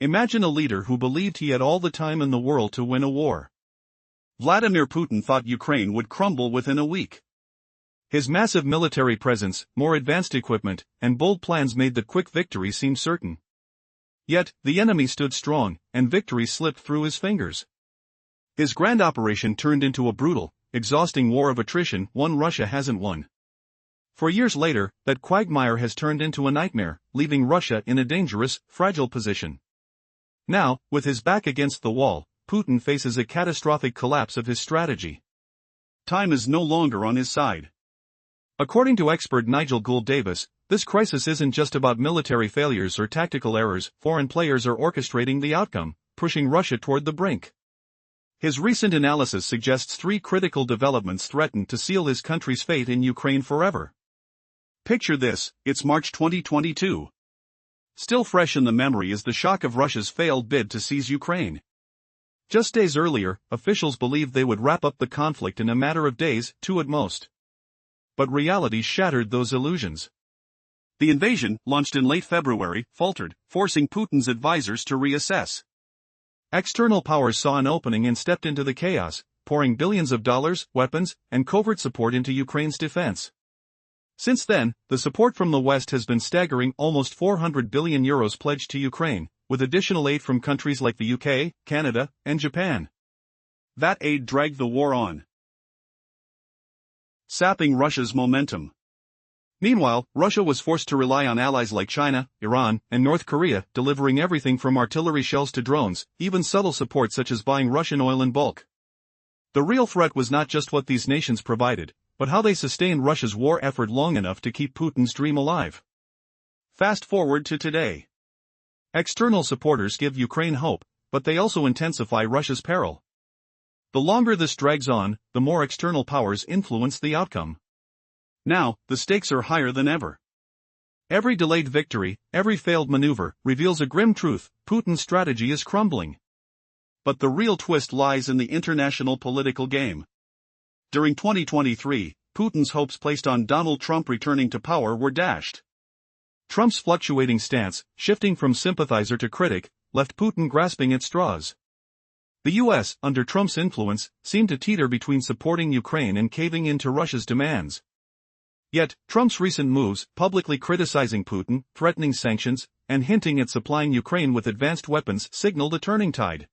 Imagine a leader who believed he had all the time in the world to win a war. Vladimir Putin thought Ukraine would crumble within a week. His massive military presence, more advanced equipment, and bold plans made the quick victory seem certain. Yet, the enemy stood strong, and victory slipped through his fingers. His grand operation turned into a brutal, exhausting war of attrition, one Russia hasn't won. For years later, that quagmire has turned into a nightmare, leaving Russia in a dangerous, fragile position. Now, with his back against the wall, Putin faces a catastrophic collapse of his strategy. Time is no longer on his side. According to expert Nigel Gould-Davis, this crisis isn't just about military failures or tactical errors, foreign players are orchestrating the outcome, pushing Russia toward the brink. His recent analysis suggests three critical developments threaten to seal his country's fate in Ukraine forever. Picture this, it's March 2022. Still fresh in the memory is the shock of Russia's failed bid to seize Ukraine. Just days earlier, officials believed they would wrap up the conflict in a matter of days, 2 at most. But reality shattered those illusions. The invasion, launched in late February, faltered, forcing Putin's advisors to reassess. External powers saw an opening and stepped into the chaos, pouring billions of dollars, weapons, and covert support into Ukraine's defense. Since then, the support from the West has been staggering, almost €400 billion pledged to Ukraine, with additional aid from countries like the UK, Canada, and Japan. That aid dragged the war on, sapping Russia's momentum. Meanwhile, Russia was forced to rely on allies like China, Iran, and North Korea, delivering everything from artillery shells to drones, even subtle support such as buying Russian oil in bulk. The real threat was not just what these nations provided, but how they sustained Russia's war effort long enough to keep Putin's dream alive. Fast forward to today. External supporters give Ukraine hope, but they also intensify Russia's peril. The longer this drags on, the more external powers influence the outcome. Now, the stakes are higher than ever. Every delayed victory, every failed maneuver, reveals a grim truth: Putin's strategy is crumbling. But the real twist lies in the international political game. During 2023, Putin's hopes placed on Donald Trump returning to power were dashed. Trump's fluctuating stance, shifting from sympathizer to critic, left Putin grasping at straws. The US, under Trump's influence, seemed to teeter between supporting Ukraine and caving in to Russia's demands. Yet, Trump's recent moves, publicly criticizing Putin, threatening sanctions, and hinting at supplying Ukraine with advanced weapons, signaled a turning tide.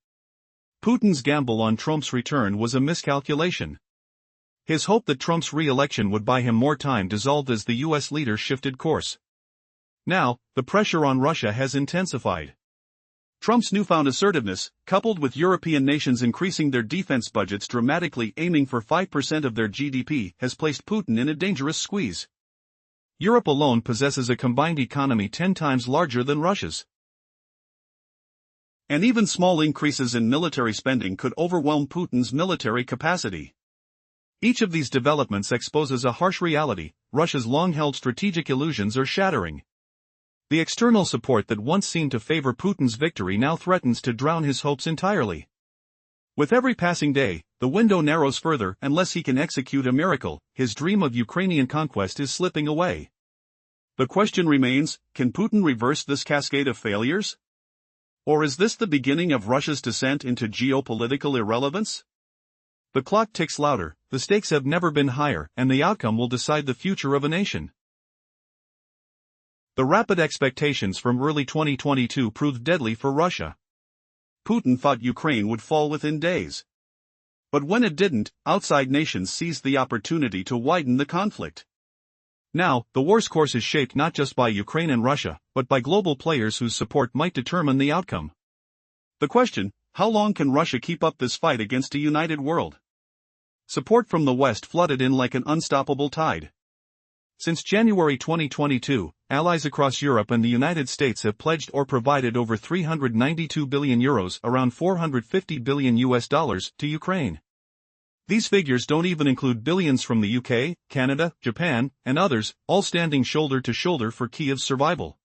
Putin's gamble on Trump's return was a miscalculation. His hope that Trump's re-election would buy him more time dissolved as the US leader shifted course. Now, the pressure on Russia has intensified. Trump's newfound assertiveness, coupled with European nations increasing their defense budgets dramatically, aiming for 5% of their GDP, has placed Putin in a dangerous squeeze. Europe alone possesses a combined economy 10 times larger than Russia's. And even small increases in military spending could overwhelm Putin's military capacity. Each of these developments exposes a harsh reality: Russia's long-held strategic illusions are shattering. The external support that once seemed to favor Putin's victory now threatens to drown his hopes entirely. With every passing day, the window narrows further. Unless he can execute a miracle, his dream of Ukrainian conquest is slipping away. The question remains, can Putin reverse this cascade of failures? Or is this the beginning of Russia's descent into geopolitical irrelevance? The clock ticks louder, the stakes have never been higher, and the outcome will decide the future of a nation. The rapid expectations from early 2022 proved deadly for Russia. Putin thought Ukraine would fall within days. But when it didn't, outside nations seized the opportunity to widen the conflict. Now, the war's course is shaped not just by Ukraine and Russia, but by global players whose support might determine the outcome. The question: how long can Russia keep up this fight against a united world? Support from the West flooded in like an unstoppable tide. Since January 2022, allies across Europe and the United States have pledged or provided over €392 billion, around $450 billion to Ukraine. These figures don't even include billions from the UK, Canada, Japan, and others, all standing shoulder to shoulder for Kyiv's survival.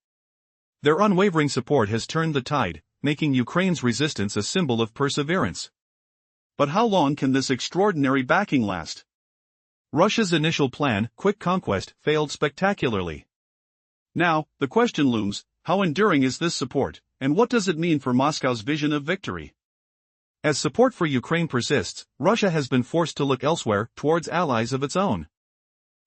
Their unwavering support has turned the tide, making Ukraine's resistance a symbol of perseverance. But how long can this extraordinary backing last? Russia's initial plan, quick conquest, failed spectacularly. Now, the question looms: how enduring is this support, and what does it mean for Moscow's vision of victory? As support for Ukraine persists, Russia has been forced to look elsewhere, towards allies of its own.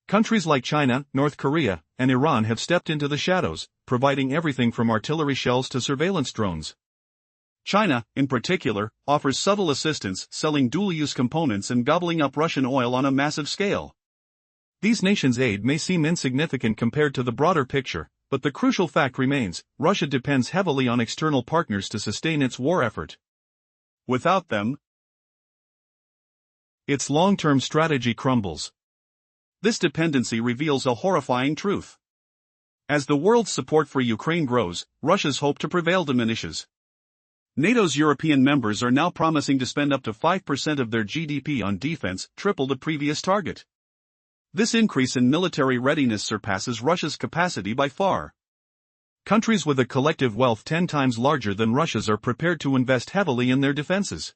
Countries like China, North Korea, and Iran have stepped into the shadows, providing everything from artillery shells to surveillance drones. China, in particular, offers subtle assistance, selling dual-use components and gobbling up Russian oil on a massive scale. These nations' aid may seem insignificant compared to the broader picture, but the crucial fact remains: Russia depends heavily on external partners to sustain its war effort. Without them, its long-term strategy crumbles. This dependency reveals a horrifying truth. As the world's support for Ukraine grows, Russia's hope to prevail diminishes. NATO's European members are now promising to spend up to 5% of their GDP on defense, triple the previous target. This increase in military readiness surpasses Russia's capacity by far. Countries with a collective wealth 10 times larger than Russia's are prepared to invest heavily in their defenses.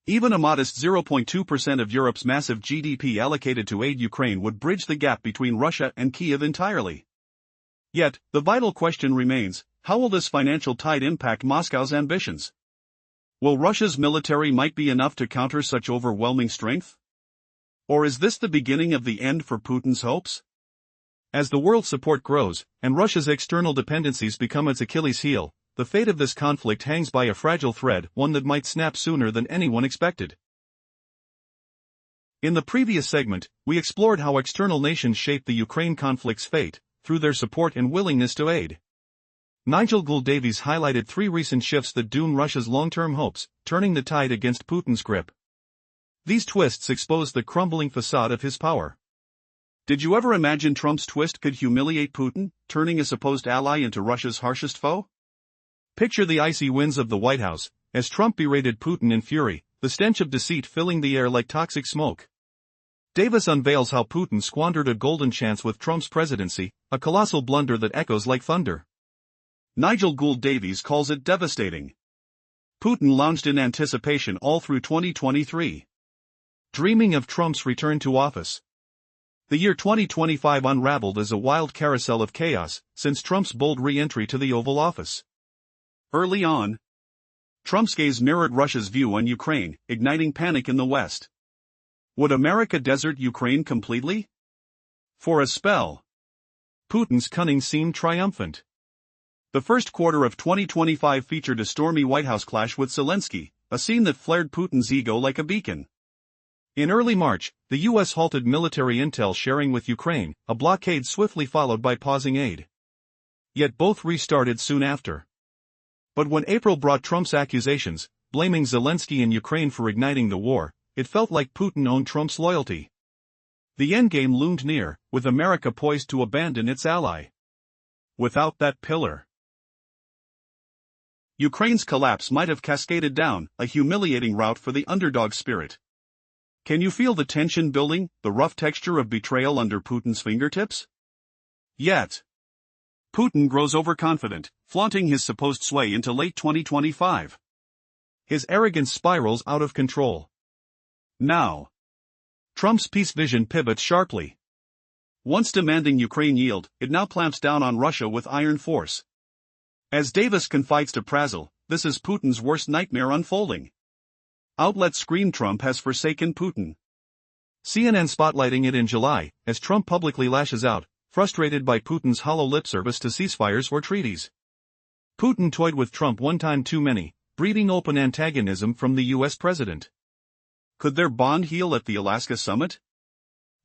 Even a modest 0.2% of Europe's massive GDP allocated to aid Ukraine would bridge the gap between Russia and Kyiv entirely. Yet, the vital question remains: how will this financial tide impact Moscow's ambitions? Will Russia's military might be enough to counter such overwhelming strength? Or is this the beginning of the end for Putin's hopes? As the world's support grows, and Russia's external dependencies become its Achilles heel, the fate of this conflict hangs by a fragile thread, one that might snap sooner than anyone expected. In the previous segment, we explored how external nations shape the Ukraine conflict's fate, through their support and willingness to aid. Nigel Gould-Davies highlighted 3 recent shifts that doom Russia's long-term hopes, turning the tide against Putin's grip. These twists expose the crumbling facade of his power. Did you ever imagine Trump's twist could humiliate Putin, turning a supposed ally into Russia's harshest foe? Picture the icy winds of the White House, as Trump berated Putin in fury, the stench of deceit filling the air like toxic smoke. Davis unveils how Putin squandered a golden chance with Trump's presidency, a colossal blunder that echoes like thunder. Nigel Gould-Davies calls it devastating. Putin lounged in anticipation all through 2023, dreaming of Trump's return to office. The year 2025 unraveled as a wild carousel of chaos, since Trump's bold re-entry to the Oval Office. Early on, Trump's gaze mirrored Russia's view on Ukraine, igniting panic in the West. Would America desert Ukraine completely? For a spell, Putin's cunning seemed triumphant. The first quarter of 2025 featured a stormy White House clash with Zelensky, a scene that flared Putin's ego like a beacon. In early March, the U.S. halted military intel sharing with Ukraine, a blockade swiftly followed by pausing aid. Yet both restarted soon after. But when April brought Trump's accusations, blaming Zelensky and Ukraine for igniting the war, it felt like Putin owned Trump's loyalty. The endgame loomed near, with America poised to abandon its ally. Without that pillar, Ukraine's collapse might have cascaded down, a humiliating rout for the underdog spirit. Can you feel the tension building, the rough texture of betrayal under Putin's fingertips? Yet, Putin grows overconfident, flaunting his supposed sway into late 2025. His arrogance spirals out of control. Now, Trump's peace vision pivots sharply. Once demanding Ukraine yield, it now clamps down on Russia with iron force. As Davis confides to Prazel, this is Putin's worst nightmare unfolding. Outlets scream Trump has forsaken Putin. CNN spotlighting it in July, as Trump publicly lashes out, frustrated by Putin's hollow lip service to ceasefires or treaties. Putin toyed with Trump one time too many, breeding open antagonism from the U.S. president. Could their bond heal at the Alaska summit?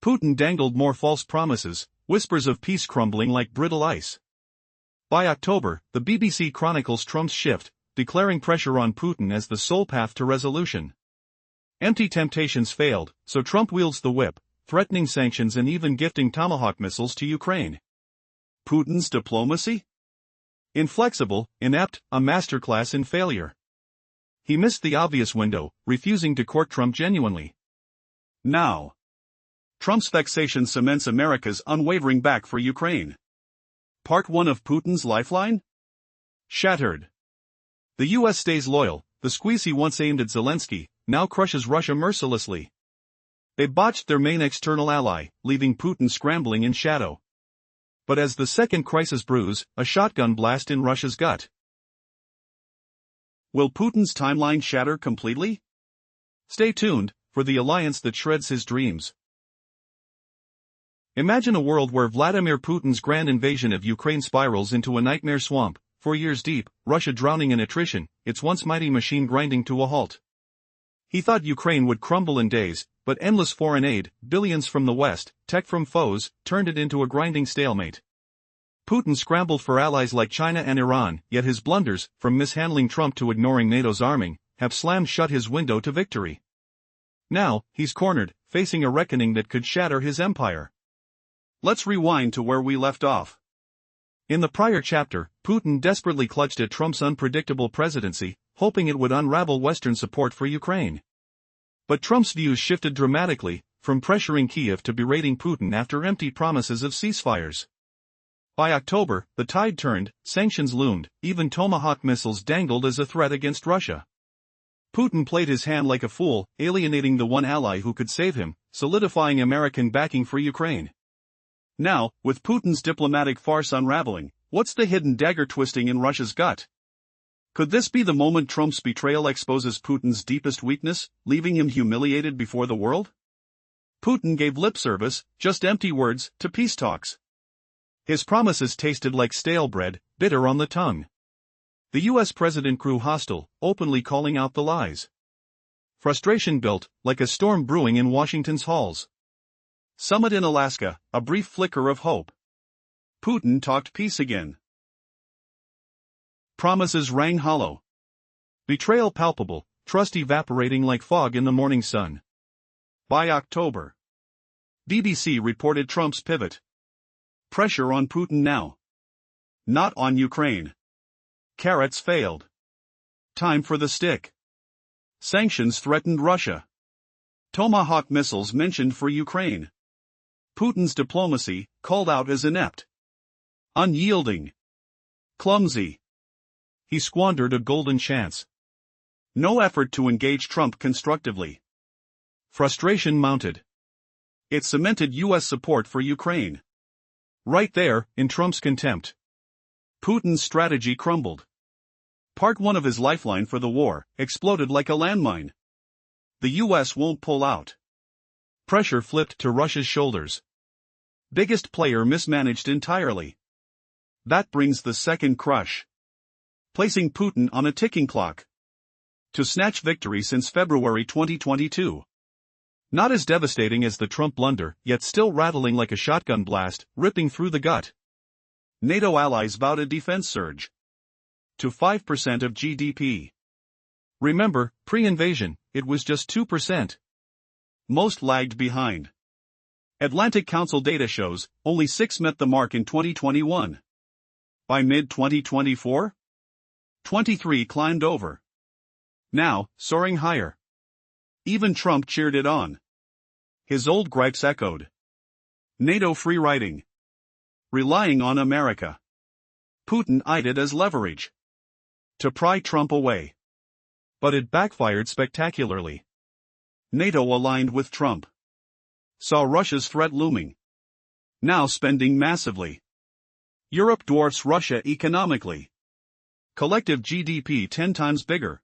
Putin dangled more false promises, whispers of peace crumbling like brittle ice. By October, the BBC chronicles Trump's shift, declaring pressure on Putin as the sole path to resolution. Empty temptations failed, so Trump wields the whip, threatening sanctions and even gifting Tomahawk missiles to Ukraine. Putin's diplomacy? Inflexible, inept, a masterclass in failure. He missed the obvious window, refusing to court Trump genuinely. Now, Trump's vexation cements America's unwavering back for Ukraine. Part 1 of Putin's lifeline? Shattered. The U.S. stays loyal. The squeeze he once aimed at Zelensky now crushes Russia mercilessly. They botched their main external ally, leaving Putin scrambling in shadow. But as the second crisis brews, a shotgun blast in Russia's gut. Will Putin's timeline shatter completely? Stay tuned for the alliance that shreds his dreams. Imagine a world where Vladimir Putin's grand invasion of Ukraine spirals into a nightmare swamp, 4 years deep, Russia drowning in attrition, its once mighty machine grinding to a halt. He thought Ukraine would crumble in days, but endless foreign aid, billions from the West, tech from foes, turned it into a grinding stalemate. Putin scrambled for allies like China and Iran, yet his blunders, from mishandling Trump to ignoring NATO's arming, have slammed shut his window to victory. Now, he's cornered, facing a reckoning that could shatter his empire. Let's rewind to where we left off. In the prior chapter, Putin desperately clutched at Trump's unpredictable presidency, hoping it would unravel Western support for Ukraine. But Trump's views shifted dramatically, from pressuring Kiev to berating Putin after empty promises of ceasefires. By October, the tide turned, sanctions loomed, even Tomahawk missiles dangled as a threat against Russia. Putin played his hand like a fool, alienating the one ally who could save him, solidifying American backing for Ukraine. Now, with Putin's diplomatic farce unraveling, what's the hidden dagger twisting in Russia's gut? Could this be the moment Trump's betrayal exposes Putin's deepest weakness, leaving him humiliated before the world? Putin gave lip service, just empty words, to peace talks. His promises tasted like stale bread, bitter on the tongue. The US president grew hostile, openly calling out the lies. Frustration built, like a storm brewing in Washington's halls. Summit in Alaska, a brief flicker of hope. Putin talked peace again. Promises rang hollow. Betrayal palpable, trust evaporating like fog in the morning sun. By October, BBC reported Trump's pivot. Pressure on Putin now. Not on Ukraine. Carrots failed. Time for the stick. Sanctions threatened Russia. Tomahawk missiles mentioned for Ukraine. Putin's diplomacy, called out as inept. Unyielding. Clumsy. He squandered a golden chance. No effort to engage Trump constructively. Frustration mounted. It cemented US support for Ukraine. Right there, in Trump's contempt. Putin's strategy crumbled. Part 1 of his lifeline for the war exploded like a landmine. The US won't pull out. Pressure flipped to Russia's shoulders. Biggest player mismanaged entirely. That brings the second crush. Placing Putin on a ticking clock. To snatch victory since February 2022. Not as devastating as the Trump blunder, yet still rattling like a shotgun blast, ripping through the gut. NATO allies vowed a defense surge. To 5% of GDP. Remember, pre-invasion, it was just 2%. Most lagged behind. Atlantic Council data shows, only 6 met the mark in 2021. By mid-2024? 23 climbed over. Now, soaring higher. Even Trump cheered it on. His old gripes echoed. NATO free riding. Relying on America. Putin eyed it as leverage. To pry Trump away. But it backfired spectacularly. NATO aligned with Trump. Saw Russia's threat looming. Now spending massively. Europe dwarfs Russia economically. Collective GDP 10 times bigger.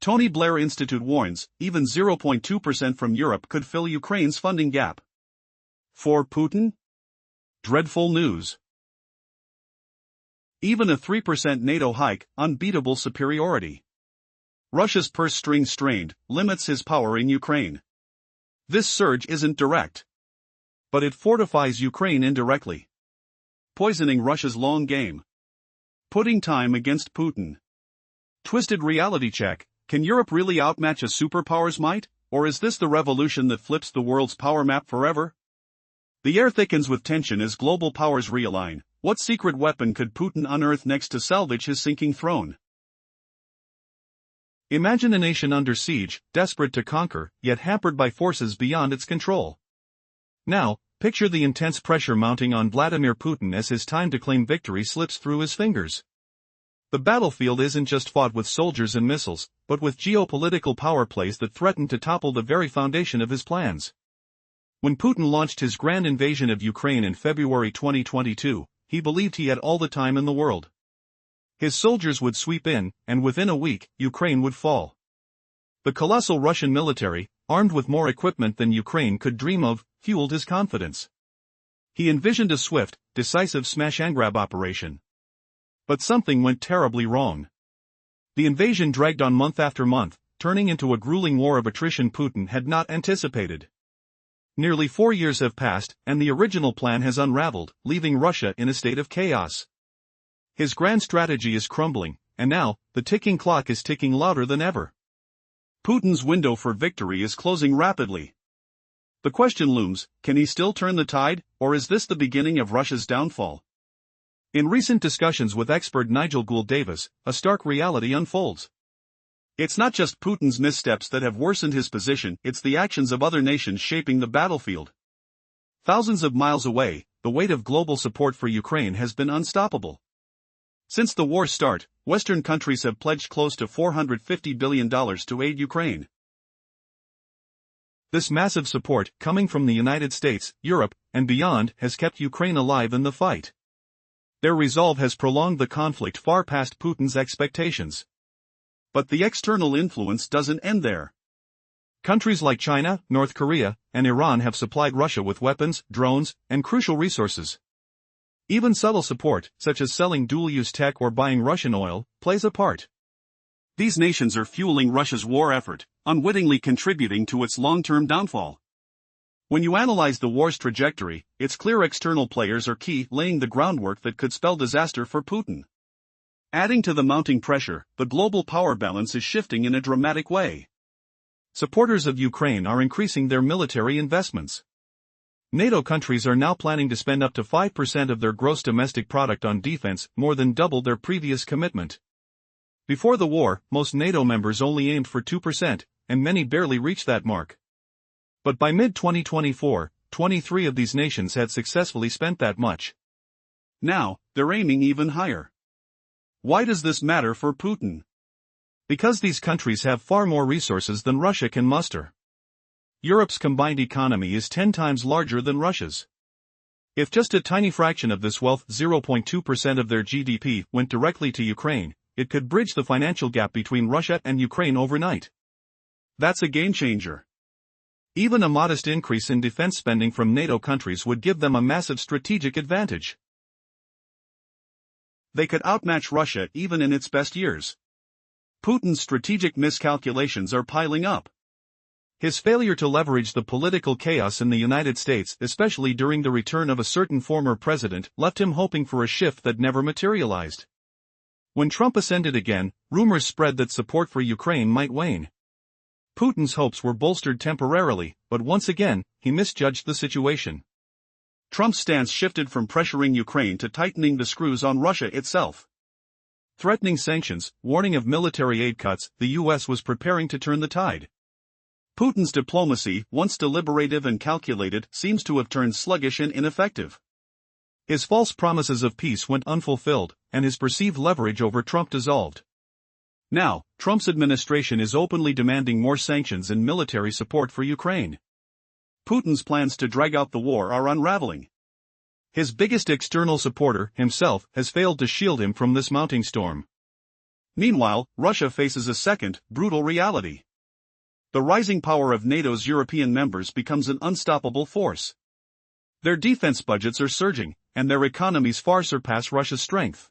Tony Blair Institute warns, even 0.2% from Europe could fill Ukraine's funding gap. For Putin? Dreadful news. Even a 3% NATO hike, unbeatable superiority. Russia's purse string strained, limits his power in Ukraine. This surge isn't direct. But it fortifies Ukraine indirectly. Poisoning Russia's long game. Putting time against Putin. Twisted reality check, can Europe really outmatch a superpower's might, or is this the revolution that flips the world's power map forever? The air thickens with tension as global powers realign. What secret weapon could Putin unearth next to salvage his sinking throne? Imagine a nation under siege, desperate to conquer, yet hampered by forces beyond its control. Now, picture the intense pressure mounting on Vladimir Putin as his time to claim victory slips through his fingers. The battlefield isn't just fought with soldiers and missiles, but with geopolitical power plays that threaten to topple the very foundation of his plans. When Putin launched his grand invasion of Ukraine in February 2022, he believed he had all the time in the world. His soldiers would sweep in, and within a week, Ukraine would fall. The colossal Russian military, armed with more equipment than Ukraine could dream of, fueled his confidence. He envisioned a swift, decisive smash-and-grab operation. But something went terribly wrong. The invasion dragged on month after month, turning into a grueling war of attrition Putin had not anticipated. Nearly 4 years have passed, and the original plan has unraveled, leaving Russia in a state of chaos. His grand strategy is crumbling, and now, the ticking clock is ticking louder than ever. Putin's window for victory is closing rapidly. The question looms, can he still turn the tide, or is this the beginning of Russia's downfall? In recent discussions with expert Nigel Gould-Davis, a stark reality unfolds. It's not just Putin's missteps that have worsened his position, it's the actions of other nations shaping the battlefield. Thousands of miles away, the weight of global support for Ukraine has been unstoppable. Since the war's start, Western countries have pledged close to $450 billion to aid Ukraine. This massive support, coming from the United States, Europe, and beyond, has kept Ukraine alive in the fight. Their resolve has prolonged the conflict far past Putin's expectations. But the external influence doesn't end there. Countries like China, North Korea, and Iran have supplied Russia with weapons, drones, and crucial resources. Even subtle support, such as selling dual-use tech or buying Russian oil, plays a part. These nations are fueling Russia's war effort, unwittingly contributing to its long-term downfall. When you analyze the war's trajectory, it's clear external players are key, laying the groundwork that could spell disaster for Putin. Adding to the mounting pressure, the global power balance is shifting in a dramatic way. Supporters of Ukraine are increasing their military investments. NATO countries are now planning to spend up to 5% of their gross domestic product on defense, more than double their previous commitment. Before the war, most NATO members only aimed for 2%, and many barely reached that mark. But by mid-2024, 23 of these nations had successfully spent that much. Now, they're aiming even higher. Why does this matter for Putin? Because these countries have far more resources than Russia can muster. Europe's combined economy is 10 times larger than Russia's. If just a tiny fraction of this wealth, 0.2% of their GDP, went directly to Ukraine, it could bridge the financial gap between Russia and Ukraine overnight. That's a game changer. Even a modest increase in defense spending from NATO countries would give them a massive strategic advantage. They could outmatch Russia even in its best years. Putin's strategic miscalculations are piling up. His failure to leverage the political chaos in the United States, especially during the return of a certain former president, left him hoping for a shift that never materialized. When Trump ascended again, rumors spread that support for Ukraine might wane. Putin's hopes were bolstered temporarily, but once again, he misjudged the situation. Trump's stance shifted from pressuring Ukraine to tightening the screws on Russia itself. Threatening sanctions, warning of military aid cuts, the U.S. was preparing to turn the tide. Putin's diplomacy, once deliberative and calculated, seems to have turned sluggish and ineffective. His false promises of peace went unfulfilled, and his perceived leverage over Trump dissolved. Now, Trump's administration is openly demanding more sanctions and military support for Ukraine. Putin's plans to drag out the war are unraveling. His biggest external supporter, himself, has failed to shield him from this mounting storm. Meanwhile, Russia faces a second, brutal reality. The rising power of NATO's European members becomes an unstoppable force. Their defense budgets are surging, and their economies far surpass Russia's strength.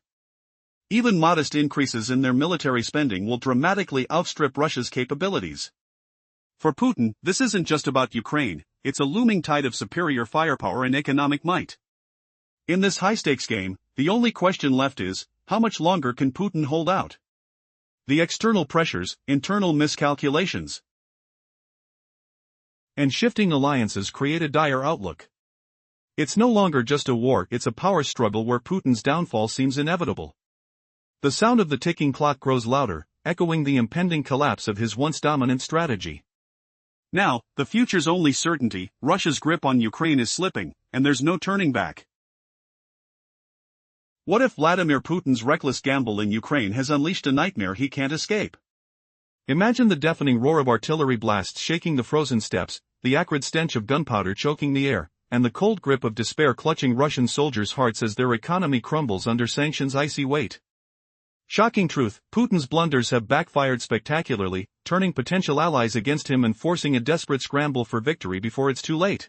Even modest increases in their military spending will dramatically outstrip Russia's capabilities. For Putin, this isn't just about Ukraine, it's a looming tide of superior firepower and economic might. In this high-stakes game, the only question left is, how much longer can Putin hold out? The external pressures, internal miscalculations, and shifting alliances create a dire outlook. It's no longer just a war, it's a power struggle where Putin's downfall seems inevitable. The sound of the ticking clock grows louder, echoing the impending collapse of his once dominant strategy. Now, the future's only certainty, Russia's grip on Ukraine is slipping, and there's no turning back. What if Vladimir Putin's reckless gamble in Ukraine has unleashed a nightmare he can't escape? Imagine the deafening roar of artillery blasts shaking the frozen steppes, the acrid stench of gunpowder choking the air, and the cold grip of despair clutching Russian soldiers' hearts as their economy crumbles under sanctions' icy weight. Shocking truth, Putin's blunders have backfired spectacularly, turning potential allies against him and forcing a desperate scramble for victory before it's too late.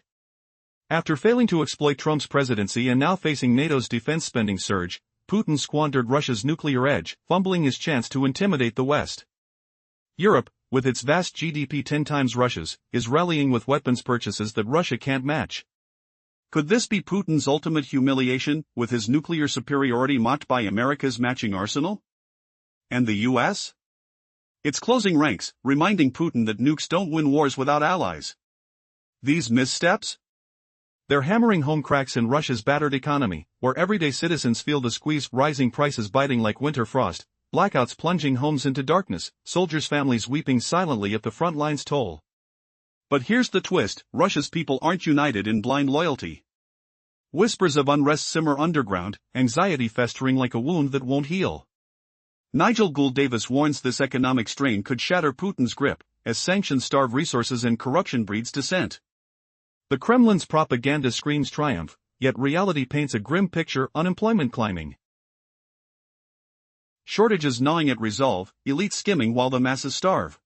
After failing to exploit Trump's presidency and now facing NATO's defense spending surge, Putin squandered Russia's nuclear edge, fumbling his chance to intimidate the West. Europe, with its vast GDP 10 times Russia's, is rallying with weapons purchases that Russia can't match. Could this be Putin's ultimate humiliation, with his nuclear superiority mocked by America's matching arsenal? And the US? It's closing ranks, reminding Putin that nukes don't win wars without allies. These missteps? They're hammering home cracks in Russia's battered economy, where everyday citizens feel the squeeze, rising prices biting like winter frost, blackouts plunging homes into darkness, soldiers' families weeping silently at the front line's toll. But here's the twist, Russia's people aren't united in blind loyalty. Whispers of unrest simmer underground, anxiety festering like a wound that won't heal. Nigel Gould-Davis warns this economic strain could shatter Putin's grip, as sanctions starve resources and corruption breeds dissent. The Kremlin's propaganda screams triumph, yet reality paints a grim picture: unemployment climbing, shortages gnawing at resolve, elites skimming while the masses starve.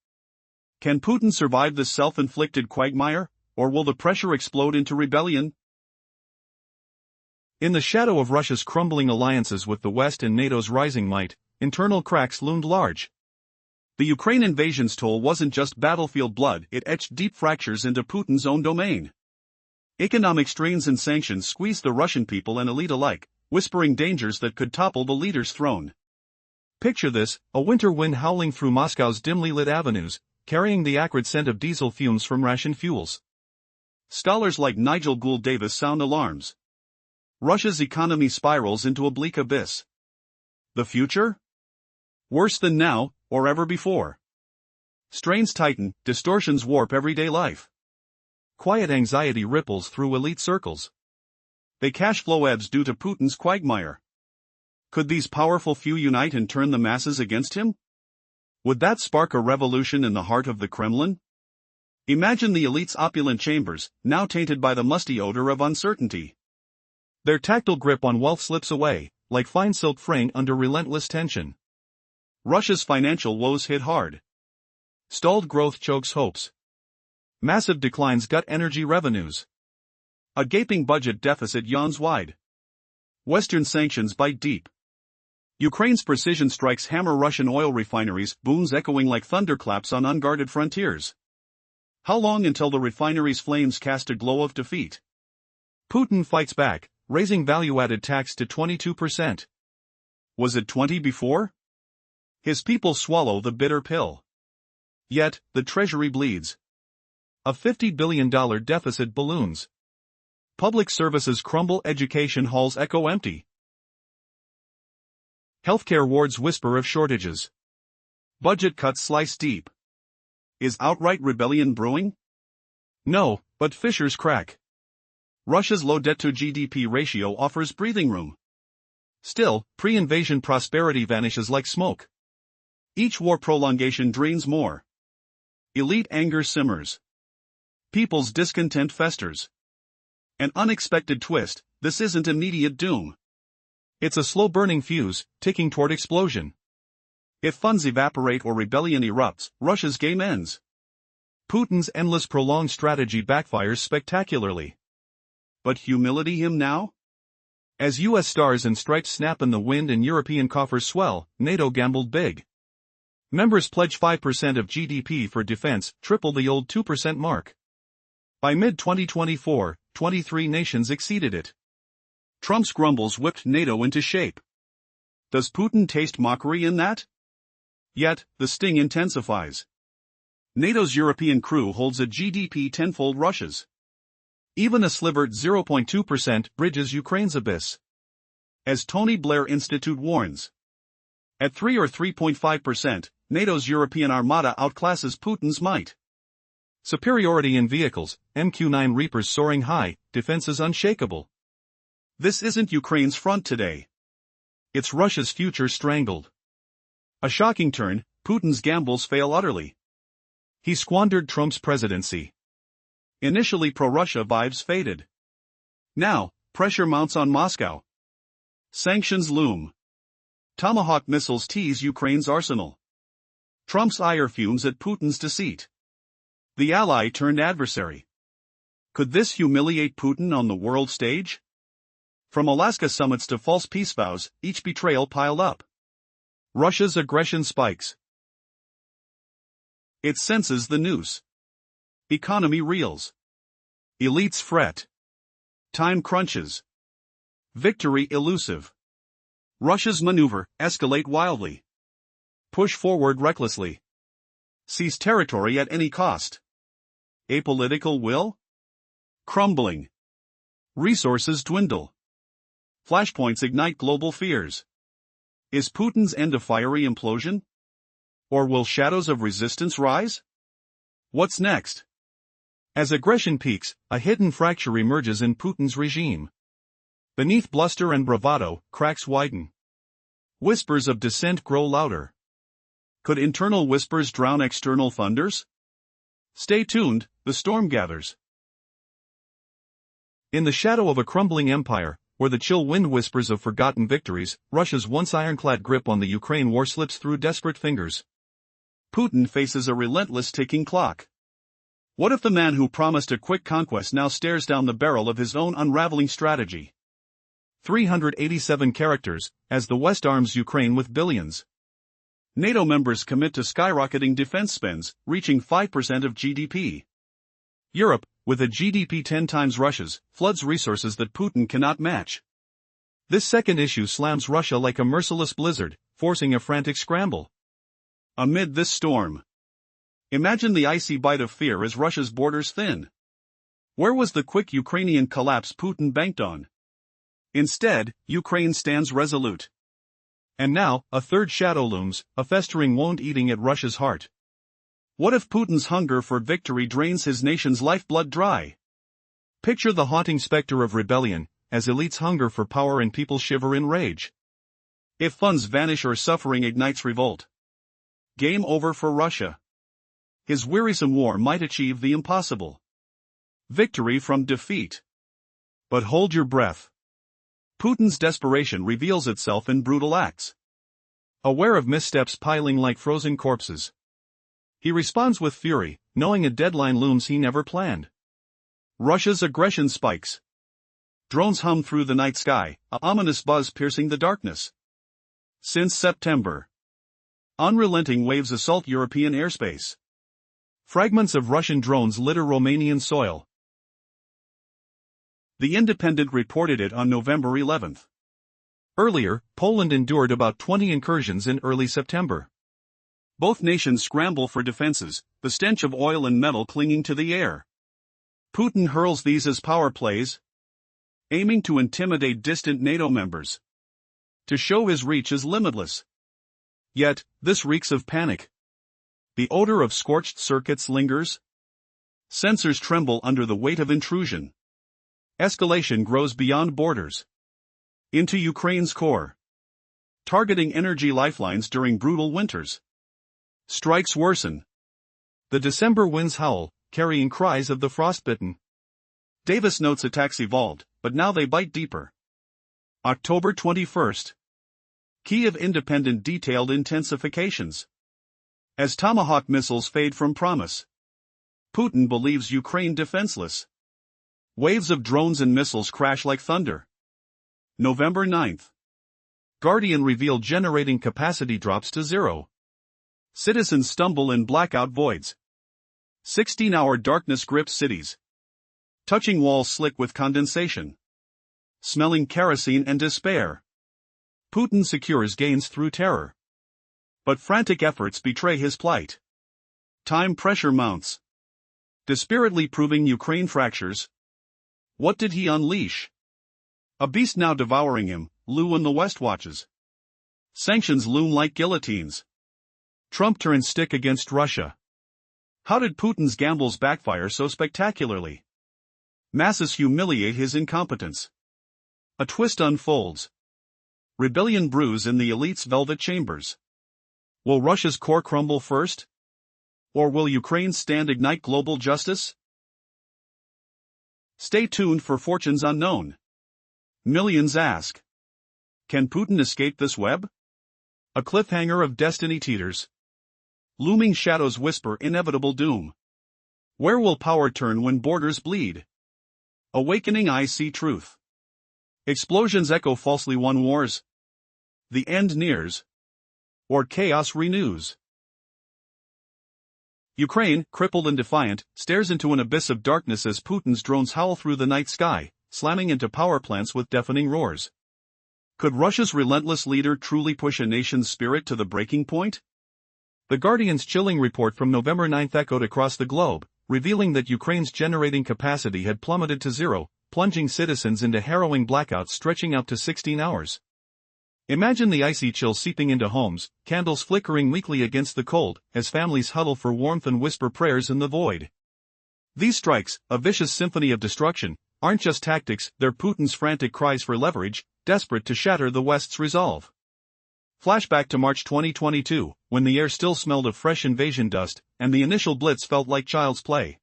Can Putin survive this self-inflicted quagmire, or will the pressure explode into rebellion? In the shadow of Russia's crumbling alliances with the West and NATO's rising might, internal cracks loomed large. The Ukraine invasion's toll wasn't just battlefield blood, it etched deep fractures into Putin's own domain. Economic strains and sanctions squeezed the Russian people and elite alike, whispering dangers that could topple the leader's throne. Picture this, a winter wind howling through Moscow's dimly lit avenues, carrying the acrid scent of diesel fumes from ration fuels. Scholars like Nigel Gould-Davis sound alarms. Russia's economy spirals into a bleak abyss. The future? Worse than now, or ever before. Strains tighten, distortions warp everyday life. Quiet anxiety ripples through elite circles. The cash flow ebbs due to Putin's quagmire. Could these powerful few unite and turn the masses against him? Would that spark a revolution in the heart of the Kremlin? Imagine the elite's opulent chambers, now tainted by the musty odor of uncertainty. Their tactile grip on wealth slips away, like fine silk fraying under relentless tension. Russia's financial woes hit hard. Stalled growth chokes hopes. Massive declines gut energy revenues. A gaping budget deficit yawns wide. Western sanctions bite deep. Ukraine's precision strikes hammer Russian oil refineries, booms echoing like thunderclaps on unguarded frontiers. How long until the refineries' flames cast a glow of defeat? Putin fights back, raising value-added tax to 22%. Was it 20 before? His people swallow the bitter pill. Yet, the treasury bleeds. A $50 billion deficit balloons. Public services crumble, education halls echo empty. Healthcare wards whisper of shortages. Budget cuts slice deep. Is outright rebellion brewing? No, but fissures crack. Russia's low debt-to-GDP ratio offers breathing room. Still, pre-invasion prosperity vanishes like smoke. Each war prolongation drains more. Elite anger simmers. People's discontent festers. An unexpected twist, this isn't immediate doom. It's a slow-burning fuse, ticking toward explosion. If funds evaporate or rebellion erupts, Russia's game ends. Putin's endless prolonged strategy backfires spectacularly. But humility him now? As US stars and stripes snap in the wind and European coffers swell, NATO gambled big. Members pledge 5% of GDP for defense, triple the old 2% mark. By mid-2024, 23 nations exceeded it. Trump's grumbles whipped NATO into shape. Does Putin taste mockery in that? Yet, the sting intensifies. NATO's European crew holds a GDP tenfold Russia's. Even a slivered 0.2% bridges Ukraine's abyss. As Tony Blair Institute warns. At 3 or 3.5%, NATO's European armada outclasses Putin's might. Superiority in vehicles, MQ-9 Reapers soaring high, defenses unshakable. This isn't Ukraine's front today. It's Russia's future strangled. A shocking turn, Putin's gambles fail utterly. He squandered Trump's presidency. Initially pro-Russia vibes faded. Now, pressure mounts on Moscow. Sanctions loom. Tomahawk missiles tease Ukraine's arsenal. Trump's ire fumes at Putin's deceit. The ally turned adversary. Could this humiliate Putin on the world stage? From Alaska summits to false peace vows, each betrayal piled up. Russia's aggression spikes. It senses the noose. Economy reels. Elites fret. Time crunches. Victory elusive. Russia's maneuver, escalate wildly. Push forward recklessly. Seize territory at any cost. Apolitical will? Crumbling. Resources dwindle. Flashpoints ignite global fears. Is Putin's end a fiery implosion? Or will shadows of resistance rise? What's next? As aggression peaks, a hidden fracture emerges in Putin's regime. Beneath bluster and bravado, cracks widen. Whispers of dissent grow louder. Could internal whispers drown external thunders? Stay tuned, the storm gathers. In the shadow of a crumbling empire, where the chill wind whispers of forgotten victories, Russia's once ironclad grip on the Ukraine war slips through desperate fingers. Putin faces a relentless ticking clock. What if the man who promised a quick conquest now stares down the barrel of his own unraveling strategy? 387 characters, as the West arms Ukraine with billions. NATO members commit to skyrocketing defense spends, reaching 5% of GDP. Europe, with a GDP 10 times Russia's, floods resources that Putin cannot match. This second issue slams Russia like a merciless blizzard, forcing a frantic scramble. Amid this storm, imagine the icy bite of fear as Russia's borders thin. Where was the quick Ukrainian collapse Putin banked on? Instead, Ukraine stands resolute. And now, a third shadow looms, a festering wound eating at Russia's heart. What if Putin's hunger for victory drains his nation's lifeblood dry? Picture the haunting specter of rebellion, as elites hunger for power and people shiver in rage. If funds vanish or suffering ignites revolt. Game over for Russia. His wearisome war might achieve the impossible. Victory from defeat. But hold your breath. Putin's desperation reveals itself in brutal acts. Aware of missteps piling like frozen corpses, he responds with fury, knowing a deadline looms he never planned. Russia's aggression spikes. Drones hum through the night sky, a ominous buzz piercing the darkness. Since September, unrelenting waves assault European airspace. Fragments of Russian drones litter Romanian soil. The Independent reported it on November 11. Earlier, Poland endured about 20 incursions in early September. Both nations scramble for defenses, the stench of oil and metal clinging to the air. Putin hurls these as power plays, aiming to intimidate distant NATO members, to show his reach is limitless. Yet, this reeks of panic. The odor of scorched circuits lingers. Sensors tremble under the weight of intrusion. Escalation grows beyond borders. Into Ukraine's core. Targeting energy lifelines during brutal winters. Strikes worsen. The December winds howl, carrying cries of the frostbitten. Davis notes attacks evolved, but now they bite deeper. October 21. Kyiv Independent detailed intensifications. As Tomahawk missiles fade from promise, Putin believes Ukraine defenseless. Waves of drones and missiles crash like thunder. November 9. Guardian revealed generating capacity drops to zero. Citizens stumble in blackout voids. 16-hour darkness grips cities. Touching walls slick with condensation. Smelling kerosene and despair. Putin secures gains through terror. But frantic efforts betray his plight. Time pressure mounts. Desperately proving Ukraine fractures. What did he unleash? A beast now devouring him, Lou and the West watches. Sanctions loom like guillotines. Trump turns stick against Russia. How did Putin's gambles backfire so spectacularly? Masses humiliate his incompetence. A twist unfolds. Rebellion brews in the elite's velvet chambers. Will Russia's core crumble first? Or will Ukraine's stand ignite global justice? Stay tuned for fortunes unknown. Millions ask. Can Putin escape this web? A cliffhanger of destiny teeters. Looming shadows whisper inevitable doom. Where will power turn when borders bleed? Awakening I see truth. Explosions echo falsely won wars. The end nears. Or chaos renews. Ukraine, crippled and defiant, stares into an abyss of darkness as Putin's drones howl through the night sky, slamming into power plants with deafening roars. Could Russia's relentless leader truly push a nation's spirit to the breaking point? The Guardian's chilling report from November 9 echoed across the globe, revealing that Ukraine's generating capacity had plummeted to zero, plunging citizens into harrowing blackouts stretching out to 16 hours. Imagine the icy chill seeping into homes, candles flickering weakly against the cold, as families huddle for warmth and whisper prayers in the void. These strikes, a vicious symphony of destruction, aren't just tactics, they're Putin's frantic cries for leverage, desperate to shatter the West's resolve. Flashback to March 2022, when the air still smelled of fresh invasion dust, and the initial blitz felt like child's play.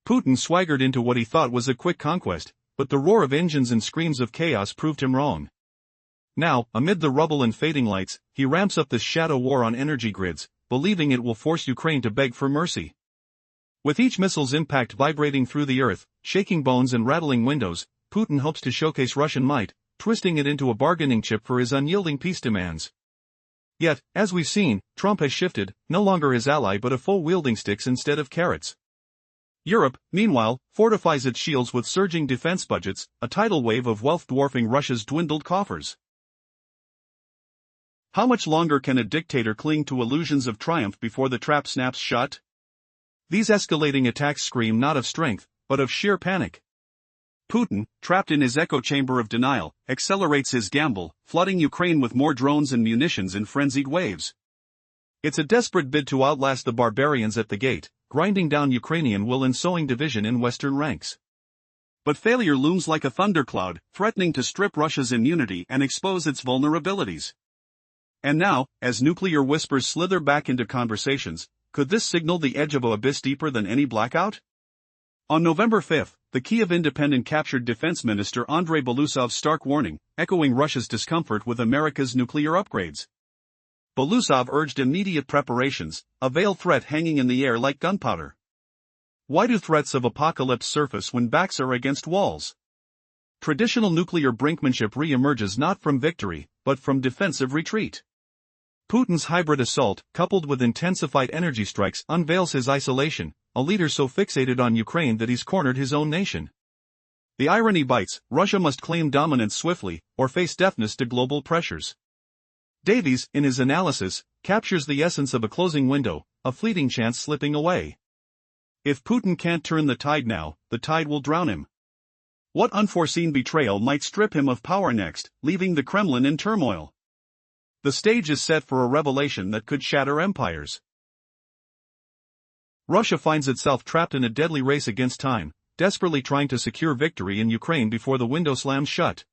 Putin swaggered into what he thought was a quick conquest, but the roar of engines and screams of chaos proved him wrong. Now, amid the rubble and fading lights, he ramps up this shadow war on energy grids, believing it will force Ukraine to beg for mercy. With each missile's impact vibrating through the earth, shaking bones and rattling windows, Putin hopes to showcase Russian might, twisting it into a bargaining chip for his unyielding peace demands. Yet, as we've seen, Trump has shifted, no longer his ally but a foe wielding sticks instead of carrots. Europe, meanwhile, fortifies its shields with surging defense budgets, a tidal wave of wealth dwarfing Russia's dwindled coffers. How much longer can a dictator cling to illusions of triumph before the trap snaps shut? These escalating attacks scream not of strength, but of sheer panic. Putin, trapped in his echo chamber of denial, accelerates his gamble, flooding Ukraine with more drones and munitions in frenzied waves. It's a desperate bid to outlast the barbarians at the gate, grinding down Ukrainian will and sowing division in Western ranks. But failure looms like a thundercloud, threatening to strip Russia's immunity and expose its vulnerabilities. And now, as nuclear whispers slither back into conversations, could this signal the edge of an abyss deeper than any blackout? On November 5, the Kyiv Independent captured Defense Minister Andrei Belousov's stark warning, echoing Russia's discomfort with America's nuclear upgrades. Belousov urged immediate preparations, a veiled threat hanging in the air like gunpowder. Why do threats of apocalypse surface when backs are against walls? Traditional nuclear brinkmanship re-emerges not from victory, but from defensive retreat. Putin's hybrid assault, coupled with intensified energy strikes, unveils his isolation, a leader so fixated on Ukraine that he's cornered his own nation. The irony bites, Russia must claim dominance swiftly, or face deafness to global pressures. Davies, in his analysis, captures the essence of a closing window, a fleeting chance slipping away. If Putin can't turn the tide now, the tide will drown him. What unforeseen betrayal might strip him of power next, leaving the Kremlin in turmoil? The stage is set for a revelation that could shatter empires. Russia finds itself trapped in a deadly race against time, desperately trying to secure victory in Ukraine before the window slams shut.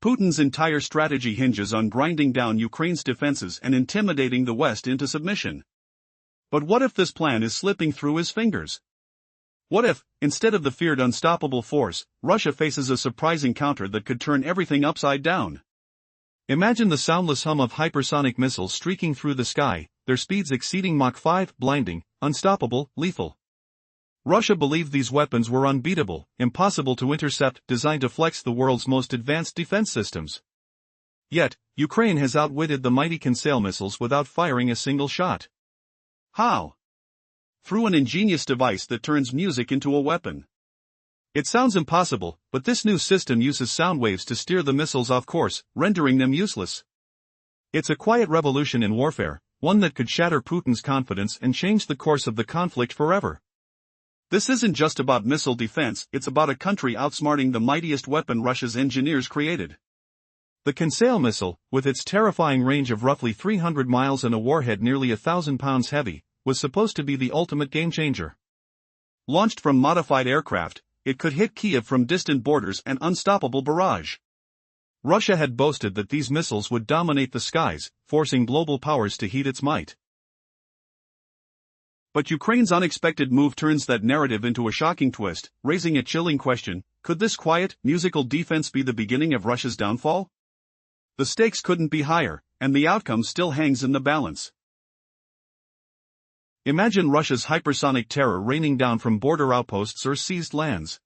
Putin's entire strategy hinges on grinding down Ukraine's defenses and intimidating the West into submission. But what if this plan is slipping through his fingers? What if, instead of the feared unstoppable force, Russia faces a surprising counter that could turn everything upside down? Imagine the soundless hum of hypersonic missiles streaking through the sky, their speeds exceeding Mach 5, blinding, unstoppable, lethal. Russia believed these weapons were unbeatable, impossible to intercept, designed to flex the world's most advanced defense systems. Yet, Ukraine has outwitted the mighty Kinsale missiles without firing a single shot. How? Through an ingenious device that turns music into a weapon. It sounds impossible, but this new system uses sound waves to steer the missiles off course, rendering them useless. It's a quiet revolution in warfare, one that could shatter Putin's confidence and change the course of the conflict forever. This isn't just about missile defense, it's about a country outsmarting the mightiest weapon Russia's engineers created. The Kinsale missile, with its terrifying range of roughly 300 miles and a warhead nearly 1,000 pounds heavy, was supposed to be the ultimate game-changer. Launched from modified aircraft, it could hit Kyiv from distant borders, an unstoppable barrage. Russia had boasted that these missiles would dominate the skies, forcing global powers to heed its might. But Ukraine's unexpected move turns that narrative into a shocking twist, raising a chilling question: could this quiet, musical defense be the beginning of Russia's downfall? The stakes couldn't be higher, and the outcome still hangs in the balance. Imagine Russia's hypersonic terror raining down from border outposts or seized lands.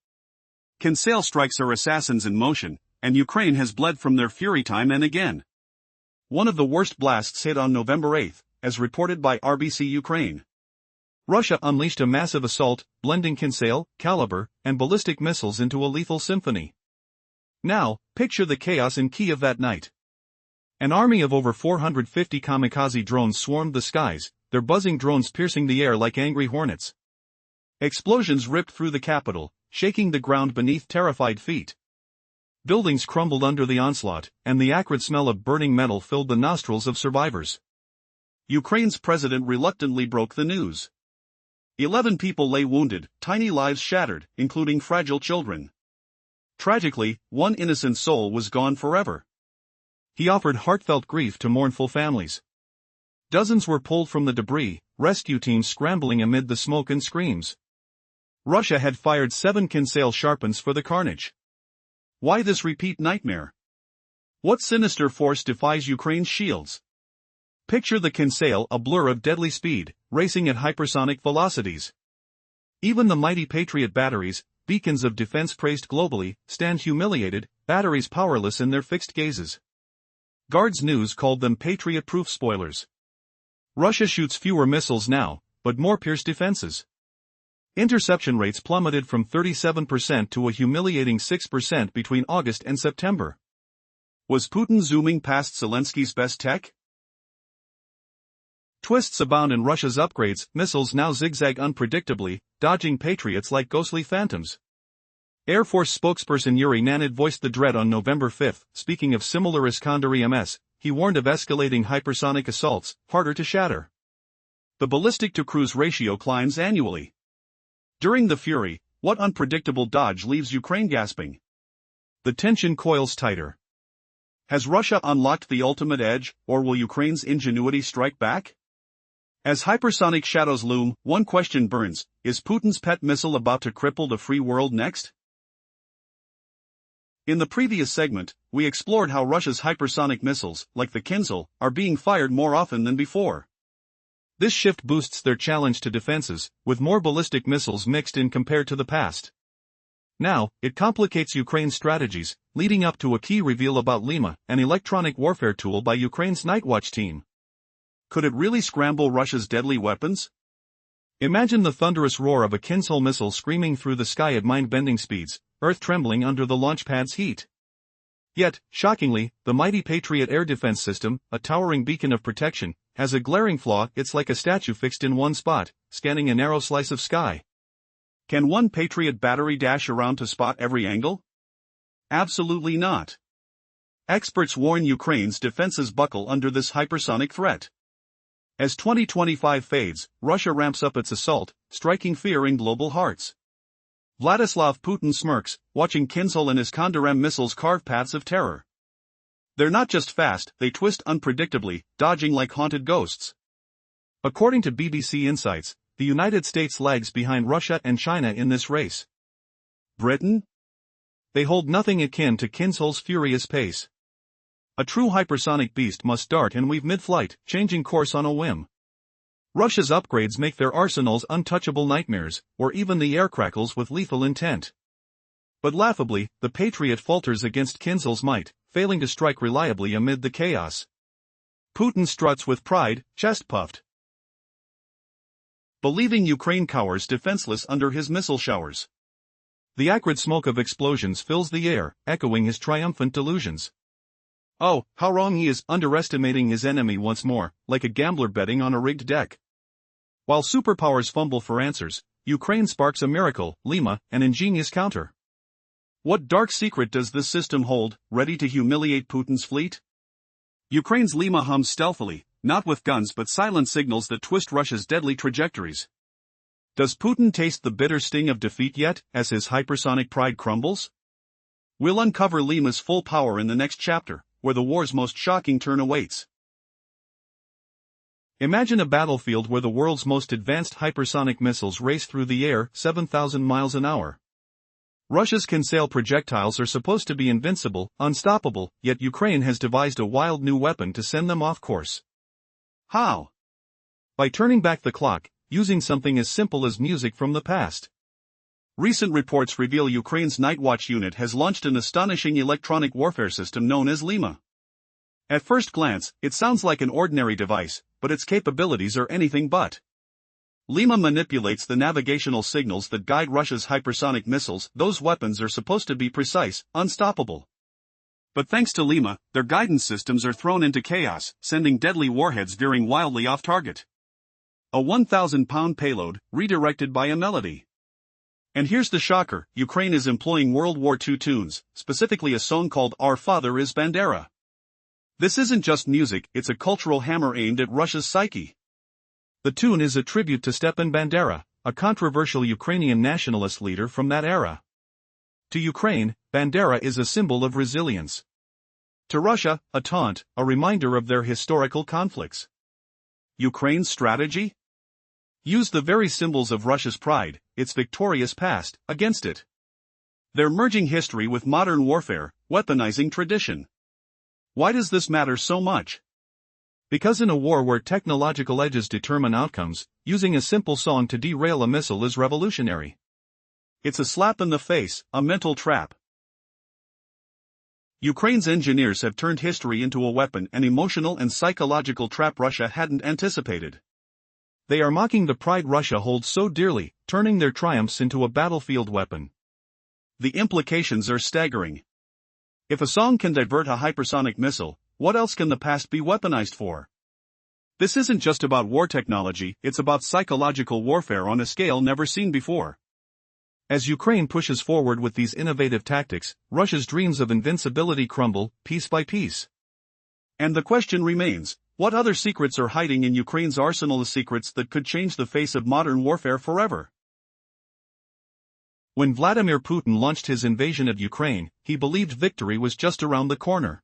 Kinsale strikes are assassins in motion, and Ukraine has bled from their fury time and again. One of the worst blasts hit on November 8, as reported by RBC Ukraine. Russia unleashed a massive assault, blending Kinsale, caliber, and ballistic missiles into a lethal symphony. Now, picture the chaos in Kyiv that night. An army of over 450 kamikaze drones swarmed the skies, their buzzing drones piercing the air like angry hornets. Explosions ripped through the capital, shaking the ground beneath terrified feet. Buildings crumbled under the onslaught, and the acrid smell of burning metal filled the nostrils of survivors. Ukraine's president reluctantly broke the news. 11 people lay wounded, tiny lives shattered, including fragile children. Tragically, one innocent soul was gone forever. He offered heartfelt grief to mournful families. Dozens were pulled from the debris, rescue teams scrambling amid the smoke and screams. Russia had fired 7 Kinsale sharpens for the carnage. Why this repeat nightmare? What sinister force defies Ukraine's shields? Picture the Kinsale, a blur of deadly speed, racing at hypersonic velocities. Even the mighty Patriot batteries, beacons of defense praised globally, stand humiliated, batteries powerless in their fixed gazes. Guards News called them Patriot-proof spoilers. Russia shoots fewer missiles now, but more pierce defenses. Interception rates plummeted from 37% to a humiliating 6% between August and September. Was Putin zooming past Zelensky's best tech? Twists abound in Russia's upgrades, missiles now zigzag unpredictably, dodging Patriots like ghostly phantoms. Air Force spokesperson Yuri Nanit voiced the dread on November 5, speaking of similar Iskander-EMS. He warned of escalating hypersonic assaults, harder to shatter. The ballistic-to-cruise ratio climbs annually. During the fury, what unpredictable dodge leaves Ukraine gasping? The tension coils tighter. Has Russia unlocked the ultimate edge, or will Ukraine's ingenuity strike back? As hypersonic shadows loom, one question burns: is Putin's pet missile about to cripple the free world next? In the previous segment, we explored how Russia's hypersonic missiles, like the Kinsale, are being fired more often than before. This shift boosts their challenge to defenses, with more ballistic missiles mixed in compared to the past. Now, it complicates Ukraine's strategies, leading up to a key reveal about Lima, an electronic warfare tool by Ukraine's Nightwatch team. Could it really scramble Russia's deadly weapons? Imagine the thunderous roar of a Kinsale missile screaming through the sky at mind-bending speeds, earth trembling under the launch pad's heat. Yet, shockingly, the mighty Patriot air defense system, a towering beacon of protection, has a glaring flaw: it's like a statue fixed in one spot, scanning a narrow slice of sky. Can one Patriot battery dash around to spot every angle? Absolutely not. Experts warn Ukraine's defenses buckle under this hypersonic threat. As 2025 fades, Russia ramps up its assault, striking fear in global hearts. Vladislav Putin smirks, watching Kinsale and Iskander-M missiles carve paths of terror. They're not just fast, they twist unpredictably, dodging like haunted ghosts. According to BBC Insights, the United States lags behind Russia and China in this race. Britain? They hold nothing akin to Kinsale's furious pace. A true hypersonic beast must dart and weave mid-flight, changing course on a whim. Russia's upgrades make their arsenals untouchable nightmares, or even the air crackles with lethal intent. But laughably, the Patriot falters against Kinsale's might, failing to strike reliably amid the chaos. Putin struts with pride, chest puffed, believing Ukraine cowers defenseless under his missile showers. The acrid smoke of explosions fills the air, echoing his triumphant delusions. Oh, how wrong he is, underestimating his enemy once more, like a gambler betting on a rigged deck. While superpowers fumble for answers, Ukraine sparks a miracle: Lima, an ingenious counter. What dark secret does this system hold, ready to humiliate Putin's fleet? Ukraine's Lima hums stealthily, not with guns but silent signals that twist Russia's deadly trajectories. Does Putin taste the bitter sting of defeat yet, as his hypersonic pride crumbles? We'll uncover Lima's full power in the next chapter, where the war's most shocking turn awaits. Imagine a battlefield where the world's most advanced hypersonic missiles race through the air 7,000 miles an hour. Russia's Kinsail projectiles are supposed to be invincible, unstoppable, yet Ukraine has devised a wild new weapon to send them off course. How? By turning back the clock, using something as simple as music from the past. Recent reports reveal Ukraine's Night Watch unit has launched an astonishing electronic warfare system known as Lima. At first glance, it sounds like an ordinary device, but its capabilities are anything but. Lima manipulates the navigational signals that guide Russia's hypersonic missiles. Those weapons are supposed to be precise, unstoppable. But thanks to Lima, their guidance systems are thrown into chaos, sending deadly warheads veering wildly off target. A 1,000-pound payload, redirected by a melody. And here's the shocker, Ukraine is employing World War II tunes, specifically a song called Our Father is Bandera. This isn't just music, it's a cultural hammer aimed at Russia's psyche. The tune is a tribute to Stepan Bandera, a controversial Ukrainian nationalist leader from that era. To Ukraine, Bandera is a symbol of resilience. To Russia, a taunt, a reminder of their historical conflicts. Ukraine's strategy? Use the very symbols of Russia's pride, its victorious past, against it. They're merging history with modern warfare, weaponizing tradition. Why does this matter so much? Because in a war where technological edges determine outcomes, using a simple song to derail a missile is revolutionary. It's a slap in the face, a mental trap. Ukraine's engineers have turned history into a weapon, an emotional and psychological trap Russia hadn't anticipated. They are mocking the pride Russia holds so dearly, turning their triumphs into a battlefield weapon. The implications are staggering. If a song can divert a hypersonic missile, what else can the past be weaponized for? This isn't just about war technology, it's about psychological warfare on a scale never seen before. As Ukraine pushes forward with these innovative tactics, Russia's dreams of invincibility crumble, piece by piece. And the question remains, what other secrets are hiding in Ukraine's arsenal of secrets that could change the face of modern warfare forever? When Vladimir Putin launched his invasion of Ukraine, he believed victory was just around the corner.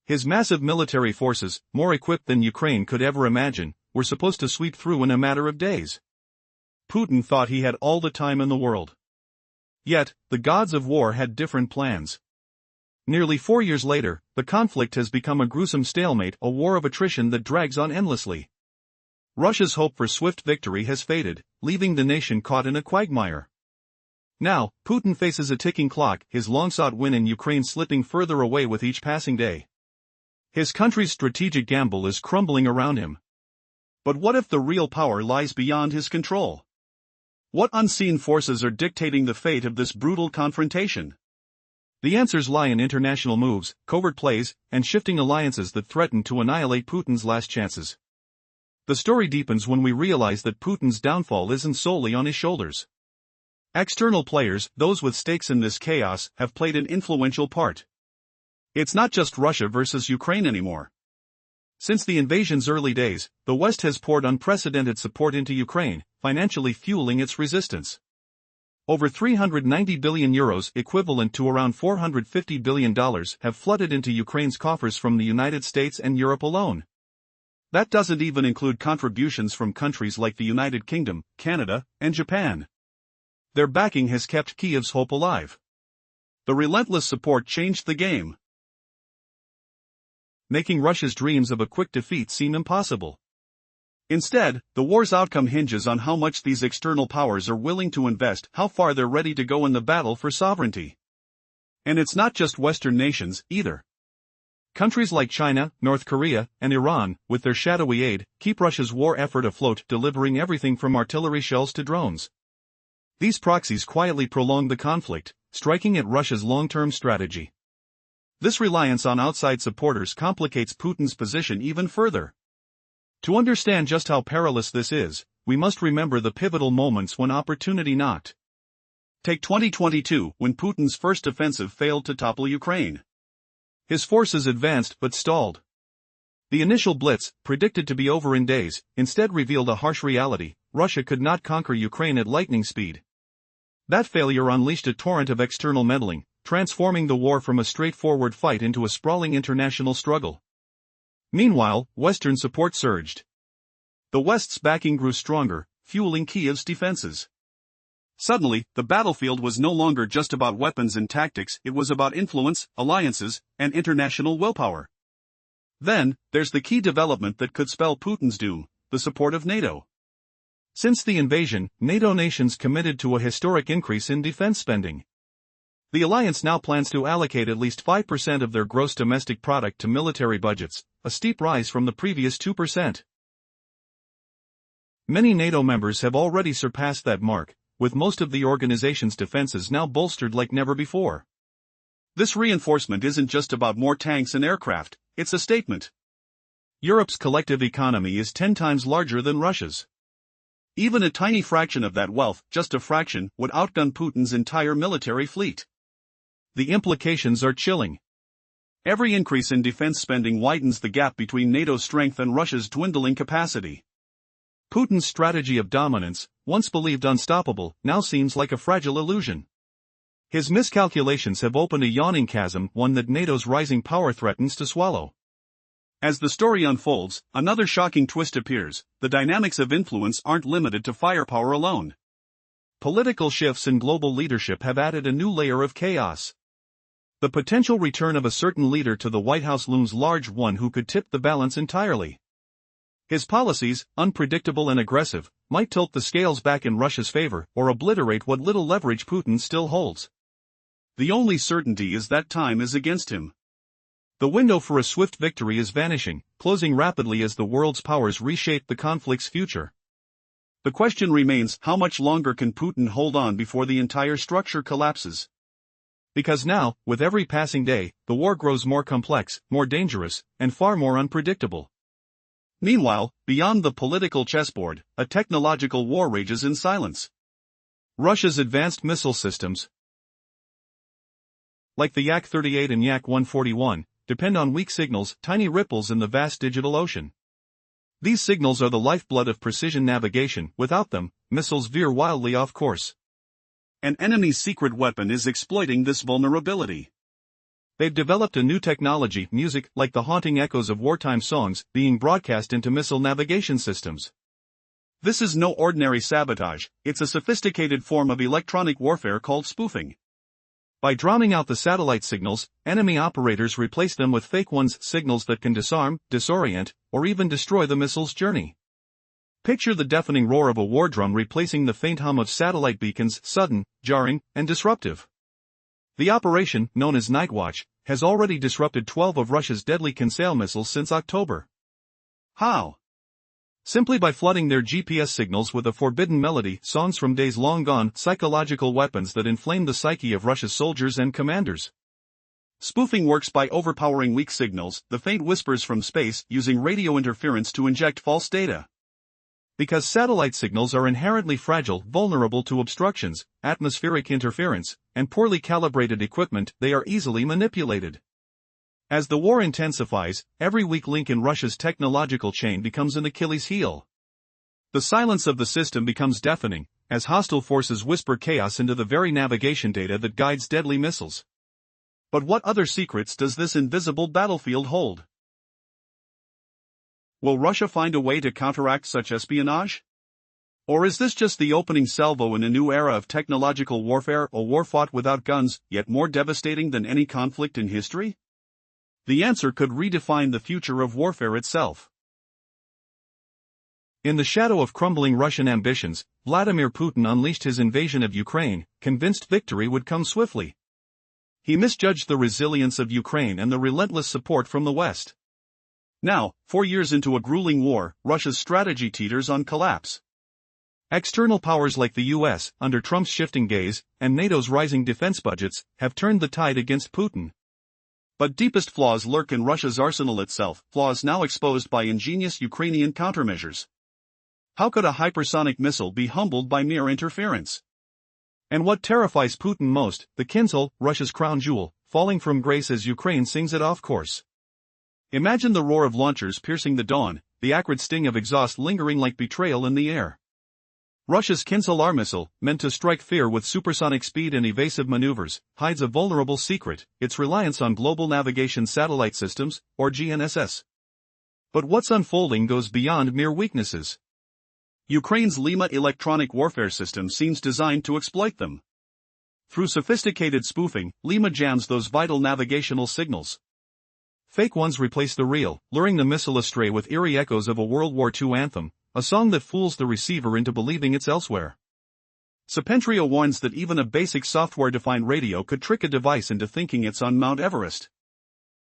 His massive military forces, more equipped than Ukraine could ever imagine, were supposed to sweep through in a matter of days. Putin thought he had all the time in the world. Yet, the gods of war had different plans. Nearly 4 years later, the conflict has become a gruesome stalemate, a war of attrition that drags on endlessly. Russia's hope for swift victory has faded, leaving the nation caught in a quagmire. Now, Putin faces a ticking clock, his long-sought win in Ukraine slipping further away with each passing day. His country's strategic gamble is crumbling around him. But what if the real power lies beyond his control? What unseen forces are dictating the fate of this brutal confrontation? The answers lie in international moves, covert plays, and shifting alliances that threaten to annihilate Putin's last chances. The story deepens when we realize that Putin's downfall isn't solely on his shoulders. External players, those with stakes in this chaos, have played an influential part. It's not just Russia versus Ukraine anymore. Since the invasion's early days, the West has poured unprecedented support into Ukraine, financially fueling its resistance. Over €390 billion, equivalent to around $450 billion, have flooded into Ukraine's coffers from the United States and Europe alone. That doesn't even include contributions from countries like the United Kingdom, Canada, and Japan. Their backing has kept Kyiv's hope alive. The relentless support changed the game, making Russia's dreams of a quick defeat seem impossible. Instead, the war's outcome hinges on how much these external powers are willing to invest, how far they're ready to go in the battle for sovereignty. And it's not just Western nations, either. Countries like China, North Korea, and Iran, with their shadowy aid, keep Russia's war effort afloat, delivering everything from artillery shells to drones. These proxies quietly prolong the conflict, striking at Russia's long-term strategy. This reliance on outside supporters complicates Putin's position even further. To understand just how perilous this is, we must remember the pivotal moments when opportunity knocked. Take 2022, when Putin's first offensive failed to topple Ukraine. His forces advanced but stalled. The initial blitz, predicted to be over in days, instead revealed a harsh reality: Russia could not conquer Ukraine at lightning speed. That failure unleashed a torrent of external meddling, transforming the war from a straightforward fight into a sprawling international struggle. Meanwhile, Western support surged. The West's backing grew stronger, fueling Kiev's defenses. Suddenly, the battlefield was no longer just about weapons and tactics, it was about influence, alliances, and international willpower. Then, there's the key development that could spell Putin's doom, the support of NATO. Since the invasion, NATO nations committed to a historic increase in defense spending. The alliance now plans to allocate at least 5% of their gross domestic product to military budgets, a steep rise from the previous 2%. Many NATO members have already surpassed that mark, with most of the organization's defenses now bolstered like never before. This reinforcement isn't just about more tanks and aircraft, it's a statement. Europe's collective economy is 10 times larger than Russia's. Even a tiny fraction of that wealth, just a fraction, would outgun Putin's entire military fleet. The implications are chilling. Every increase in defense spending widens the gap between NATO's strength and Russia's dwindling capacity. Putin's strategy of dominance, once believed unstoppable, now seems like a fragile illusion. His miscalculations have opened a yawning chasm, one that NATO's rising power threatens to swallow. As the story unfolds, another shocking twist appears: the dynamics of influence aren't limited to firepower alone. Political shifts in global leadership have added a new layer of chaos. The potential return of a certain leader to the White House looms large, one who could tip the balance entirely. His policies, unpredictable and aggressive, might tilt the scales back in Russia's favor or obliterate what little leverage Putin still holds. The only certainty is that time is against him. The window for a swift victory is vanishing, closing rapidly as the world's powers reshape the conflict's future. The question remains: how much longer can Putin hold on before the entire structure collapses? Because now, with every passing day, the war grows more complex, more dangerous, and far more unpredictable. Meanwhile, beyond the political chessboard, a technological war rages in silence. Russia's advanced missile systems, like the Yak-38 and Yak-141, depend on weak signals, tiny ripples in the vast digital ocean. These signals are the lifeblood of precision navigation. Without them, missiles veer wildly off course. An enemy's secret weapon is exploiting this vulnerability. They've developed a new technology: music, like the haunting echoes of wartime songs, being broadcast into missile navigation systems. This is no ordinary sabotage, it's a sophisticated form of electronic warfare called spoofing. By drowning out the satellite signals, enemy operators replace them with fake ones, signals that can disarm, disorient, or even destroy the missile's journey. Picture the deafening roar of a war drum replacing the faint hum of satellite beacons, sudden, jarring, and disruptive. The operation, known as Night Watch, has already disrupted 12 of Russia's deadly Kinsail missiles since October. How? Simply by flooding their GPS signals with a forbidden melody, songs from days long gone, psychological weapons that inflame the psyche of Russia's soldiers and commanders. Spoofing works by overpowering weak signals, the faint whispers from space, using radio interference to inject false data. Because satellite signals are inherently fragile, vulnerable to obstructions, atmospheric interference, and poorly calibrated equipment, they are easily manipulated. As the war intensifies, every weak link in Russia's technological chain becomes an Achilles heel. The silence of the system becomes deafening, as hostile forces whisper chaos into the very navigation data that guides deadly missiles. But what other secrets does this invisible battlefield hold? Will Russia find a way to counteract such espionage? Or is this just the opening salvo in a new era of technological warfare, a war fought without guns, yet more devastating than any conflict in history? The answer could redefine the future of warfare itself. In the shadow of crumbling Russian ambitions, Vladimir Putin unleashed his invasion of Ukraine, convinced victory would come swiftly. He misjudged the resilience of Ukraine and the relentless support from the West. Now, 4 years into a grueling war, Russia's strategy teeters on collapse. External powers like the US, under Trump's shifting gaze, and NATO's rising defense budgets, have turned the tide against Putin. But deepest flaws lurk in Russia's arsenal itself, flaws now exposed by ingenious Ukrainian countermeasures. How could a hypersonic missile be humbled by mere interference? And what terrifies Putin most, the Kinsail, Russia's crown jewel, falling from grace as Ukraine sings it off course. Imagine the roar of launchers piercing the dawn, the acrid sting of exhaust lingering like betrayal in the air. Russia's Kinsail missile, meant to strike fear with supersonic speed and evasive maneuvers, hides a vulnerable secret: its reliance on Global Navigation Satellite Systems, or GNSS. But what's unfolding goes beyond mere weaknesses. Ukraine's Lima electronic warfare system seems designed to exploit them. Through sophisticated spoofing, Lima jams those vital navigational signals. Fake ones replace the real, luring the missile astray with eerie echoes of a World War II anthem, a song that fools the receiver into believing it's elsewhere. Sepentrio warns that even a basic software-defined radio could trick a device into thinking it's on Mount Everest.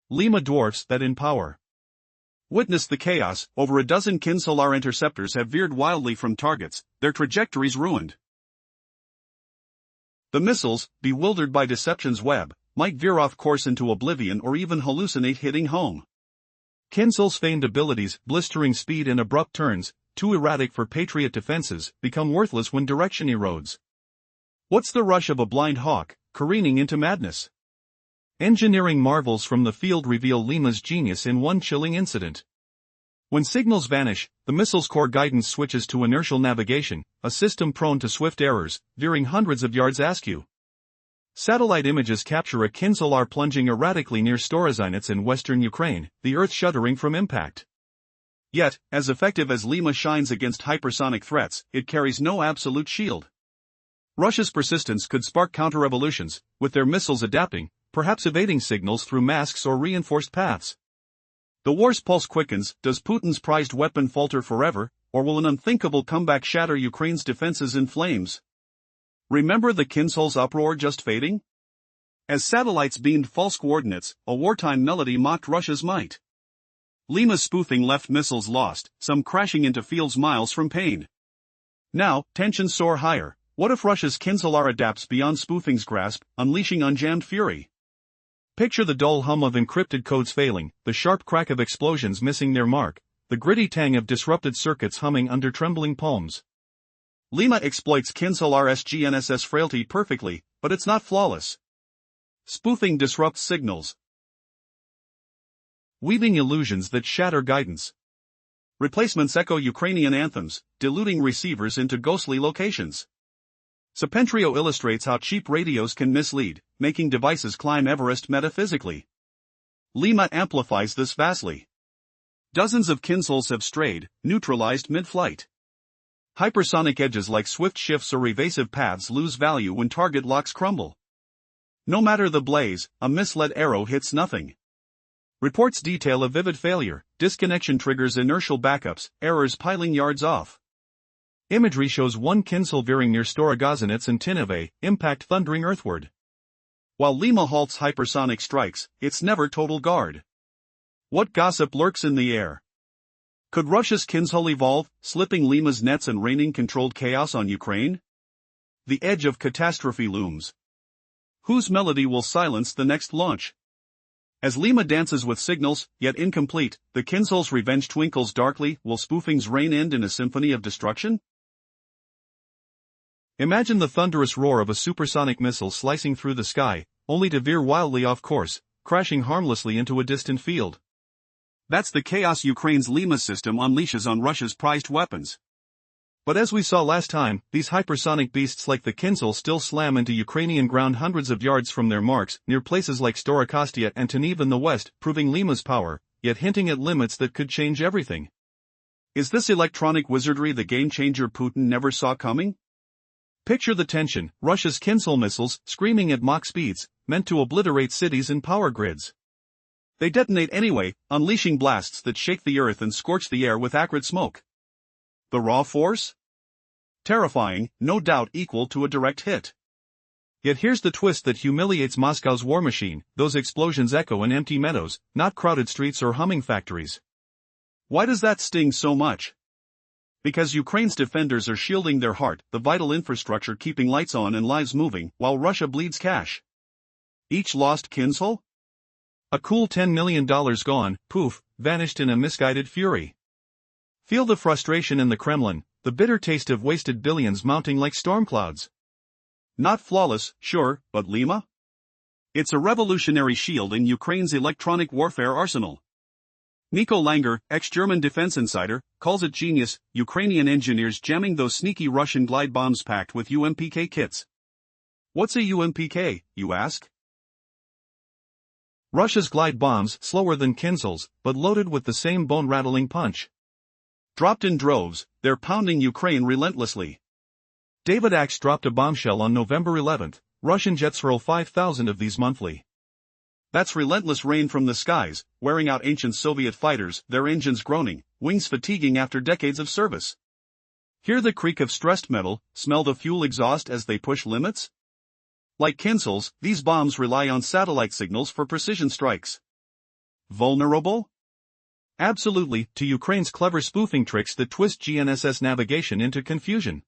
Lima dwarfs that in power. Witness the chaos. Over a dozen Kinsolar interceptors have veered wildly from targets, their trajectories ruined. The missiles, bewildered by deception's web, might veer off course into oblivion or even hallucinate hitting home. Kinsol's feigned abilities, blistering speed and abrupt turns, too erratic for Patriot defenses, become worthless when direction erodes. What's the rush of a blind hawk, careening into madness? Engineering marvels from the field reveal Lima's genius in one chilling incident. When signals vanish, the missile's core guidance switches to inertial navigation, a system prone to swift errors, veering hundreds of yards askew. Satellite images capture a Kinsolar plunging erratically near Storozhinets in western Ukraine, the earth shuddering from impact. Yet, as effective as Lima shines against hypersonic threats, it carries no absolute shield. Russia's persistence could spark counter-revolutions, with their missiles adapting, perhaps evading signals through masks or reinforced paths. The war's pulse quickens. Does Putin's prized weapon falter forever, or will an unthinkable comeback shatter Ukraine's defenses in flames? Remember the Kinsol's uproar just fading? As satellites beamed false coordinates, a wartime melody mocked Russia's might. Lima's spoofing left missiles lost, some crashing into fields miles from pain. Now, tensions soar higher. What if Russia's Kinsolar adapts beyond spoofing's grasp, unleashing unjammed fury? Picture the dull hum of encrypted codes failing, the sharp crack of explosions missing their mark, the gritty tang of disrupted circuits humming under trembling palms. Lima exploits Kinsolar's GNSS frailty perfectly, but it's not flawless. Spoofing disrupts signals, weaving illusions that shatter guidance. Replacements echo Ukrainian anthems, diluting receivers into ghostly locations. Sepentrio illustrates how cheap radios can mislead, making devices climb Everest metaphysically. Lima amplifies this vastly. Dozens of Kinsols have strayed, neutralized mid-flight. Hypersonic edges like swift shifts or evasive paths lose value when target locks crumble. No matter the blaze, a misled arrow hits nothing. Reports detail a vivid failure, disconnection triggers inertial backups, errors piling yards off. Imagery shows one Kinsol veering near Storozhinets and Tinove, impact thundering earthward. While Lima halts hypersonic strikes, it's never total guard. What gossip lurks in the air? Could Russia's Kinsol evolve, slipping Lima's nets and raining controlled chaos on Ukraine? The edge of catastrophe looms. Whose melody will silence the next launch? As Lima dances with signals, yet incomplete, the Kinsol's revenge twinkles darkly. Will spoofing's reign end in a symphony of destruction? Imagine the thunderous roar of a supersonic missile slicing through the sky, only to veer wildly off course, crashing harmlessly into a distant field. That's the chaos Ukraine's Lima system unleashes on Russia's prized weapons. But as we saw last time, these hypersonic beasts like the Kinsol still slam into Ukrainian ground hundreds of yards from their marks, near places like Storokostia and Teniv in the west, proving Lima's power, yet hinting at limits that could change everything. Is this electronic wizardry the game-changer Putin never saw coming? Picture the tension, Russia's Kinsol missiles, screaming at Mach speeds, meant to obliterate cities and power grids. They detonate anyway, unleashing blasts that shake the earth and scorch the air with acrid smoke. The raw force? Terrifying, no doubt equal to a direct hit. Yet here's the twist that humiliates Moscow's war machine: those explosions echo in empty meadows, not crowded streets or humming factories. Why does that sting so much? Because Ukraine's defenders are shielding their heart, the vital infrastructure keeping lights on and lives moving, while Russia bleeds cash. Each lost Kinsol? A cool $10 million gone, poof, vanished in a misguided fury. Feel the frustration in the Kremlin, the bitter taste of wasted billions mounting like storm clouds. Not flawless, sure, but Lima? It's a revolutionary shield in Ukraine's electronic warfare arsenal. Nico Langer, ex-German defense insider, calls it genius. Ukrainian engineers jamming those sneaky Russian glide bombs packed with UMPK kits. What's a UMPK, you ask? Russia's glide bombs, slower than Kinsol's, but loaded with the same bone-rattling punch. Dropped in droves, they're pounding Ukraine relentlessly. David Axe dropped a bombshell on November 11. Russian jets hurl 5,000 of these monthly. That's relentless rain from the skies, wearing out ancient Soviet fighters, their engines groaning, wings fatiguing after decades of service. Hear the creak of stressed metal, smell the fuel exhaust as they push limits? Like Kinsel's, these bombs rely on satellite signals for precision strikes. Vulnerable? Absolutely, to Ukraine's clever spoofing tricks that twist GNSS navigation into confusion.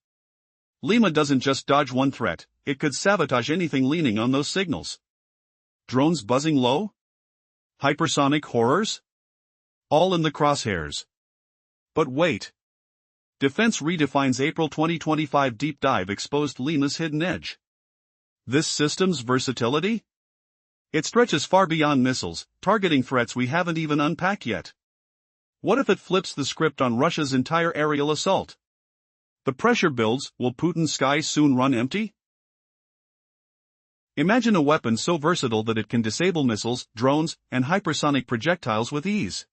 Lima doesn't just dodge one threat, it could sabotage anything leaning on those signals. Drones buzzing low? Hypersonic horrors? All in the crosshairs. But wait. Defense Redefines April 2025 deep dive exposed Lima's hidden edge. This system's versatility? It stretches far beyond missiles, targeting threats we haven't even unpacked yet. What if it flips the script on Russia's entire aerial assault? The pressure builds, will Putin's skies soon run empty? Imagine a weapon so versatile that it can disable missiles, drones, and hypersonic projectiles with ease.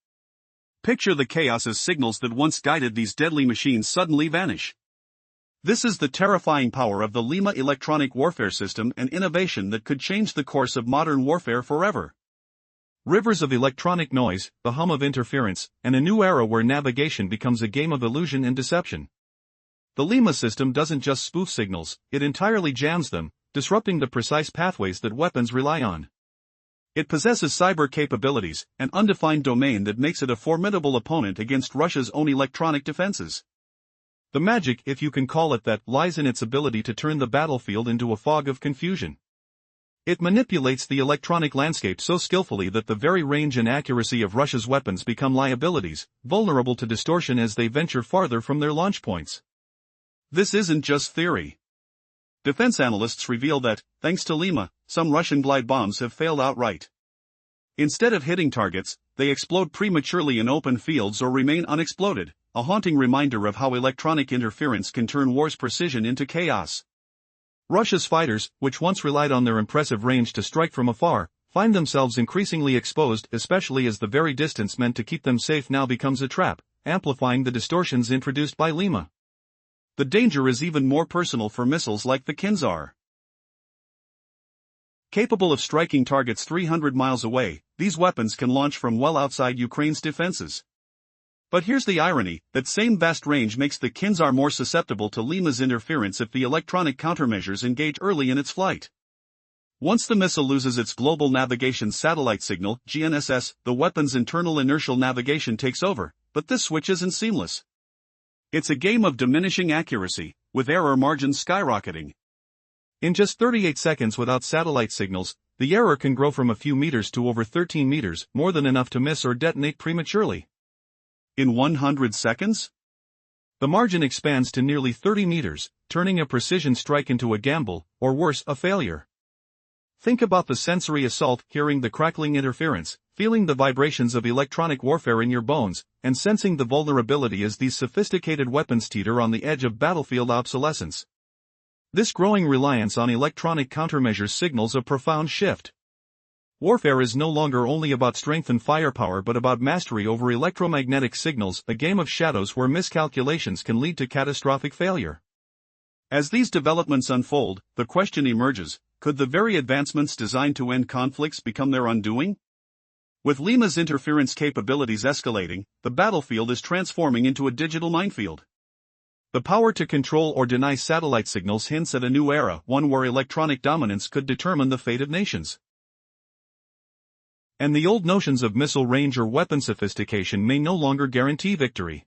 Picture the chaos as signals that once guided these deadly machines suddenly vanish. This is the terrifying power of the Lima electronic warfare system, an innovation that could change the course of modern warfare forever. Rivers of electronic noise, the hum of interference, and a new era where navigation becomes a game of illusion and deception. The Lima system doesn't just spoof signals, it entirely jams them, disrupting the precise pathways that weapons rely on. It possesses cyber capabilities, an undefined domain that makes it a formidable opponent against Russia's own electronic defenses. The magic, if you can call it that, lies in its ability to turn the battlefield into a fog of confusion. It manipulates the electronic landscape so skillfully that the very range and accuracy of Russia's weapons become liabilities, vulnerable to distortion as they venture farther from their launch points. This isn't just theory. Defense analysts reveal that, thanks to Lima, some Russian glide bombs have failed outright. Instead of hitting targets, they explode prematurely in open fields or remain unexploded, a haunting reminder of how electronic interference can turn war's precision into chaos. Russia's fighters, which once relied on their impressive range to strike from afar, find themselves increasingly exposed, especially as the very distance meant to keep them safe now becomes a trap, amplifying the distortions introduced by Lima. The danger is even more personal for missiles like the Kinzar. Capable of striking targets 300 miles away, these weapons can launch from well outside Ukraine's defenses. But here's the irony, that same vast range makes the Kinzar more susceptible to Lima's interference if the electronic countermeasures engage early in its flight. Once the missile loses its global navigation satellite signal, GNSS, the weapon's internal inertial navigation takes over, but this switch isn't seamless. It's a game of diminishing accuracy, with error margins skyrocketing. In just 38 seconds without satellite signals, the error can grow from a few meters to over 13 meters, more than enough to miss or detonate prematurely. In 100 seconds? The margin expands to nearly 30 meters, turning a precision strike into a gamble, or worse, a failure. Think about the sensory assault, hearing the crackling interference, feeling the vibrations of electronic warfare in your bones, and sensing the vulnerability as these sophisticated weapons teeter on the edge of battlefield obsolescence. This growing reliance on electronic countermeasures signals a profound shift. Warfare is no longer only about strength and firepower but about mastery over electromagnetic signals, a game of shadows where miscalculations can lead to catastrophic failure. As these developments unfold, the question emerges, could the very advancements designed to end conflicts become their undoing? With Lima's interference capabilities escalating, the battlefield is transforming into a digital minefield. The power to control or deny satellite signals hints at a new era, one where electronic dominance could determine the fate of nations. And the old notions of missile range or weapon sophistication may no longer guarantee victory.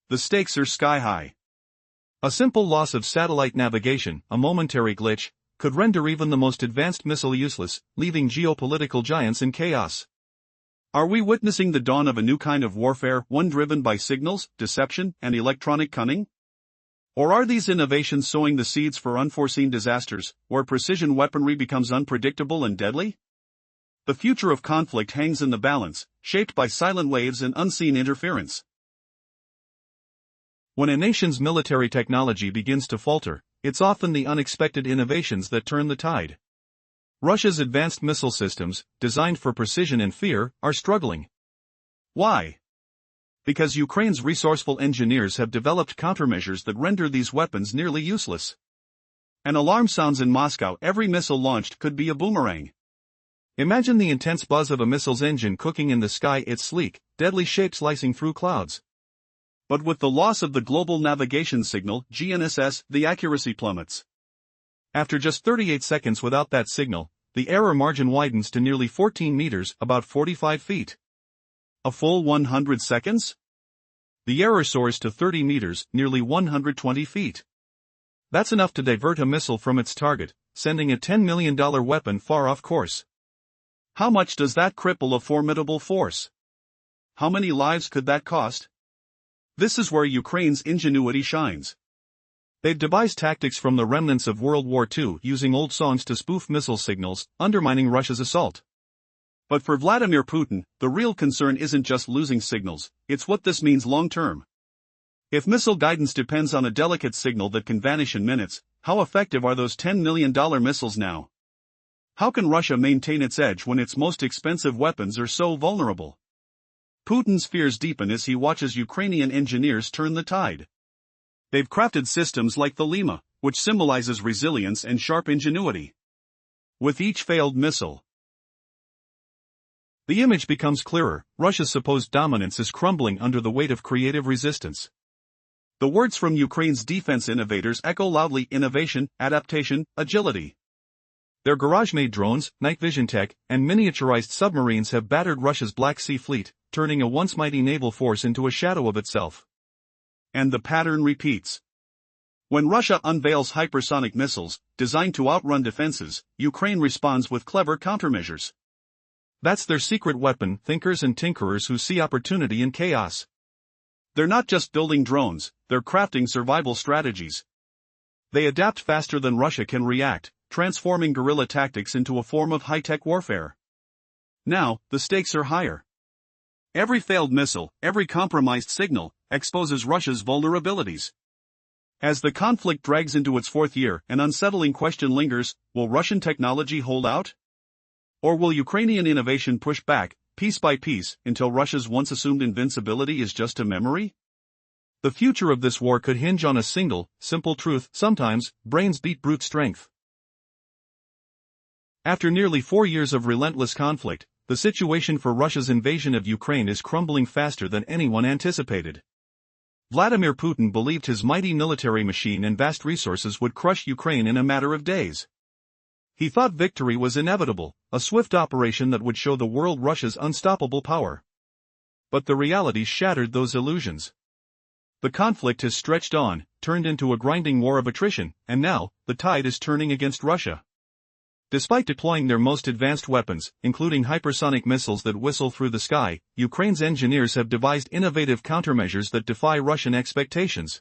The stakes are sky high. A simple loss of satellite navigation, a momentary glitch, could render even the most advanced missile useless, leaving geopolitical giants in chaos. Are we witnessing the dawn of a new kind of warfare, one driven by signals, deception, and electronic cunning? Or are these innovations sowing the seeds for unforeseen disasters, where precision weaponry becomes unpredictable and deadly? The future of conflict hangs in the balance, shaped by silent waves and unseen interference. When a nation's military technology begins to falter, it's often the unexpected innovations that turn the tide. Russia's advanced missile systems, designed for precision and fear, are struggling. Why? Because Ukraine's resourceful engineers have developed countermeasures that render these weapons nearly useless. An alarm sounds in Moscow, every missile launched could be a boomerang. Imagine the intense buzz of a missile's engine cooking in the sky, its sleek, deadly shape slicing through clouds. But with the loss of the global navigation signal, GNSS, the accuracy plummets. After just 38 seconds without that signal, the error margin widens to nearly 14 meters, about 45 feet. A full 100 seconds? The error soars to 30 meters, nearly 120 feet. That's enough to divert a missile from its target, sending a $10 million weapon far off course. How much does that cripple a formidable force? How many lives could that cost? This is where Ukraine's ingenuity shines. They've devised tactics from the remnants of World War II, using old songs to spoof missile signals, undermining Russia's assault. But for Vladimir Putin, the real concern isn't just losing signals, it's what this means long-term. If missile guidance depends on a delicate signal that can vanish in minutes, how effective are those $10 million missiles now? How can Russia maintain its edge when its most expensive weapons are so vulnerable? Putin's fears deepen as he watches Ukrainian engineers turn the tide. They've crafted systems like the Lima, which symbolizes resilience and sharp ingenuity. With each failed missile, the image becomes clearer. Russia's supposed dominance is crumbling under the weight of creative resistance. The words from Ukraine's defense innovators echo loudly: innovation, adaptation, agility. Their garage-made drones, night vision tech, and miniaturized submarines have battered Russia's Black Sea fleet, turning a once mighty naval force into a shadow of itself. And the pattern repeats. When Russia unveils hypersonic missiles, designed to outrun defenses, Ukraine responds with clever countermeasures. That's their secret weapon, thinkers and tinkerers who see opportunity in chaos. They're not just building drones, they're crafting survival strategies. They adapt faster than Russia can react, transforming guerrilla tactics into a form of high-tech warfare. Now, the stakes are higher. Every failed missile, every compromised signal, exposes Russia's vulnerabilities. As the conflict drags into its fourth year, an unsettling question lingers: will Russian technology hold out? Or will Ukrainian innovation push back, piece by piece, until Russia's once assumed invincibility is just a memory? The future of this war could hinge on a single, simple truth: sometimes, brains beat brute strength. After nearly 4 years of relentless conflict, the situation for Russia's invasion of Ukraine is crumbling faster than anyone anticipated. Vladimir Putin believed his mighty military machine and vast resources would crush Ukraine in a matter of days. He thought victory was inevitable, a swift operation that would show the world Russia's unstoppable power. But the reality shattered those illusions. The conflict has stretched on, turned into a grinding war of attrition, and now, the tide is turning against Russia. Despite deploying their most advanced weapons, including hypersonic missiles that whistle through the sky, Ukraine's engineers have devised innovative countermeasures that defy Russian expectations.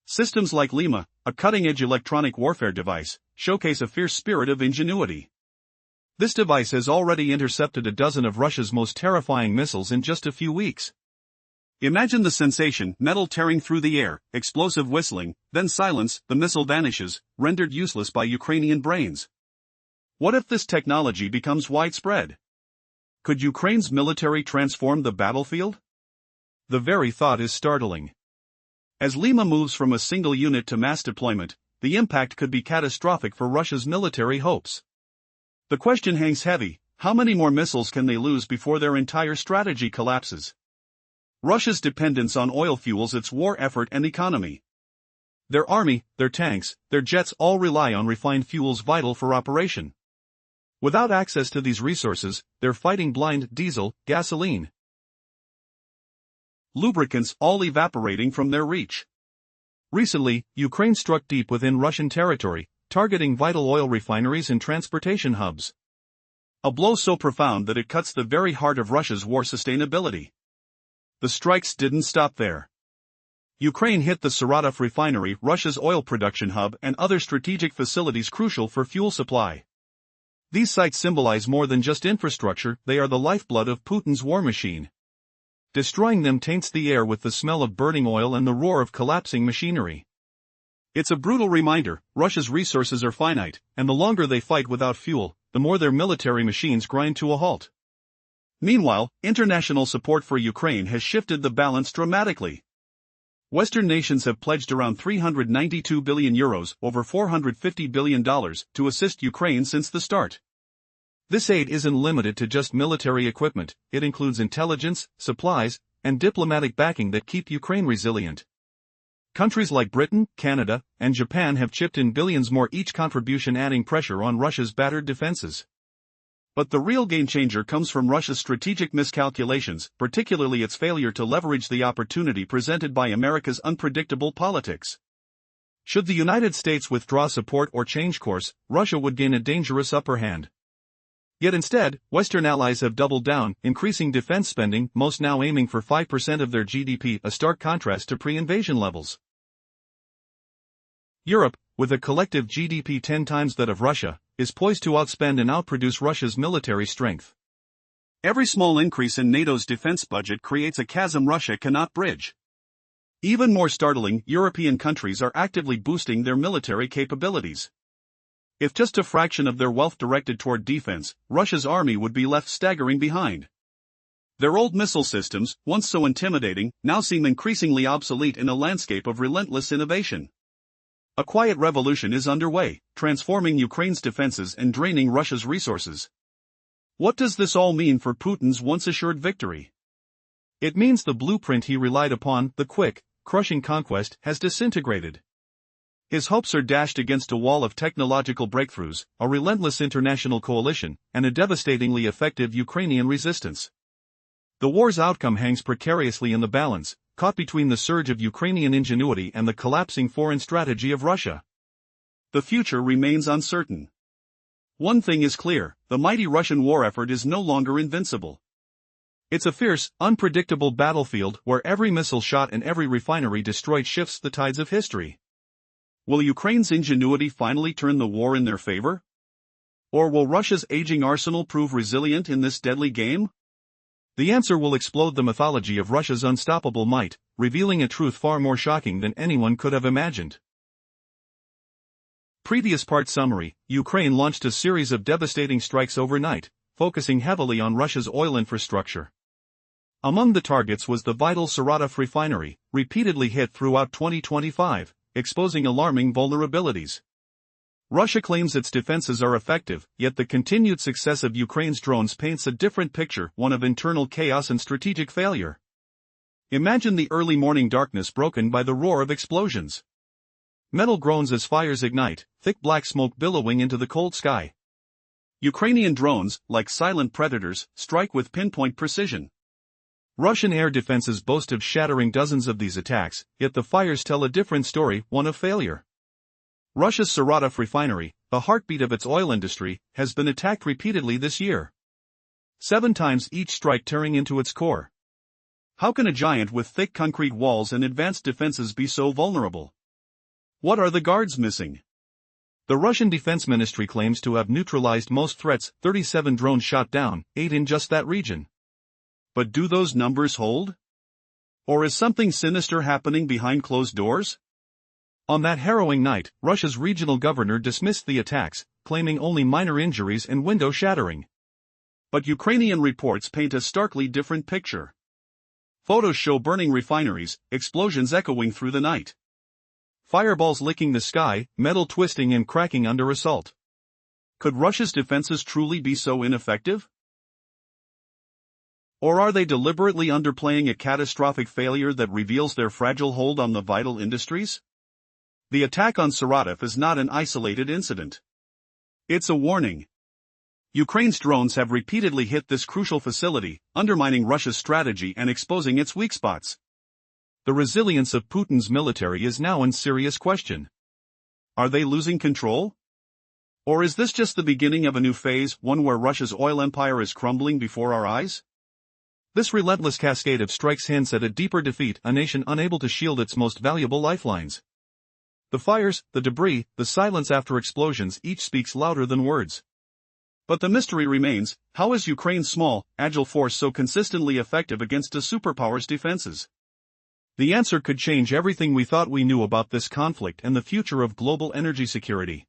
Systems like Lima, a cutting-edge electronic warfare device, showcase a fierce spirit of ingenuity. This device has already intercepted a dozen of Russia's most terrifying missiles in just a few weeks. Imagine the sensation: metal tearing through the air, explosive whistling, then silence, the missile vanishes, rendered useless by Ukrainian brains. What if this technology becomes widespread? Could Ukraine's military transform the battlefield? The very thought is startling. As Lima moves from a single unit to mass deployment, the impact could be catastrophic for Russia's military hopes. The question hangs heavy: how many more missiles can they lose before their entire strategy collapses? Russia's dependence on oil fuels its war effort and economy. Their army, their tanks, their jets all rely on refined fuels vital for operation. Without access to these resources, they're fighting blind: diesel, gasoline, lubricants, all evaporating from their reach. Recently, Ukraine struck deep within Russian territory, targeting vital oil refineries and transportation hubs. A blow so profound that it cuts the very heart of Russia's war sustainability. The strikes didn't stop there. Ukraine hit the Saratov refinery, Russia's oil production hub, and other strategic facilities crucial for fuel supply. These sites symbolize more than just infrastructure, they are the lifeblood of Putin's war machine. Destroying them taints the air with the smell of burning oil and the roar of collapsing machinery. It's a brutal reminder: Russia's resources are finite, and the longer they fight without fuel, the more their military machines grind to a halt. Meanwhile, international support for Ukraine has shifted the balance dramatically. Western nations have pledged around €392 billion, over $450 billion, to assist Ukraine since the start. This aid isn't limited to just military equipment, it includes intelligence, supplies, and diplomatic backing that keep Ukraine resilient. Countries like Britain, Canada, and Japan have chipped in billions more each, contribution adding pressure on Russia's battered defenses. But the real game-changer comes from Russia's strategic miscalculations, particularly its failure to leverage the opportunity presented by America's unpredictable politics. Should the United States withdraw support or change course, Russia would gain a dangerous upper hand. Yet instead, Western allies have doubled down, increasing defense spending, most now aiming for 5% of their GDP, a stark contrast to pre-invasion levels. Europe, with a collective GDP 10 times that of Russia, is poised to outspend and outproduce Russia's military strength. Every small increase in NATO's defense budget creates a chasm Russia cannot bridge. Even more startling, European countries are actively boosting their military capabilities. If just a fraction of their wealth directed toward defense, Russia's army would be left staggering behind. Their old missile systems, once so intimidating, now seem increasingly obsolete in a landscape of relentless innovation. A quiet revolution is underway, transforming Ukraine's defenses and draining Russia's resources. What does this all mean for Putin's once-assured victory? It means the blueprint he relied upon, the quick, crushing conquest, has disintegrated. His hopes are dashed against a wall of technological breakthroughs, a relentless international coalition, and a devastatingly effective Ukrainian resistance. The war's outcome hangs precariously in the balance, caught between the surge of Ukrainian ingenuity and the collapsing foreign strategy of Russia. The future remains uncertain. One thing is clear, the mighty Russian war effort is no longer invincible. It's a fierce, unpredictable battlefield where every missile shot and every refinery destroyed shifts the tides of history. Will Ukraine's ingenuity finally turn the war in their favor? Or will Russia's aging arsenal prove resilient in this deadly game? The answer will explode the mythology of Russia's unstoppable might, revealing a truth far more shocking than anyone could have imagined. Previous part summary: Ukraine launched a series of devastating strikes overnight, focusing heavily on Russia's oil infrastructure. Among the targets was the vital Saratov refinery, repeatedly hit throughout 2025, exposing alarming vulnerabilities. Russia claims its defenses are effective, yet the continued success of Ukraine's drones paints a different picture, one of internal chaos and strategic failure. Imagine the early morning darkness broken by the roar of explosions. Metal groans as fires ignite, thick black smoke billowing into the cold sky. Ukrainian drones, like silent predators, strike with pinpoint precision. Russian air defenses boast of shattering dozens of these attacks, yet the fires tell a different story, one of failure. Russia's Saratov refinery, the heartbeat of its oil industry, has been attacked repeatedly this year. 7 times each strike tearing into its core. How can a giant with thick concrete walls and advanced defenses be so vulnerable? What are the guards missing? The Russian Defense Ministry claims to have neutralized most threats, 37 drones shot down, 8 in just that region. But do those numbers hold? Or is something sinister happening behind closed doors? On that harrowing night, Russia's regional governor dismissed the attacks, claiming only minor injuries and window shattering. But Ukrainian reports paint a starkly different picture. Photos show burning refineries, explosions echoing through the night. Fireballs licking the sky, metal twisting and cracking under assault. Could Russia's defenses truly be so ineffective? Or are they deliberately underplaying a catastrophic failure that reveals their fragile hold on the vital industries? The attack on Saratov is not an isolated incident. It's a warning. Ukraine's drones have repeatedly hit this crucial facility, undermining Russia's strategy and exposing its weak spots. The resilience of Putin's military is now in serious question. Are they losing control? Or is this just the beginning of a new phase, one where Russia's oil empire is crumbling before our eyes? This relentless cascade of strikes hints at a deeper defeat, a nation unable to shield its most valuable lifelines. The fires, the debris, the silence after explosions, each speaks louder than words. But the mystery remains: how is Ukraine's small, agile force so consistently effective against a superpower's defenses? The answer could change everything we thought we knew about this conflict and the future of global energy security.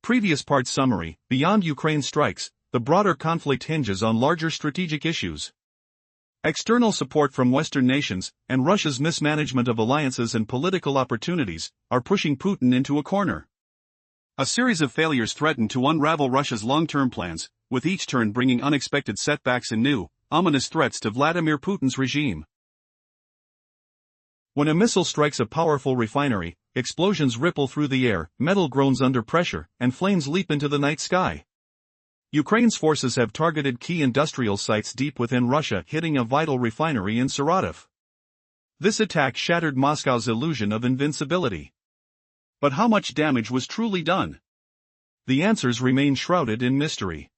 Previous part summary: beyond Ukraine's strikes, the broader conflict hinges on larger strategic issues. External support from Western nations, and Russia's mismanagement of alliances and political opportunities, are pushing Putin into a corner. A series of failures threaten to unravel Russia's long-term plans, with each turn bringing unexpected setbacks and new, ominous threats to Vladimir Putin's regime. When a missile strikes a powerful refinery, explosions ripple through the air, metal groans under pressure, and flames leap into the night sky. Ukraine's forces have targeted key industrial sites deep within Russia, hitting a vital refinery in Saratov. This attack shattered Moscow's illusion of invincibility. But how much damage was truly done? The answers remain shrouded in mystery.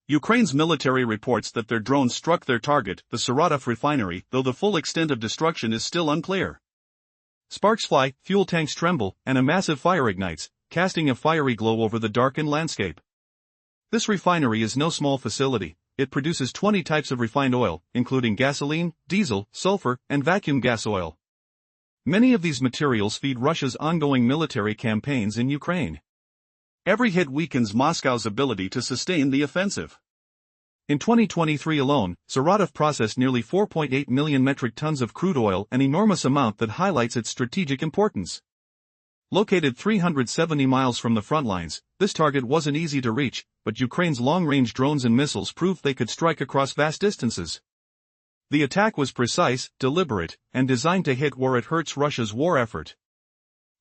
Ukraine's military reports that their drones struck their target, the Saratov refinery, though the full extent of destruction is still unclear. Sparks fly, fuel tanks tremble, and a massive fire ignites, casting a fiery glow over the darkened landscape. This refinery is no small facility. It produces 20 types of refined oil, including gasoline, diesel, sulfur, and vacuum gas oil. Many of these materials feed Russia's ongoing military campaigns in Ukraine. Every hit weakens Moscow's ability to sustain the offensive. In 2023 alone, Saratov processed nearly 4.8 million metric tons of crude oil, an enormous amount that highlights its strategic importance. Located 370 miles from the front lines, this target wasn't easy to reach, but Ukraine's long-range drones and missiles proved they could strike across vast distances. The attack was precise, deliberate, and designed to hit where it hurts Russia's war effort.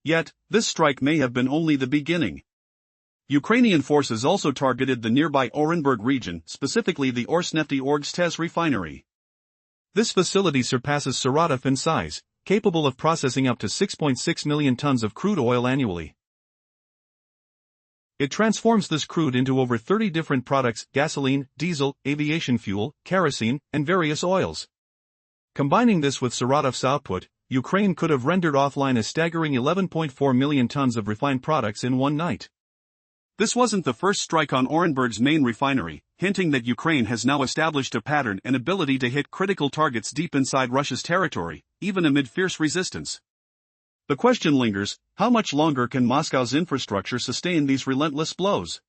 Yet, this strike may have been only the beginning. Ukrainian forces also targeted the nearby Orenburg region, specifically the Orsnefty Orgstez refinery. This facility surpasses Saratov in size, capable of processing up to 6.6 million tons of crude oil annually. It transforms this crude into over 30 different products: gasoline, diesel, aviation fuel, kerosene, and various oils. Combining this with Saratov's output, Ukraine could have rendered offline a staggering 11.4 million tons of refined products in one night. This wasn't the first strike on Orenburg's main refinery, hinting that Ukraine has now established a pattern and ability to hit critical targets deep inside Russia's territory, even amid fierce resistance. The question lingers: how much longer can Moscow's infrastructure sustain these relentless blows?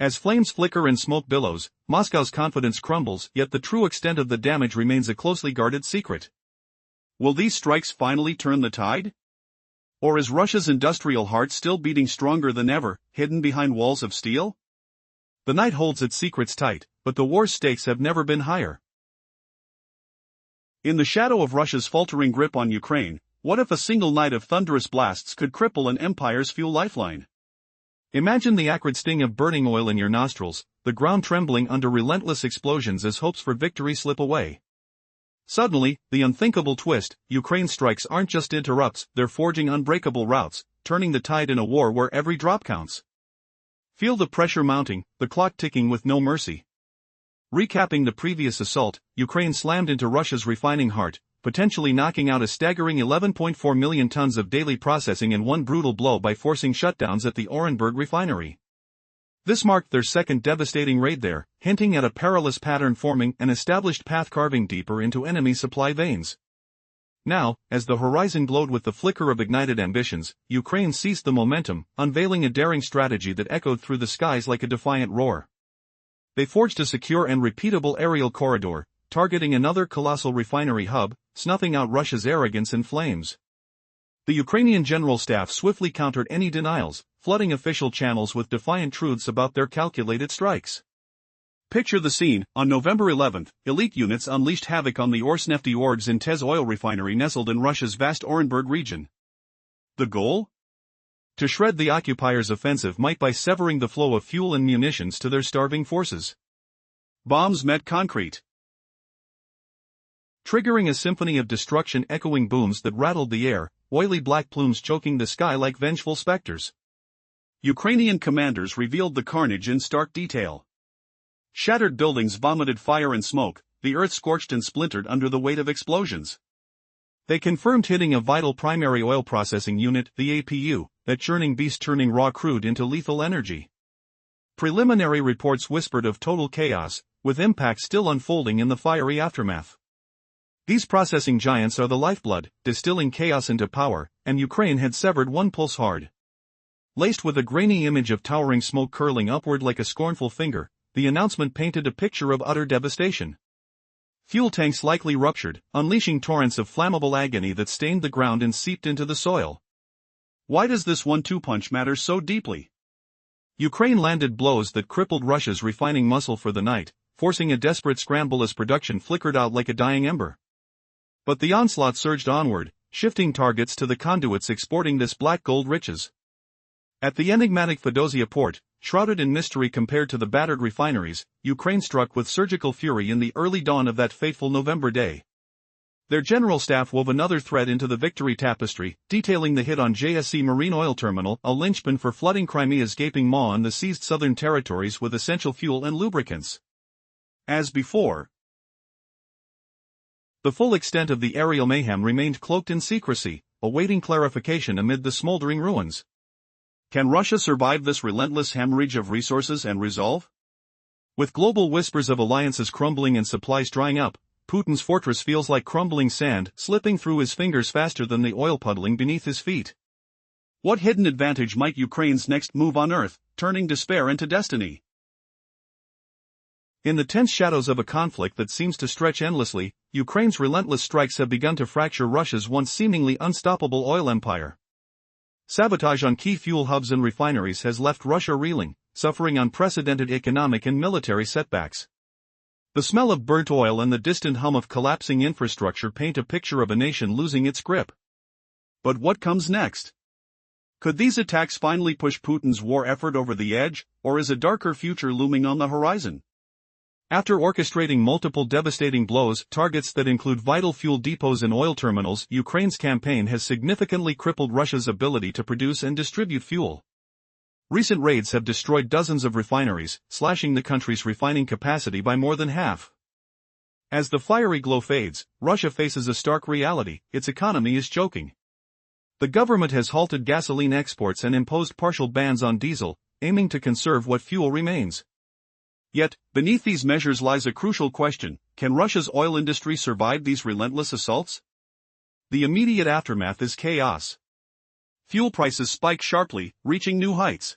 As flames flicker and smoke billows, Moscow's confidence crumbles, yet the true extent of the damage remains a closely guarded secret. Will these strikes finally turn the tide? Or is Russia's industrial heart still beating stronger than ever, hidden behind walls of steel? The night holds its secrets tight, but the war's stakes have never been higher. In the shadow of Russia's faltering grip on Ukraine, what if a single night of thunderous blasts could cripple an empire's fuel lifeline? Imagine the acrid sting of burning oil in your nostrils, the ground trembling under relentless explosions as hopes for victory slip away. Suddenly, the unthinkable twist: Ukraine strikes aren't just interrupts, they're forging unbreakable routes, turning the tide in a war where every drop counts. Feel the pressure mounting, the clock ticking with no mercy. Recapping the previous assault, Ukraine slammed into Russia's refining heart, potentially knocking out a staggering 11.4 million tons of daily processing in one brutal blow by forcing shutdowns at the Orenburg refinery. This marked their second devastating raid there, hinting at a perilous pattern forming, an established path carving deeper into enemy supply veins. Now, as the horizon glowed with the flicker of ignited ambitions, Ukraine seized the momentum, unveiling a daring strategy that echoed through the skies like a defiant roar. They forged a secure and repeatable aerial corridor, targeting another colossal refinery hub, snuffing out Russia's arrogance in flames. The Ukrainian General Staff swiftly countered any denials, flooding official channels with defiant truths about their calculated strikes. Picture the scene: on November 11, elite units unleashed havoc on the Orsnefty Orgstez oil refinery nestled in Russia's vast Orenburg region. The goal? To shred the occupiers' offensive might by severing the flow of fuel and munitions to their starving forces. Bombs met concrete, triggering a symphony of destruction, echoing booms that rattled the air, oily black plumes choking the sky like vengeful specters. Ukrainian commanders revealed the carnage in stark detail. Shattered buildings vomited fire and smoke, the earth scorched and splintered under the weight of explosions. They confirmed hitting a vital primary oil processing unit, the APU, that churning beast turning raw crude into lethal energy. Preliminary reports whispered of total chaos, with impact still unfolding in the fiery aftermath. These processing giants are the lifeblood, distilling chaos into power, and Ukraine had severed one pulse hard. Laced with a grainy image of towering smoke curling upward like a scornful finger, the announcement painted a picture of utter devastation. Fuel tanks likely ruptured, unleashing torrents of flammable agony that stained the ground and seeped into the soil. Why does this 1-2 punch matter so deeply? Ukraine landed blows that crippled Russia's refining muscle for the night, forcing a desperate scramble as production flickered out like a dying ember. But the onslaught surged onward, shifting targets to the conduits exporting this black gold riches. At the enigmatic Fedosia port, shrouded in mystery compared to the battered refineries, Ukraine struck with surgical fury in the early dawn of that fateful November day. Their general staff wove another thread into the victory tapestry, detailing the hit on JSC Marine Oil Terminal, a linchpin for flooding Crimea's gaping maw on the seized southern territories with essential fuel and lubricants. As before, the full extent of the aerial mayhem remained cloaked in secrecy, awaiting clarification amid the smoldering ruins. Can Russia survive this relentless hemorrhage of resources and resolve? With global whispers of alliances crumbling and supplies drying up, Putin's fortress feels like crumbling sand, slipping through his fingers faster than the oil puddling beneath his feet. What hidden advantage might Ukraine's next move unearth, turning despair into destiny? In the tense shadows of a conflict that seems to stretch endlessly, Ukraine's relentless strikes have begun to fracture Russia's once seemingly unstoppable oil empire. Sabotage on key fuel hubs and refineries has left Russia reeling, suffering unprecedented economic and military setbacks. The smell of burnt oil and the distant hum of collapsing infrastructure paint a picture of a nation losing its grip. But what comes next? Could these attacks finally push Putin's war effort over the edge, or is a darker future looming on the horizon? After orchestrating multiple devastating blows, targets that include vital fuel depots and oil terminals, Ukraine's campaign has significantly crippled Russia's ability to produce and distribute fuel. Recent raids have destroyed dozens of refineries, slashing the country's refining capacity by more than half. As the fiery glow fades, Russia faces a stark reality: its economy is choking. The government has halted gasoline exports and imposed partial bans on diesel, aiming to conserve what fuel remains. Yet, beneath these measures lies a crucial question: can Russia's oil industry survive these relentless assaults? The immediate aftermath is chaos. Fuel prices spike sharply, reaching new heights.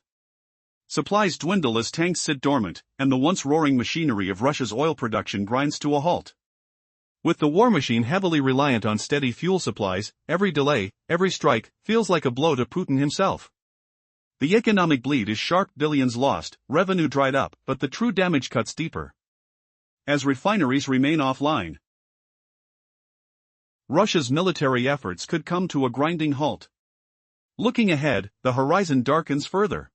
Supplies dwindle as tanks sit dormant, and the once roaring machinery of Russia's oil production grinds to a halt. With the war machine heavily reliant on steady fuel supplies, every delay, every strike, feels like a blow to Putin himself. The economic bleed is sharp: billions lost, revenue dried up, but the true damage cuts deeper. As refineries remain offline, Russia's military efforts could come to a grinding halt. Looking ahead, the horizon darkens further.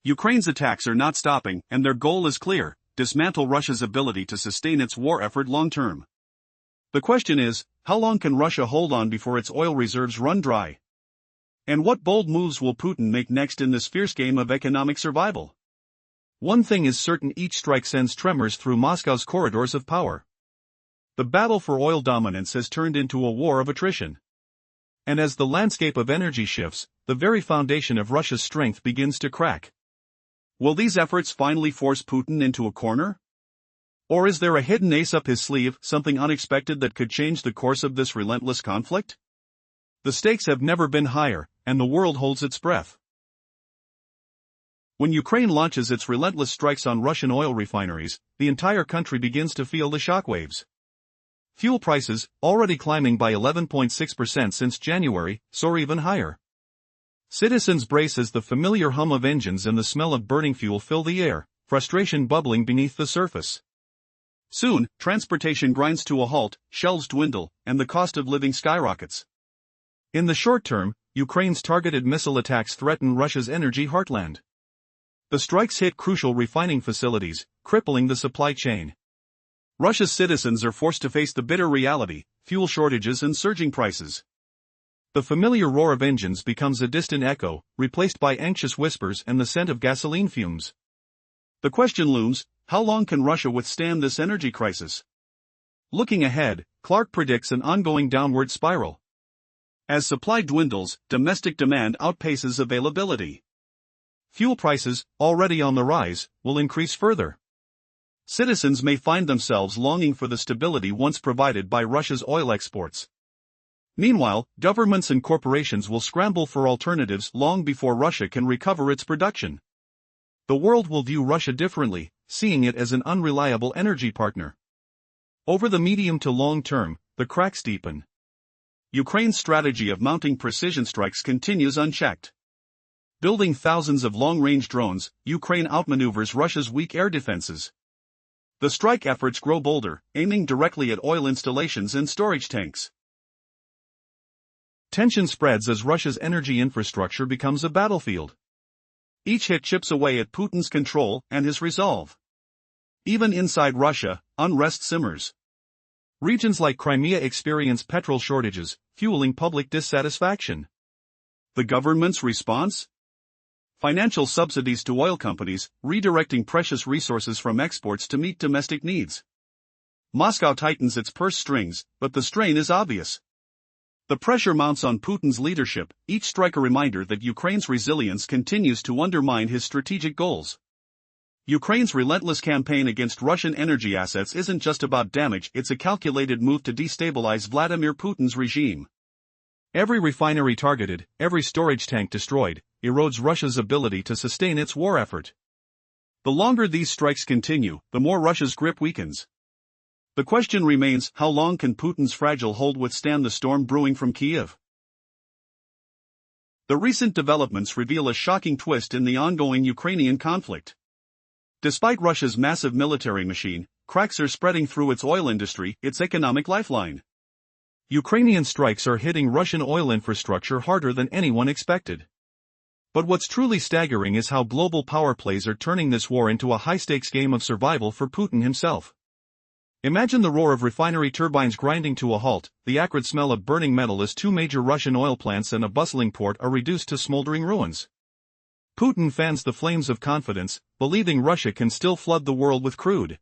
Ukraine's attacks are not stopping, and their goal is clear: dismantle Russia's ability to sustain its war effort long-term. The question is, how long can Russia hold on before its oil reserves run dry? And what bold moves will Putin make next in this fierce game of economic survival? One thing is certain: each strike sends tremors through Moscow's corridors of power. The battle for oil dominance has turned into a war of attrition. And as the landscape of energy shifts, the very foundation of Russia's strength begins to crack. Will these efforts finally force Putin into a corner? Or is there a hidden ace up his sleeve, something unexpected that could change the course of this relentless conflict? The stakes have never been higher, and the world holds its breath. When Ukraine launches its relentless strikes on Russian oil refineries, the entire country begins to feel the shockwaves. Fuel prices, already climbing by 11.6% since January, soar even higher. Citizens brace as the familiar hum of engines and the smell of burning fuel fill the air, frustration bubbling beneath the surface. Soon, transportation grinds to a halt, shelves dwindle, and the cost of living skyrockets. In the short term, Ukraine's targeted missile attacks threaten Russia's energy heartland. The strikes hit crucial refining facilities, crippling the supply chain. Russia's citizens are forced to face the bitter reality: fuel shortages and surging prices. The familiar roar of engines becomes a distant echo, replaced by anxious whispers and the scent of gasoline fumes. The question looms: how long can Russia withstand this energy crisis? Looking ahead, Clark predicts an ongoing downward spiral. As supply dwindles, domestic demand outpaces availability. Fuel prices, already on the rise, will increase further. Citizens may find themselves longing for the stability once provided by Russia's oil exports. Meanwhile, governments and corporations will scramble for alternatives long before Russia can recover its production. The world will view Russia differently, seeing it as an unreliable energy partner. Over the medium to long term, the cracks deepen. Ukraine's strategy of mounting precision strikes continues unchecked. Building thousands of long-range drones, Ukraine outmaneuvers Russia's weak air defenses. The strike efforts grow bolder, aiming directly at oil installations and storage tanks. Tension spreads as Russia's energy infrastructure becomes a battlefield. Each hit chips away at Putin's control and his resolve. Even inside Russia, unrest simmers. Regions like Crimea experience petrol shortages, fueling public dissatisfaction. The government's response? Financial subsidies to oil companies, redirecting precious resources from exports to meet domestic needs. Moscow tightens its purse strings, but the strain is obvious. The pressure mounts on Putin's leadership, each strike a reminder that Ukraine's resilience continues to undermine his strategic goals. Ukraine's relentless campaign against Russian energy assets isn't just about damage, it's a calculated move to destabilize Vladimir Putin's regime. Every refinery targeted, every storage tank destroyed, erodes Russia's ability to sustain its war effort. The longer these strikes continue, the more Russia's grip weakens. The question remains, how long can Putin's fragile hold withstand the storm brewing from Kyiv? The recent developments reveal a shocking twist in the ongoing Ukrainian conflict. Despite Russia's massive military machine, cracks are spreading through its oil industry, its economic lifeline. Ukrainian strikes are hitting Russian oil infrastructure harder than anyone expected. But what's truly staggering is how global power plays are turning this war into a high-stakes game of survival for Putin himself. Imagine the roar of refinery turbines grinding to a halt, the acrid smell of burning metal as two major Russian oil plants and a bustling port are reduced to smoldering ruins. Putin fans the flames of confidence, believing Russia can still flood the world with crude.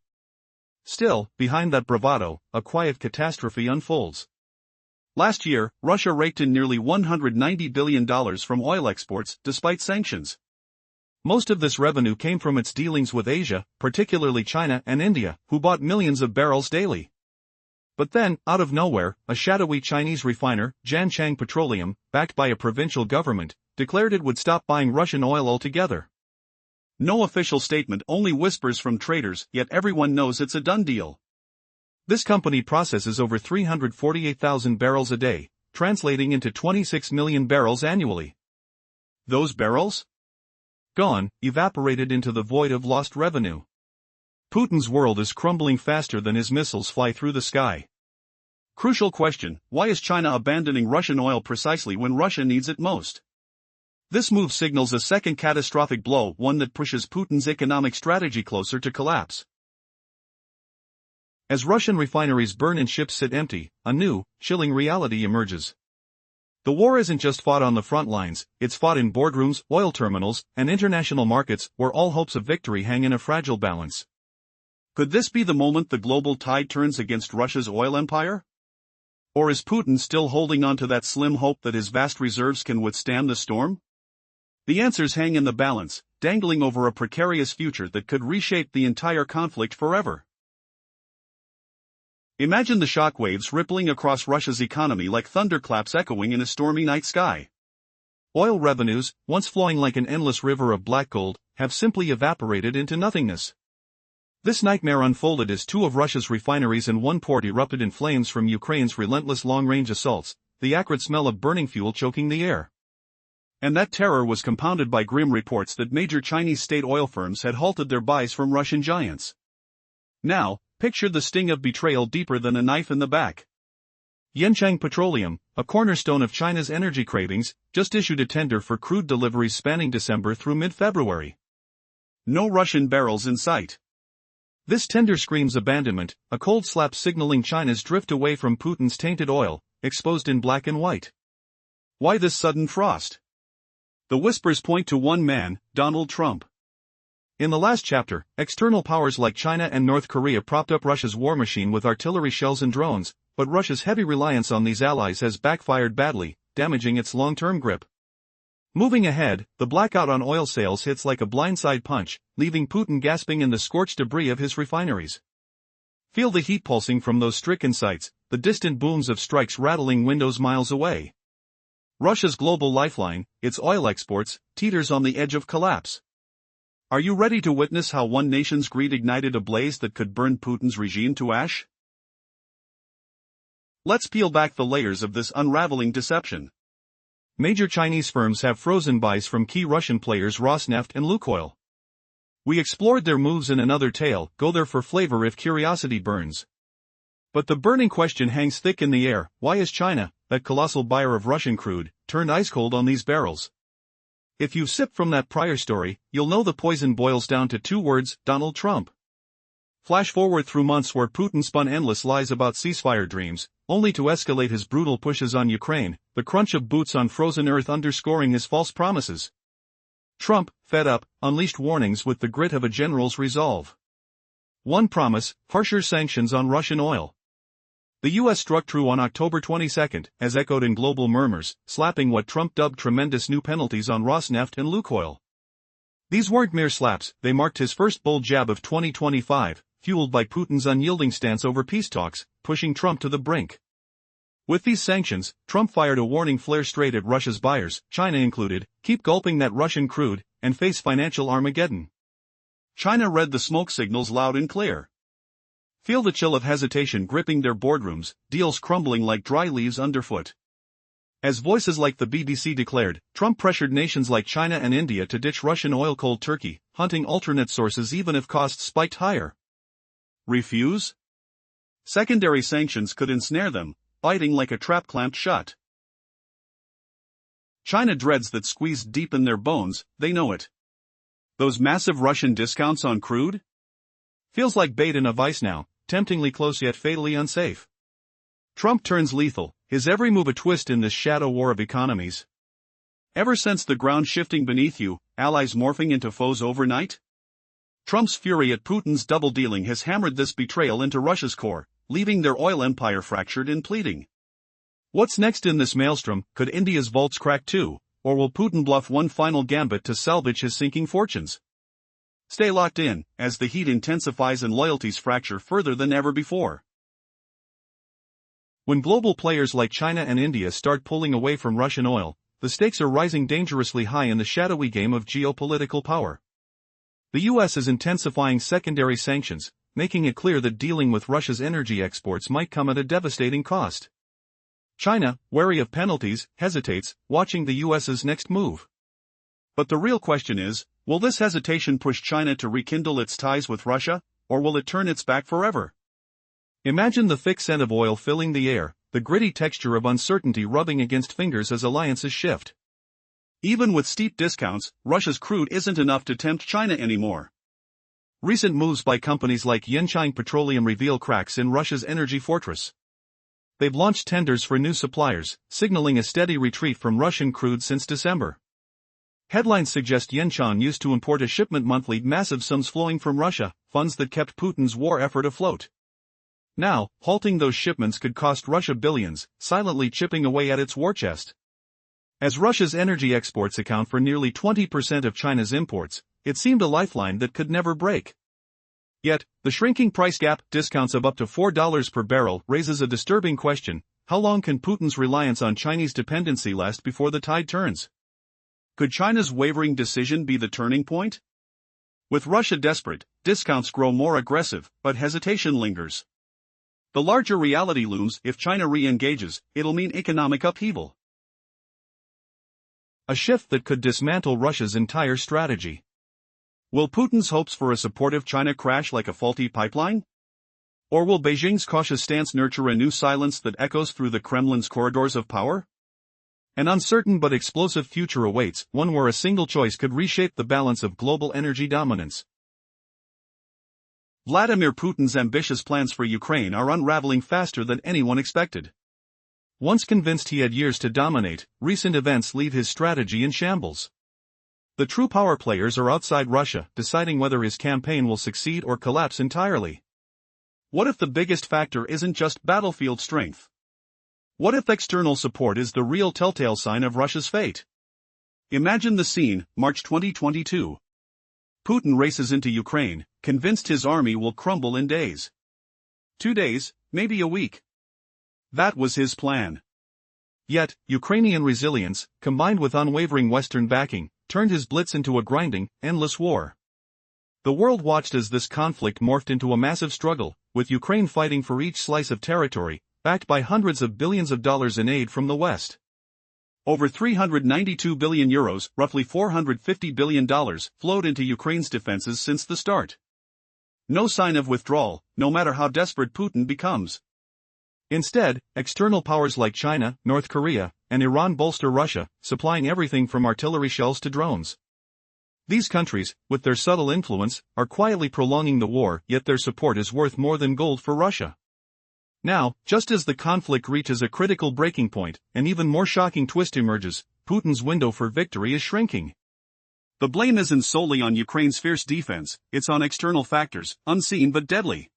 Still, behind that bravado, a quiet catastrophe unfolds. Last year, Russia raked in nearly $190 billion from oil exports, despite sanctions. Most of this revenue came from its dealings with Asia, particularly China and India, who bought millions of barrels daily. But then, out of nowhere, a shadowy Chinese refiner, Janchang Petroleum, backed by a provincial government, declared it would stop buying Russian oil altogether. No official statement, only whispers from traders, yet everyone knows it's a done deal. This company processes over 348,000 barrels a day, translating into 26 million barrels annually. Those barrels? Gone, evaporated into the void of lost revenue. Putin's world is crumbling faster than his missiles fly through the sky. Crucial question, why is China abandoning Russian oil precisely when Russia needs it most? This move signals a second catastrophic blow, one that pushes Putin's economic strategy closer to collapse. As Russian refineries burn and ships sit empty, a new, chilling reality emerges. The war isn't just fought on the front lines, it's fought in boardrooms, oil terminals, and international markets, where all hopes of victory hang in a fragile balance. Could this be the moment the global tide turns against Russia's oil empire? Or is Putin still holding on to that slim hope that his vast reserves can withstand the storm? The answers hang in the balance, dangling over a precarious future that could reshape the entire conflict forever. Imagine the shockwaves rippling across Russia's economy like thunderclaps echoing in a stormy night sky. Oil revenues, once flowing like an endless river of black gold, have simply evaporated into nothingness. This nightmare unfolded as two of Russia's refineries and one port erupted in flames from Ukraine's relentless long-range assaults, the acrid smell of burning fuel choking the air. And that terror was compounded by grim reports that major Chinese state oil firms had halted their buys from Russian giants. Now, picture the sting of betrayal deeper than a knife in the back. Yanchang Petroleum, a cornerstone of China's energy cravings, just issued a tender for crude deliveries spanning December through mid-February. No Russian barrels in sight. This tender screams abandonment, a cold slap signaling China's drift away from Putin's tainted oil, exposed in black and white. Why this sudden frost? The whispers point to one man, Donald Trump. In the last chapter, external powers like China and North Korea propped up Russia's war machine with artillery shells and drones, but Russia's heavy reliance on these allies has backfired badly, damaging its long-term grip. Moving ahead, the blackout on oil sales hits like a blindside punch, leaving Putin gasping in the scorched debris of his refineries. Feel the heat pulsing from those stricken sites, the distant booms of strikes rattling windows miles away. Russia's global lifeline, its oil exports, teeters on the edge of collapse. Are you ready to witness how one nation's greed ignited a blaze that could burn Putin's regime to ash? Let's peel back the layers of this unraveling deception. Major Chinese firms have frozen buys from key Russian players Rosneft and Lukoil. We explored their moves in another tale, go there for flavor if curiosity burns. But the burning question hangs thick in the air: why is China, that colossal buyer of Russian crude, turned ice cold on these barrels? If you've sipped from that prior story, you'll know the poison boils down to two words: Donald Trump. Flash forward through months where Putin spun endless lies about ceasefire dreams, only to escalate his brutal pushes on Ukraine, the crunch of boots on frozen earth underscoring his false promises. Trump, fed up, unleashed warnings with the grit of a general's resolve. One promise: harsher sanctions on Russian oil. The U.S. struck true on October 22, as echoed in global murmurs, slapping what Trump dubbed tremendous new penalties on Rosneft and Lukoil. These weren't mere slaps, they marked his first bold jab of 2025, fueled by Putin's unyielding stance over peace talks, pushing Trump to the brink. With these sanctions, Trump fired a warning flare straight at Russia's buyers, China included: keep gulping that Russian crude, and face financial Armageddon. China read the smoke signals loud and clear. Feel the chill of hesitation gripping their boardrooms, deals crumbling like dry leaves underfoot. As voices like the BBC declared, Trump pressured nations like China and India to ditch Russian oil cold turkey, hunting alternate sources even if costs spiked higher. Refuse? Secondary sanctions could ensnare them, biting like a trap clamped shut. China dreads that squeezed deep in their bones, they know it. Those massive Russian discounts on crude? Feels like bait in a vice now, temptingly close yet fatally unsafe. Trump turns lethal, his every move a twist in this shadow war of economies. Ever since the ground shifting beneath you, allies morphing into foes overnight? Trump's fury at Putin's double-dealing has hammered this betrayal into Russia's core, leaving their oil empire fractured and bleeding. What's next in this maelstrom? Could India's vaults crack too, or will Putin bluff one final gambit to salvage his sinking fortunes? Stay locked in, as the heat intensifies and loyalties fracture further than ever before. When global players like China and India start pulling away from Russian oil, the stakes are rising dangerously high in the shadowy game of geopolitical power. The U.S. is intensifying secondary sanctions, making it clear that dealing with Russia's energy exports might come at a devastating cost. China, wary of penalties, hesitates, watching the U.S.'s next move. But the real question is, will this hesitation push China to rekindle its ties with Russia, or will it turn its back forever? Imagine the thick scent of oil filling the air, the gritty texture of uncertainty rubbing against fingers as alliances shift. Even with steep discounts, Russia's crude isn't enough to tempt China anymore. Recent moves by companies like Yancheng Petroleum reveal cracks in Russia's energy fortress. They've launched tenders for new suppliers, signaling a steady retreat from Russian crude since December. Headlines suggest Yancheng used to import a shipment monthly, massive sums flowing from Russia, funds that kept Putin's war effort afloat. Now, halting those shipments could cost Russia billions, silently chipping away at its war chest. As Russia's energy exports account for nearly 20% of China's imports, it seemed a lifeline that could never break. Yet, the shrinking price gap, discounts of up to $4 per barrel, raises a disturbing question: how long can Putin's reliance on Chinese dependency last before the tide turns? Could China's wavering decision be the turning point? With Russia desperate, discounts grow more aggressive, but hesitation lingers. The larger reality looms: if China re-engages, it'll mean economic upheaval. A shift that could dismantle Russia's entire strategy. Will Putin's hopes for a supportive China crash like a faulty pipeline? Or will Beijing's cautious stance nurture a new silence that echoes through the Kremlin's corridors of power? An uncertain but explosive future awaits, one where a single choice could reshape the balance of global energy dominance. Vladimir Putin's ambitious plans for Ukraine are unraveling faster than anyone expected. Once convinced he had years to dominate, recent events leave his strategy in shambles. The true power players are outside Russia, deciding whether his campaign will succeed or collapse entirely. What if the biggest factor isn't just battlefield strength? What if external support is the real telltale sign of Russia's fate? Imagine the scene, March 2022. Putin races into Ukraine, convinced his army will crumble in days. 2 days, maybe a week. That was his plan. Yet, Ukrainian resilience, combined with unwavering Western backing, turned his blitz into a grinding, endless war. The world watched as this conflict morphed into a massive struggle, with Ukraine fighting for each slice of territory, backed by hundreds of billions of dollars in aid from the West. Over €392 billion, roughly $450 billion, flowed into Ukraine's defenses since the start. No sign of withdrawal, no matter how desperate Putin becomes. Instead, external powers like China, North Korea, and Iran bolster Russia, supplying everything from artillery shells to drones. These countries, with their subtle influence, are quietly prolonging the war, yet their support is worth more than gold for Russia. Now, just as the conflict reaches a critical breaking point, an even more shocking twist emerges: Putin's window for victory is shrinking. The blame isn't solely on Ukraine's fierce defense, it's on external factors, unseen but deadly.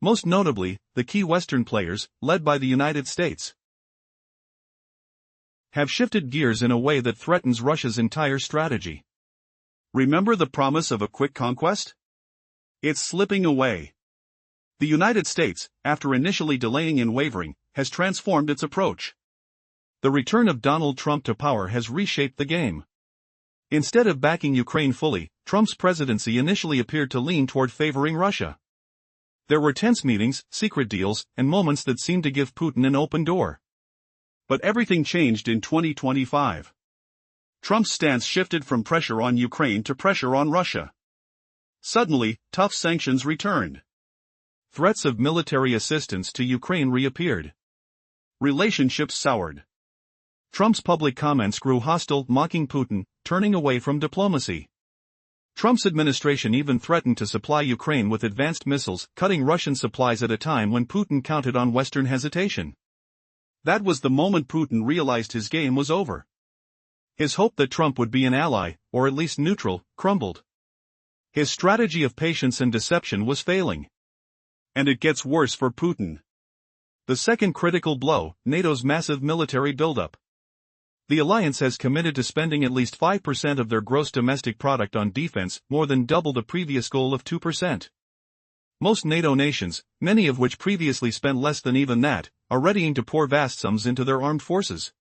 Most notably, the key Western players, led by the United States, have shifted gears in a way that threatens Russia's entire strategy. Remember the promise of a quick conquest? It's slipping away. The United States, after initially delaying and wavering, has transformed its approach. The return of Donald Trump to power has reshaped the game. Instead of backing Ukraine fully, Trump's presidency initially appeared to lean toward favoring Russia. There were tense meetings, secret deals, and moments that seemed to give Putin an open door. But everything changed in 2025. Trump's stance shifted from pressure on Ukraine to pressure on Russia. Suddenly, tough sanctions returned. Threats of military assistance to Ukraine reappeared. Relationships soured. Trump's public comments grew hostile, mocking Putin, turning away from diplomacy. Trump's administration even threatened to supply Ukraine with advanced missiles, cutting Russian supplies at a time when Putin counted on Western hesitation. That was the moment Putin realized his game was over. His hope that Trump would be an ally, or at least neutral, crumbled. His strategy of patience and deception was failing. And it gets worse for Putin. The second critical blow: NATO's massive military buildup. The alliance has committed to spending at least 5% of their gross domestic product on defense, more than double the previous goal of 2%. Most NATO nations, many of which previously spent less than even that, are readying to pour vast sums into their armed forces.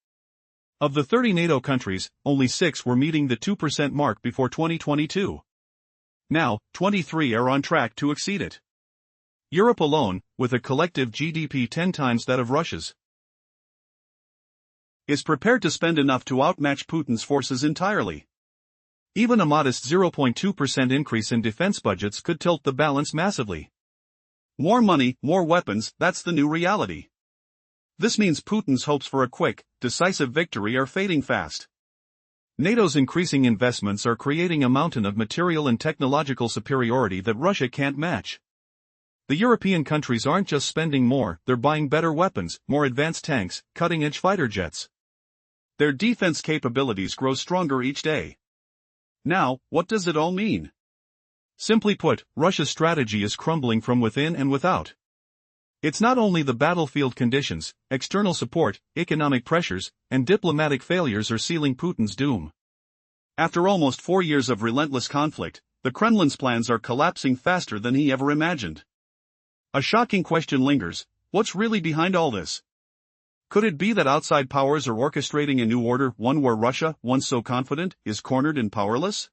Of the 30 NATO countries, only 6 were meeting the 2% mark before 2022. Now, 23 are on track to exceed it. Europe alone, with a collective GDP 10 times that of Russia's, is prepared to spend enough to outmatch Putin's forces entirely. Even a modest 0.2% increase in defense budgets could tilt the balance massively. More money, more weapons, that's the new reality. This means Putin's hopes for a quick, decisive victory are fading fast. NATO's increasing investments are creating a mountain of material and technological superiority that Russia can't match. The European countries aren't just spending more, they're buying better weapons, more advanced tanks, cutting-edge fighter jets. Their defense capabilities grow stronger each day. Now, what does it all mean? Simply put, Russia's strategy is crumbling from within and without. It's not only the battlefield conditions, external support, economic pressures, and diplomatic failures are sealing Putin's doom. After almost 4 years of relentless conflict, the Kremlin's plans are collapsing faster than he ever imagined. A shocking question lingers: what's really behind all this? Could it be that outside powers are orchestrating a new order, one where Russia, once so confident, is cornered and powerless?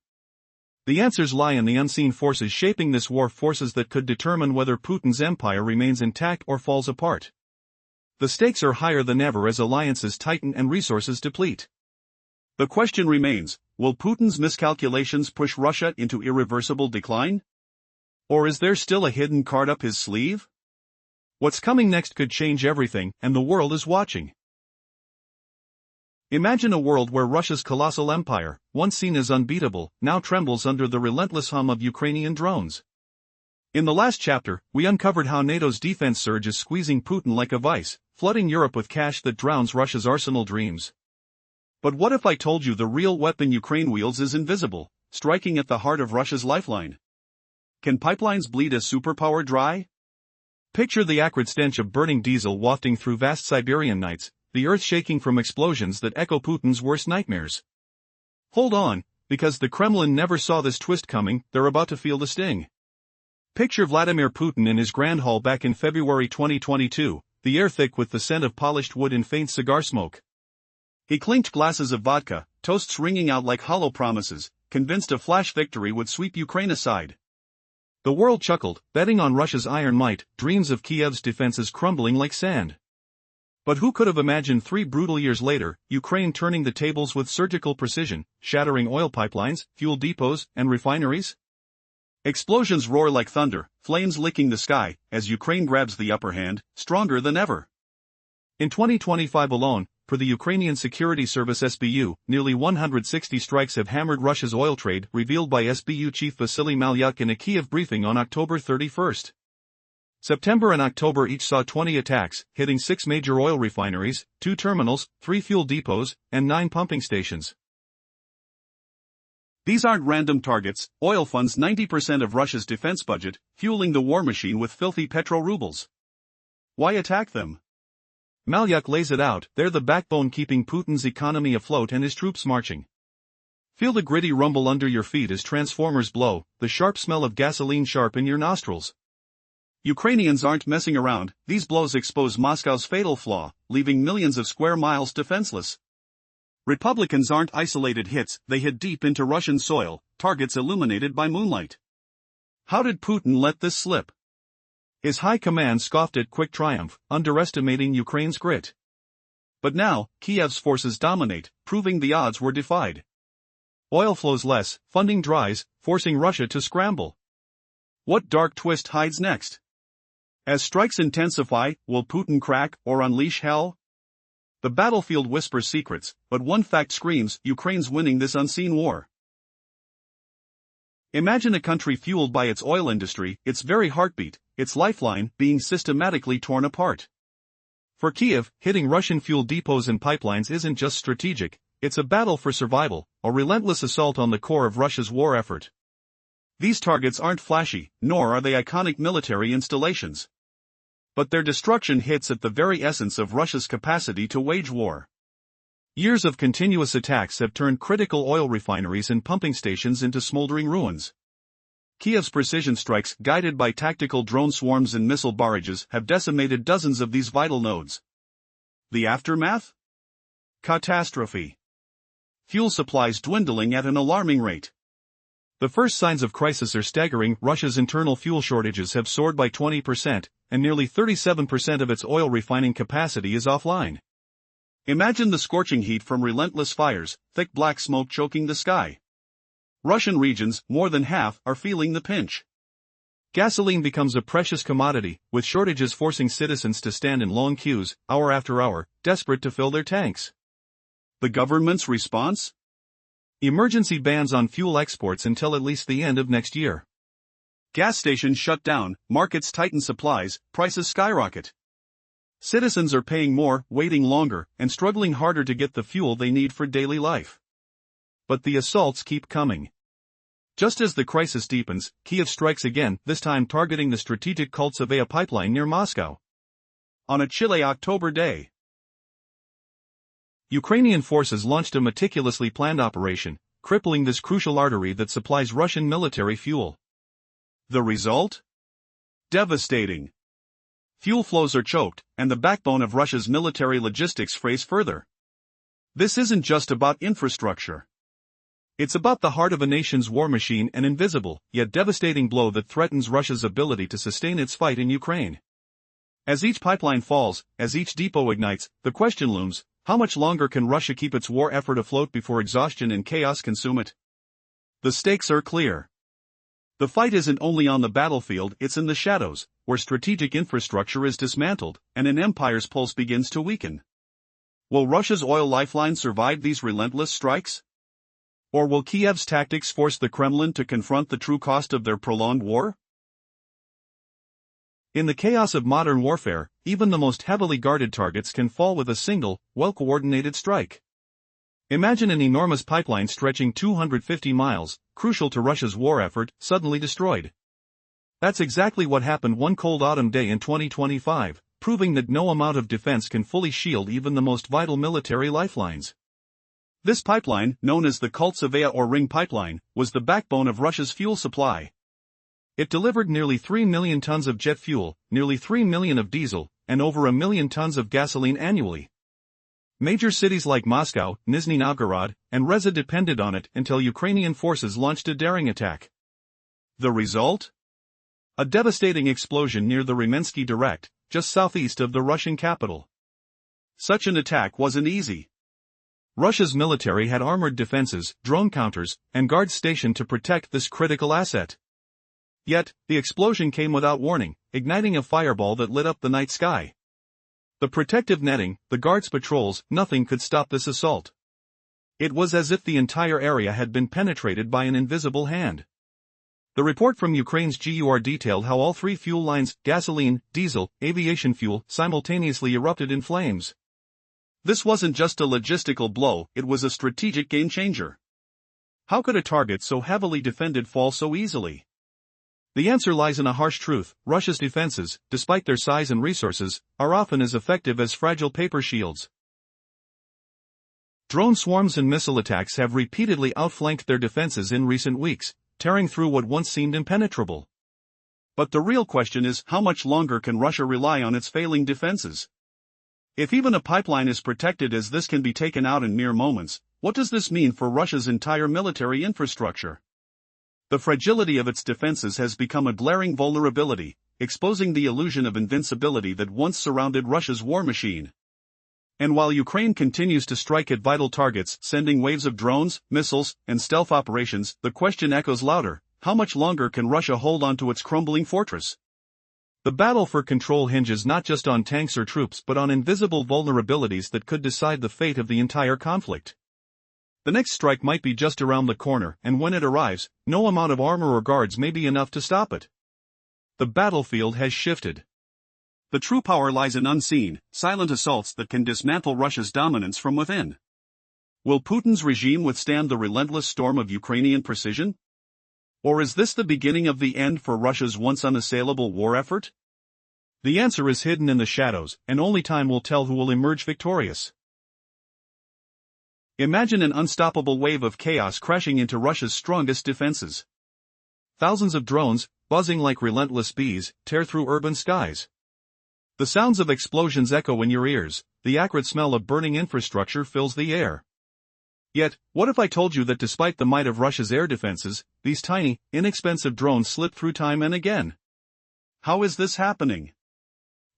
The answers lie in the unseen forces shaping this war, forces that could determine whether Putin's empire remains intact or falls apart. The stakes are higher than ever as alliances tighten and resources deplete. The question remains: will Putin's miscalculations push Russia into irreversible decline? Or is there still a hidden card up his sleeve? What's coming next could change everything, and the world is watching. Imagine a world where Russia's colossal empire, once seen as unbeatable, now trembles under the relentless hum of Ukrainian drones. In the last chapter, we uncovered how NATO's defense surge is squeezing Putin like a vice, flooding Europe with cash that drowns Russia's arsenal dreams. But what if I told you the real weapon Ukraine wields is invisible, striking at the heart of Russia's lifeline? Can pipelines bleed a superpower dry? Picture the acrid stench of burning diesel wafting through vast Siberian nights, the earth shaking from explosions that echo Putin's worst nightmares. Hold on, because the Kremlin never saw this twist coming, they're about to feel the sting. Picture Vladimir Putin in his grand hall back in February 2022, the air thick with the scent of polished wood and faint cigar smoke. He clinked glasses of vodka, toasts ringing out like hollow promises, convinced a flash victory would sweep Ukraine aside. The world chuckled, betting on Russia's iron might, dreams of Kiev's defenses crumbling like sand. But who could have imagined 3 brutal years later, Ukraine turning the tables with surgical precision, shattering oil pipelines, fuel depots, and refineries? Explosions roar like thunder, flames licking the sky, as Ukraine grabs the upper hand, stronger than ever. In 2025 alone, per the Ukrainian Security Service SBU, nearly 160 strikes have hammered Russia's oil trade, revealed by SBU Chief Vasily Malyuk in a Kiev briefing on October 31. September and October each saw 20 attacks, hitting 6 major oil refineries, 2 terminals, 3 fuel depots, and 9 pumping stations. These aren't random targets. Oil funds 90% of Russia's defense budget, fueling the war machine with filthy petro-rubles. Why attack them? Malyuk lays it out, they're the backbone keeping Putin's economy afloat and his troops marching. Feel the gritty rumble under your feet as transformers blow, the sharp smell of gasoline sharp in your nostrils. Ukrainians aren't messing around, these blows expose Moscow's fatal flaw, leaving millions of square miles defenseless. Republicans aren't isolated hits, they hit deep into Russian soil, targets illuminated by moonlight. How did Putin let this slip? His high command scoffed at quick triumph, underestimating Ukraine's grit. But now, Kiev's forces dominate, proving the odds were defied. Oil flows less, funding dries, forcing Russia to scramble. What dark twist hides next? As strikes intensify, will Putin crack or unleash hell? The battlefield whispers secrets, but one fact screams, Ukraine's winning this unseen war. Imagine a country fueled by its oil industry, its very heartbeat, its lifeline, being systematically torn apart. For Kiev, hitting Russian fuel depots and pipelines isn't just strategic, it's a battle for survival, a relentless assault on the core of Russia's war effort. These targets aren't flashy, nor are they iconic military installations. But their destruction hits at the very essence of Russia's capacity to wage war. Years of continuous attacks have turned critical oil refineries and pumping stations into smoldering ruins. Kiev's precision strikes, guided by tactical drone swarms and missile barrages, have decimated dozens of these vital nodes. The aftermath? Catastrophe. Fuel supplies dwindling at an alarming rate. The first signs of crisis are staggering. Russia's internal fuel shortages have soared by 20%, and nearly 37% of its oil refining capacity is offline. Imagine the scorching heat from relentless fires, thick black smoke choking the sky. Russian regions, more than half, are feeling the pinch. Gasoline becomes a precious commodity, with shortages forcing citizens to stand in long queues, hour after hour, desperate to fill their tanks. The government's response? Emergency bans on fuel exports until at least the end of next year. Gas stations shut down, markets tighten supplies, prices skyrocket. Citizens are paying more, waiting longer, and struggling harder to get the fuel they need for daily life. But the assaults keep coming. Just as the crisis deepens, Kiev strikes again, this time targeting the strategic Koltsevaya pipeline near Moscow. On a chilly October day, Ukrainian forces launched a meticulously planned operation, crippling this crucial artery that supplies Russian military fuel. The result? Devastating. Fuel flows are choked, and the backbone of Russia's military logistics frays further. This isn't just about infrastructure. It's about the heart of a nation's war machine, an invisible, yet devastating blow that threatens Russia's ability to sustain its fight in Ukraine. As each pipeline falls, as each depot ignites, the question looms, how much longer can Russia keep its war effort afloat before exhaustion and chaos consume it? The stakes are clear. The fight isn't only on the battlefield, it's in the shadows, where strategic infrastructure is dismantled, and an empire's pulse begins to weaken. Will Russia's oil lifeline survive these relentless strikes? Or will Kiev's tactics force the Kremlin to confront the true cost of their prolonged war? In the chaos of modern warfare, even the most heavily guarded targets can fall with a single, well-coordinated strike. Imagine an enormous pipeline stretching 250 miles, crucial to Russia's war effort, suddenly destroyed. That's exactly what happened one cold autumn day in 2025, proving that no amount of defense can fully shield even the most vital military lifelines. This pipeline, known as the Koltsevaya or Ring Pipeline, was the backbone of Russia's fuel supply. It delivered nearly 3 million tons of jet fuel, nearly 3 million of diesel, and over 1 million tons of gasoline annually. Major cities like Moscow, Nizhny Novgorod, and Reza depended on it until Ukrainian forces launched a daring attack. The result? A devastating explosion near the Remensky Direct, just southeast of the Russian capital. Such an attack wasn't easy. Russia's military had armored defenses, drone counters, and guards stationed to protect this critical asset. Yet, the explosion came without warning, igniting a fireball that lit up the night sky. The protective netting, the guards' patrols, nothing could stop this assault. It was as if the entire area had been penetrated by an invisible hand. The report from Ukraine's GUR detailed how all three fuel lines, gasoline, diesel, aviation fuel, simultaneously erupted in flames. This wasn't just a logistical blow, it was a strategic game-changer. How could a target so heavily defended fall so easily? The answer lies in a harsh truth: Russia's defenses, despite their size and resources, are often as effective as fragile paper shields. Drone swarms and missile attacks have repeatedly outflanked their defenses in recent weeks, tearing through what once seemed impenetrable. But the real question is, how much longer can Russia rely on its failing defenses? If even a pipeline is protected as this can be taken out in mere moments, what does this mean for Russia's entire military infrastructure? The fragility of its defenses has become a glaring vulnerability, exposing the illusion of invincibility that once surrounded Russia's war machine. And while Ukraine continues to strike at vital targets, sending waves of drones, missiles, and stealth operations, the question echoes louder: how much longer can Russia hold on to its crumbling fortress? The battle for control hinges not just on tanks or troops but on invisible vulnerabilities that could decide the fate of the entire conflict. The next strike might be just around the corner, and when it arrives, no amount of armor or guards may be enough to stop it. The battlefield has shifted. The true power lies in unseen, silent assaults that can dismantle Russia's dominance from within. Will Putin's regime withstand the relentless storm of Ukrainian precision? Or is this the beginning of the end for Russia's once unassailable war effort? The answer is hidden in the shadows, and only time will tell who will emerge victorious. Imagine an unstoppable wave of chaos crashing into Russia's strongest defenses. Thousands of drones, buzzing like relentless bees, tear through urban skies. The sounds of explosions echo in your ears, the acrid smell of burning infrastructure fills the air. Yet, what if I told you that despite the might of Russia's air defenses, these tiny, inexpensive drones slip through time and again? How is this happening?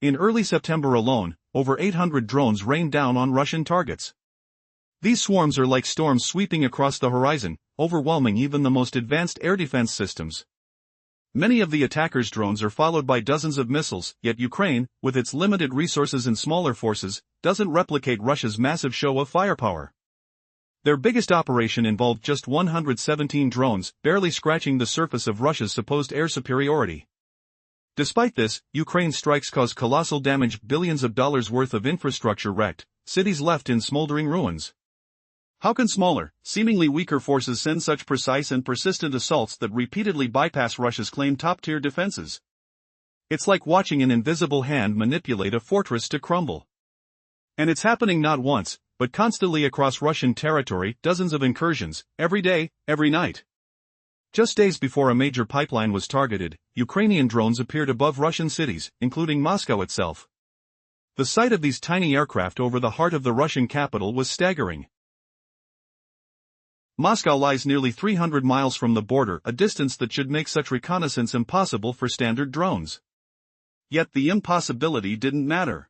In early September alone, over 800 drones rained down on Russian targets. These swarms are like storms sweeping across the horizon, overwhelming even the most advanced air defense systems. Many of the attackers' drones are followed by dozens of missiles, yet Ukraine, with its limited resources and smaller forces, doesn't replicate Russia's massive show of firepower. Their biggest operation involved just 117 drones, barely scratching the surface of Russia's supposed air superiority. Despite this, Ukraine's strikes caused colossal damage, billions of dollars worth of infrastructure wrecked, cities left in smoldering ruins. How can smaller, seemingly weaker forces send such precise and persistent assaults that repeatedly bypass Russia's claimed top-tier defenses? It's like watching an invisible hand manipulate a fortress to crumble. And it's happening not once, but constantly across Russian territory, dozens of incursions, every day, every night. Just days before a major pipeline was targeted, Ukrainian drones appeared above Russian cities, including Moscow itself. The sight of these tiny aircraft over the heart of the Russian capital was staggering. Moscow lies nearly 300 miles from the border, a distance that should make such reconnaissance impossible for standard drones. Yet the impossibility didn't matter.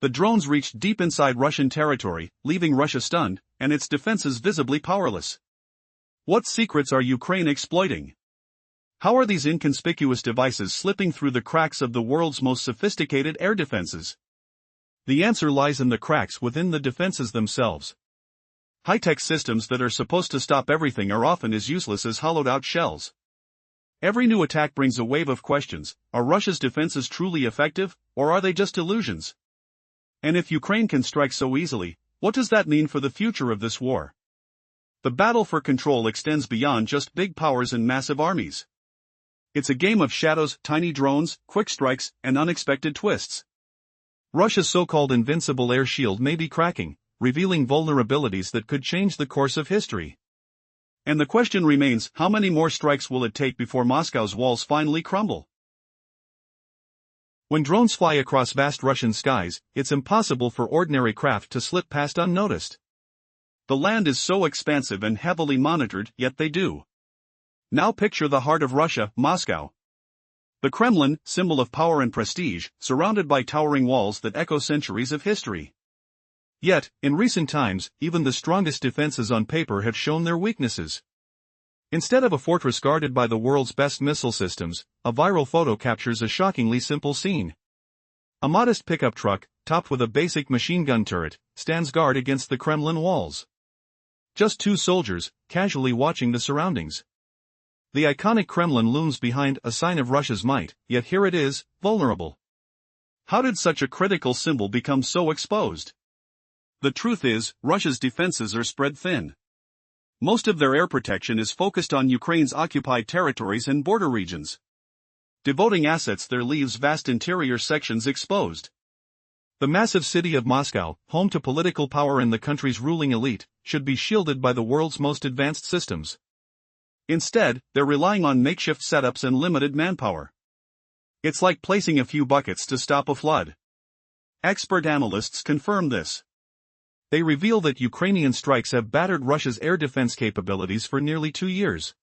The drones reached deep inside Russian territory, leaving Russia stunned, and its defenses visibly powerless. What secrets are Ukraine exploiting? How are these inconspicuous devices slipping through the cracks of the world's most sophisticated air defenses? The answer lies in the cracks within the defenses themselves. High-tech systems that are supposed to stop everything are often as useless as hollowed-out shells. Every new attack brings a wave of questions: are Russia's defenses truly effective, or are they just illusions? And if Ukraine can strike so easily, what does that mean for the future of this war? The battle for control extends beyond just big powers and massive armies. It's a game of shadows, tiny drones, quick strikes, and unexpected twists. Russia's so-called invincible air shield may be cracking, revealing vulnerabilities that could change the course of history. And the question remains, how many more strikes will it take before Moscow's walls finally crumble? When drones fly across vast Russian skies, it's impossible for ordinary craft to slip past unnoticed. The land is so expansive and heavily monitored, yet they do. Now picture the heart of Russia, Moscow. The Kremlin, symbol of power and prestige, surrounded by towering walls that echo centuries of history. Yet, in recent times, even the strongest defenses on paper have shown their weaknesses. Instead of a fortress guarded by the world's best missile systems, a viral photo captures a shockingly simple scene. A modest pickup truck, topped with a basic machine gun turret, stands guard against the Kremlin walls. Just two soldiers, casually watching the surroundings. The iconic Kremlin looms behind, a sign of Russia's might, yet here it is, vulnerable. How did such a critical symbol become so exposed? The truth is, Russia's defenses are spread thin. Most of their air protection is focused on Ukraine's occupied territories and border regions. Devoting assets there leaves vast interior sections exposed. The massive city of Moscow, home to political power and the country's ruling elite, should be shielded by the world's most advanced systems. Instead, they're relying on makeshift setups and limited manpower. It's like placing a few buckets to stop a flood. Expert analysts confirm this. They reveal that Ukrainian strikes have battered Russia's air defense capabilities for nearly 2 years.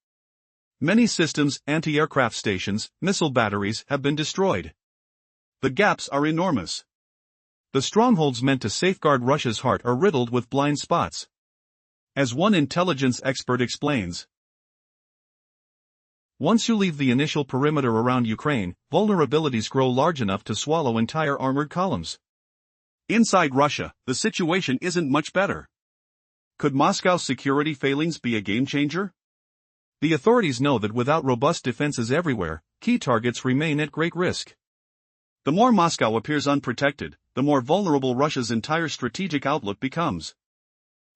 Many systems, anti-aircraft stations, missile batteries have been destroyed. The gaps are enormous. The strongholds meant to safeguard Russia's heart are riddled with blind spots. As one intelligence expert explains, once you leave the initial perimeter around Ukraine, vulnerabilities grow large enough to swallow entire armored columns. Inside Russia, the situation isn't much better. Could Moscow's security failings be a game-changer? The authorities know that without robust defenses everywhere, key targets remain at great risk. The more Moscow appears unprotected, the more vulnerable Russia's entire strategic outlook becomes.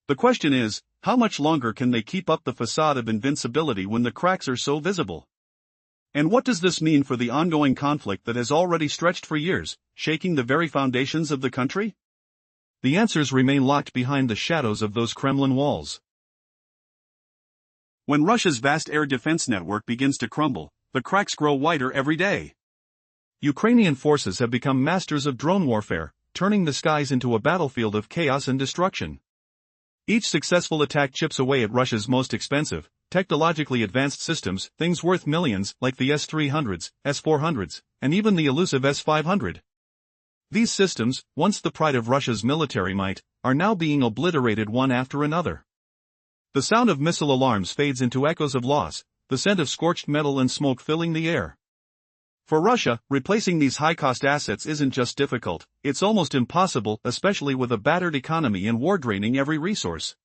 The question is, how much longer can they keep up the facade of invincibility when the cracks are so visible? And what does this mean for the ongoing conflict that has already stretched for years, shaking the very foundations of the country? The answers remain locked behind the shadows of those Kremlin walls. When Russia's vast air defense network begins to crumble, the cracks grow wider every day. Ukrainian forces have become masters of drone warfare, turning the skies into a battlefield of chaos and destruction. Each successful attack chips away at Russia's most expensive, technologically advanced systems, things worth millions like the S-300s, S-400s, and even the elusive S-500. These systems, once the pride of Russia's military might, are now being obliterated one after another. The sound of missile alarms fades into echoes of loss, the scent of scorched metal and smoke filling the air. For Russia, replacing these high-cost assets isn't just difficult, it's almost impossible, especially with a battered economy and war draining every resource.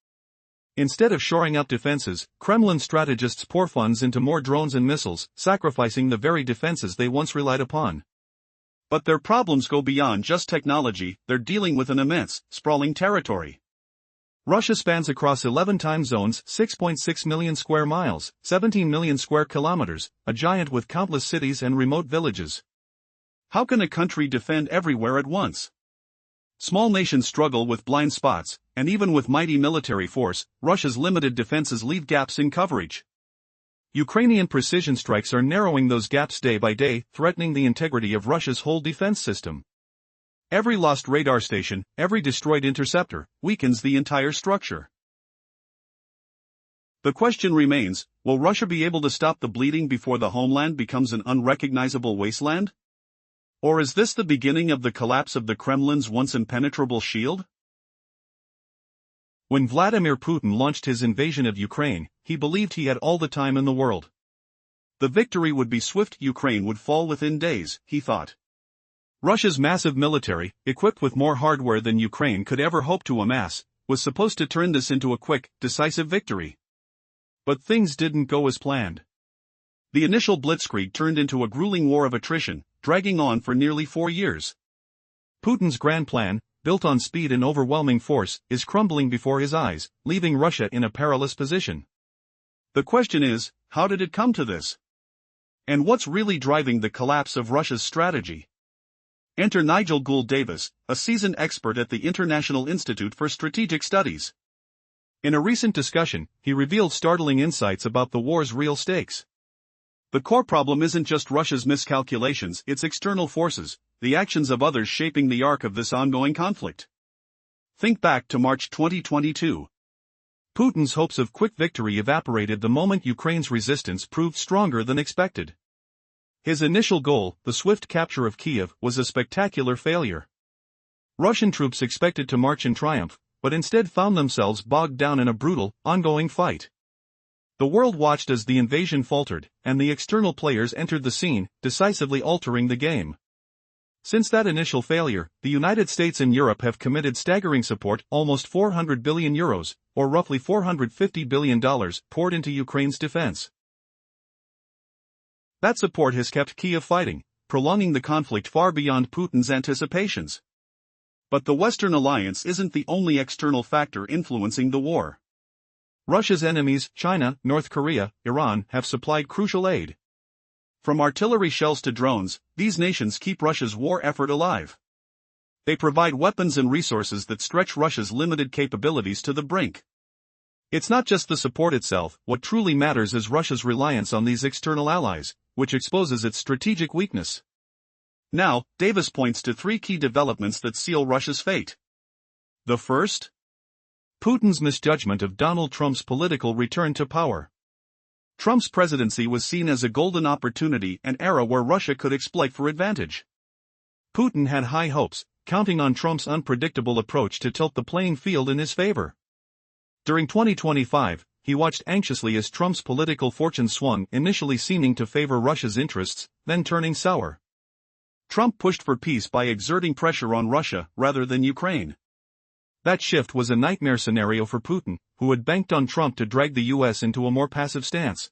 Instead of shoring up defenses, Kremlin strategists pour funds into more drones and missiles, sacrificing the very defenses they once relied upon. But their problems go beyond just technology, they're dealing with an immense, sprawling territory. Russia spans across 11 time zones, 6.6 million square miles, 17 million square kilometers, a giant with countless cities and remote villages. How can a country defend everywhere at once? Small nations struggle with blind spots, and even with mighty military force, Russia's limited defenses leave gaps in coverage. Ukrainian precision strikes are narrowing those gaps day by day, threatening the integrity of Russia's whole defense system. Every lost radar station, every destroyed interceptor, weakens the entire structure. The question remains, will Russia be able to stop the bleeding before the homeland becomes an unrecognizable wasteland? Or is this the beginning of the collapse of the Kremlin's once impenetrable shield? When Vladimir Putin launched his invasion of Ukraine, he believed he had all the time in the world. The victory would be swift, Ukraine would fall within days, he thought. Russia's massive military, equipped with more hardware than Ukraine could ever hope to amass, was supposed to turn this into a quick, decisive victory. But things didn't go as planned. The initial blitzkrieg turned into a grueling war of attrition, dragging on for nearly 4 years. Putin's grand plan, built on speed and overwhelming force, is crumbling before his eyes, leaving Russia in a perilous position. The question is, how did it come to this? And what's really driving the collapse of Russia's strategy? Enter Nigel Gould-Davis, a seasoned expert at the International Institute for Strategic Studies. In a recent discussion, he revealed startling insights about the war's real stakes. The core problem isn't just Russia's miscalculations, it's external forces, the actions of others shaping the arc of this ongoing conflict. Think back to March 2022. Putin's hopes of quick victory evaporated the moment Ukraine's resistance proved stronger than expected. His initial goal, the swift capture of Kiev, was a spectacular failure. Russian troops expected to march in triumph, but instead found themselves bogged down in a brutal, ongoing fight. The world watched as the invasion faltered, and the external players entered the scene, decisively altering the game. Since that initial failure, the United States and Europe have committed staggering support, almost €400 billion, or roughly $450 billion, poured into Ukraine's defense. That support has kept Kiev fighting, prolonging the conflict far beyond Putin's anticipations. But the Western alliance isn't the only external factor influencing the war. Russia's enemies, China, North Korea, Iran, have supplied crucial aid. From artillery shells to drones, these nations keep Russia's war effort alive. They provide weapons and resources that stretch Russia's limited capabilities to the brink. It's not just the support itself, what truly matters is Russia's reliance on these external allies, which exposes its strategic weakness. Now, Davis points to three key developments that seal Russia's fate. The first? Putin's misjudgment of Donald Trump's political return to power. Trump's presidency was seen as a golden opportunity, an era where Russia could exploit for advantage. Putin had high hopes, counting on Trump's unpredictable approach to tilt the playing field in his favor. During 2025, he watched anxiously as Trump's political fortune swung, initially seeming to favor Russia's interests, then turning sour. Trump pushed for peace by exerting pressure on Russia rather than Ukraine. That shift was a nightmare scenario for Putin, who had banked on Trump to drag the US into a more passive stance.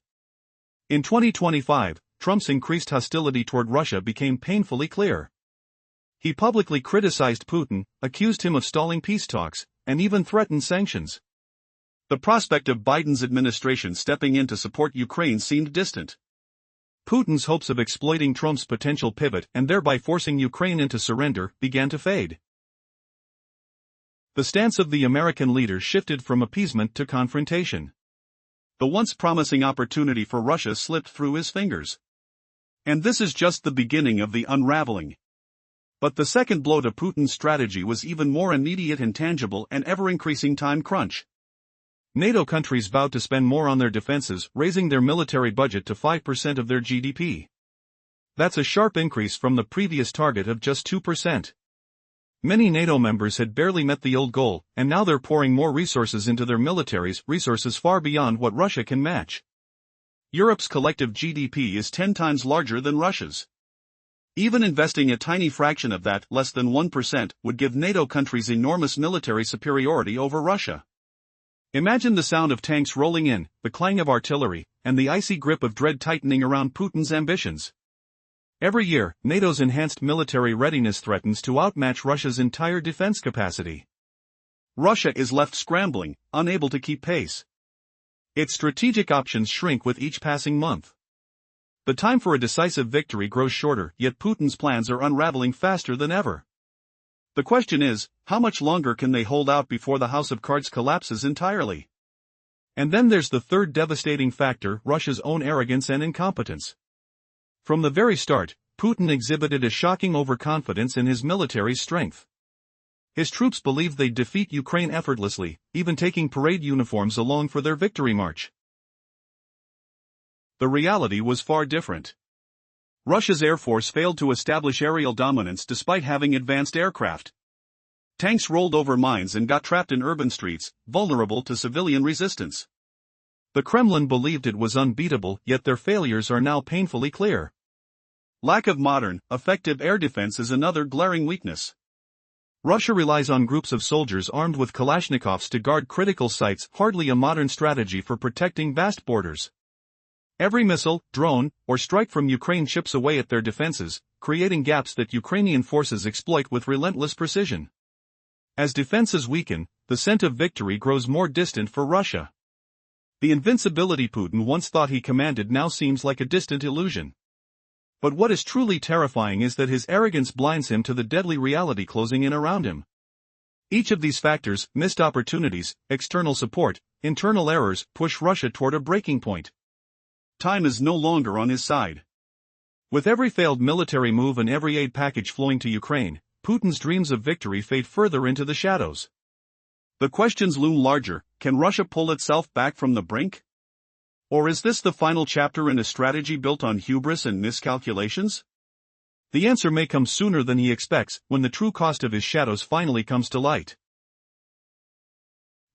In 2025, Trump's increased hostility toward Russia became painfully clear. He publicly criticized Putin, accused him of stalling peace talks, and even threatened sanctions. The prospect of Biden's administration stepping in to support Ukraine seemed distant. Putin's hopes of exploiting Trump's potential pivot and thereby forcing Ukraine into surrender began to fade. The stance of the American leaders shifted from appeasement to confrontation. The once promising opportunity for Russia slipped through his fingers. And this is just the beginning of the unraveling. But the second blow to Putin's strategy was even more immediate and tangible, an ever-increasing time crunch. NATO countries vowed to spend more on their defenses, raising their military budget to 5% of their GDP. That's a sharp increase from the previous target of just 2%. Many NATO members had barely met the old goal, and now they're pouring more resources into their militaries, resources far beyond what Russia can match. Europe's collective GDP is 10 times larger than Russia's. Even investing a tiny fraction of that, less than 1%, would give NATO countries enormous military superiority over Russia. Imagine the sound of tanks rolling in, the clang of artillery, and the icy grip of dread tightening around Putin's ambitions. Every year, NATO's enhanced military readiness threatens to outmatch Russia's entire defense capacity. Russia is left scrambling, unable to keep pace. Its strategic options shrink with each passing month. The time for a decisive victory grows shorter, yet Putin's plans are unraveling faster than ever. The question is, how much longer can they hold out before the house of cards collapses entirely? And then there's the third devastating factor, Russia's own arrogance and incompetence. From the very start, Putin exhibited a shocking overconfidence in his military strength. His troops believed they'd defeat Ukraine effortlessly, even taking parade uniforms along for their victory march. The reality was far different. Russia's air force failed to establish aerial dominance despite having advanced aircraft. Tanks rolled over mines and got trapped in urban streets, vulnerable to civilian resistance. The Kremlin believed it was unbeatable, yet their failures are now painfully clear. Lack of modern, effective air defense is another glaring weakness. Russia relies on groups of soldiers armed with Kalashnikovs to guard critical sites, hardly a modern strategy for protecting vast borders. Every missile, drone, or strike from Ukraine chips away at their defenses, creating gaps that Ukrainian forces exploit with relentless precision. As defenses weaken, the scent of victory grows more distant for Russia. The invincibility Putin once thought he commanded now seems like a distant illusion. But what is truly terrifying is that his arrogance blinds him to the deadly reality closing in around him. Each of these factors, missed opportunities, external support, internal errors, push Russia toward a breaking point. Time is no longer on his side. With every failed military move and every aid package flowing to Ukraine, Putin's dreams of victory fade further into the shadows. The questions loom larger: can Russia pull itself back from the brink? Or is this the final chapter in a strategy built on hubris and miscalculations? The answer may come sooner than he expects, when the true cost of his shadows finally comes to light.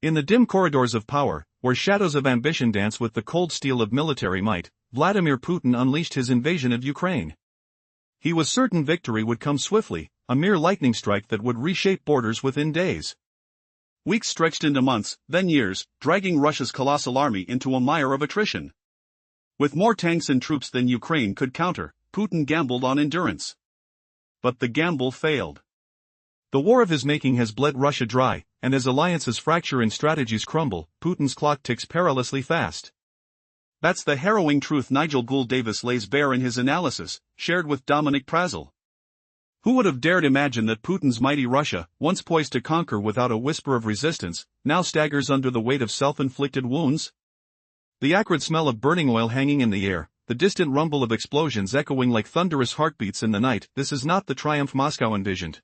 In the dim corridors of power, where shadows of ambition dance with the cold steel of military might, Vladimir Putin unleashed his invasion of Ukraine. He was certain victory would come swiftly, a mere lightning strike that would reshape borders within days. Weeks stretched into months, then years, dragging Russia's colossal army into a mire of attrition. With more tanks and troops than Ukraine could counter, Putin gambled on endurance. But the gamble failed. The war of his making has bled Russia dry, and as alliances fracture and strategies crumble, Putin's clock ticks perilously fast. That's the harrowing truth Nigel Gould-Davis lays bare in his analysis, shared with Dominic Prazel. Who would have dared imagine that Putin's mighty Russia, once poised to conquer without a whisper of resistance, now staggers under the weight of self-inflicted wounds? The acrid smell of burning oil hanging in the air, the distant rumble of explosions echoing like thunderous heartbeats in the night, this is not the triumph Moscow envisioned.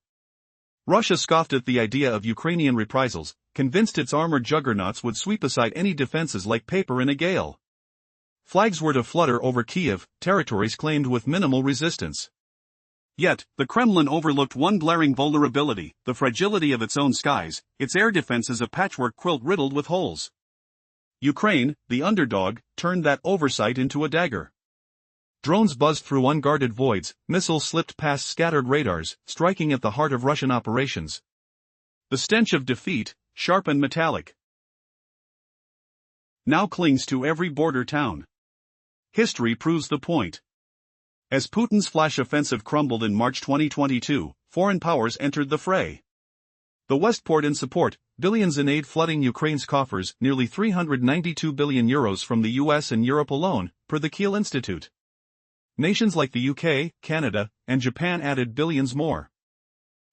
Russia scoffed at the idea of Ukrainian reprisals, convinced its armored juggernauts would sweep aside any defenses like paper in a gale. Flags were to flutter over Kiev, territories claimed with minimal resistance. Yet, the Kremlin overlooked one glaring vulnerability, the fragility of its own skies, its air defenses a patchwork quilt riddled with holes. Ukraine, the underdog, turned that oversight into a dagger. Drones buzzed through unguarded voids, missiles slipped past scattered radars, striking at the heart of Russian operations. The stench of defeat, sharp and metallic, now clings to every border town. History proves the point. As Putin's flash offensive crumbled in March 2022, foreign powers entered the fray. The West poured in support, billions in aid flooding Ukraine's coffers, nearly €392 billion from the US and Europe alone, per the Kiel Institute. Nations like the UK, Canada, and Japan added billions more.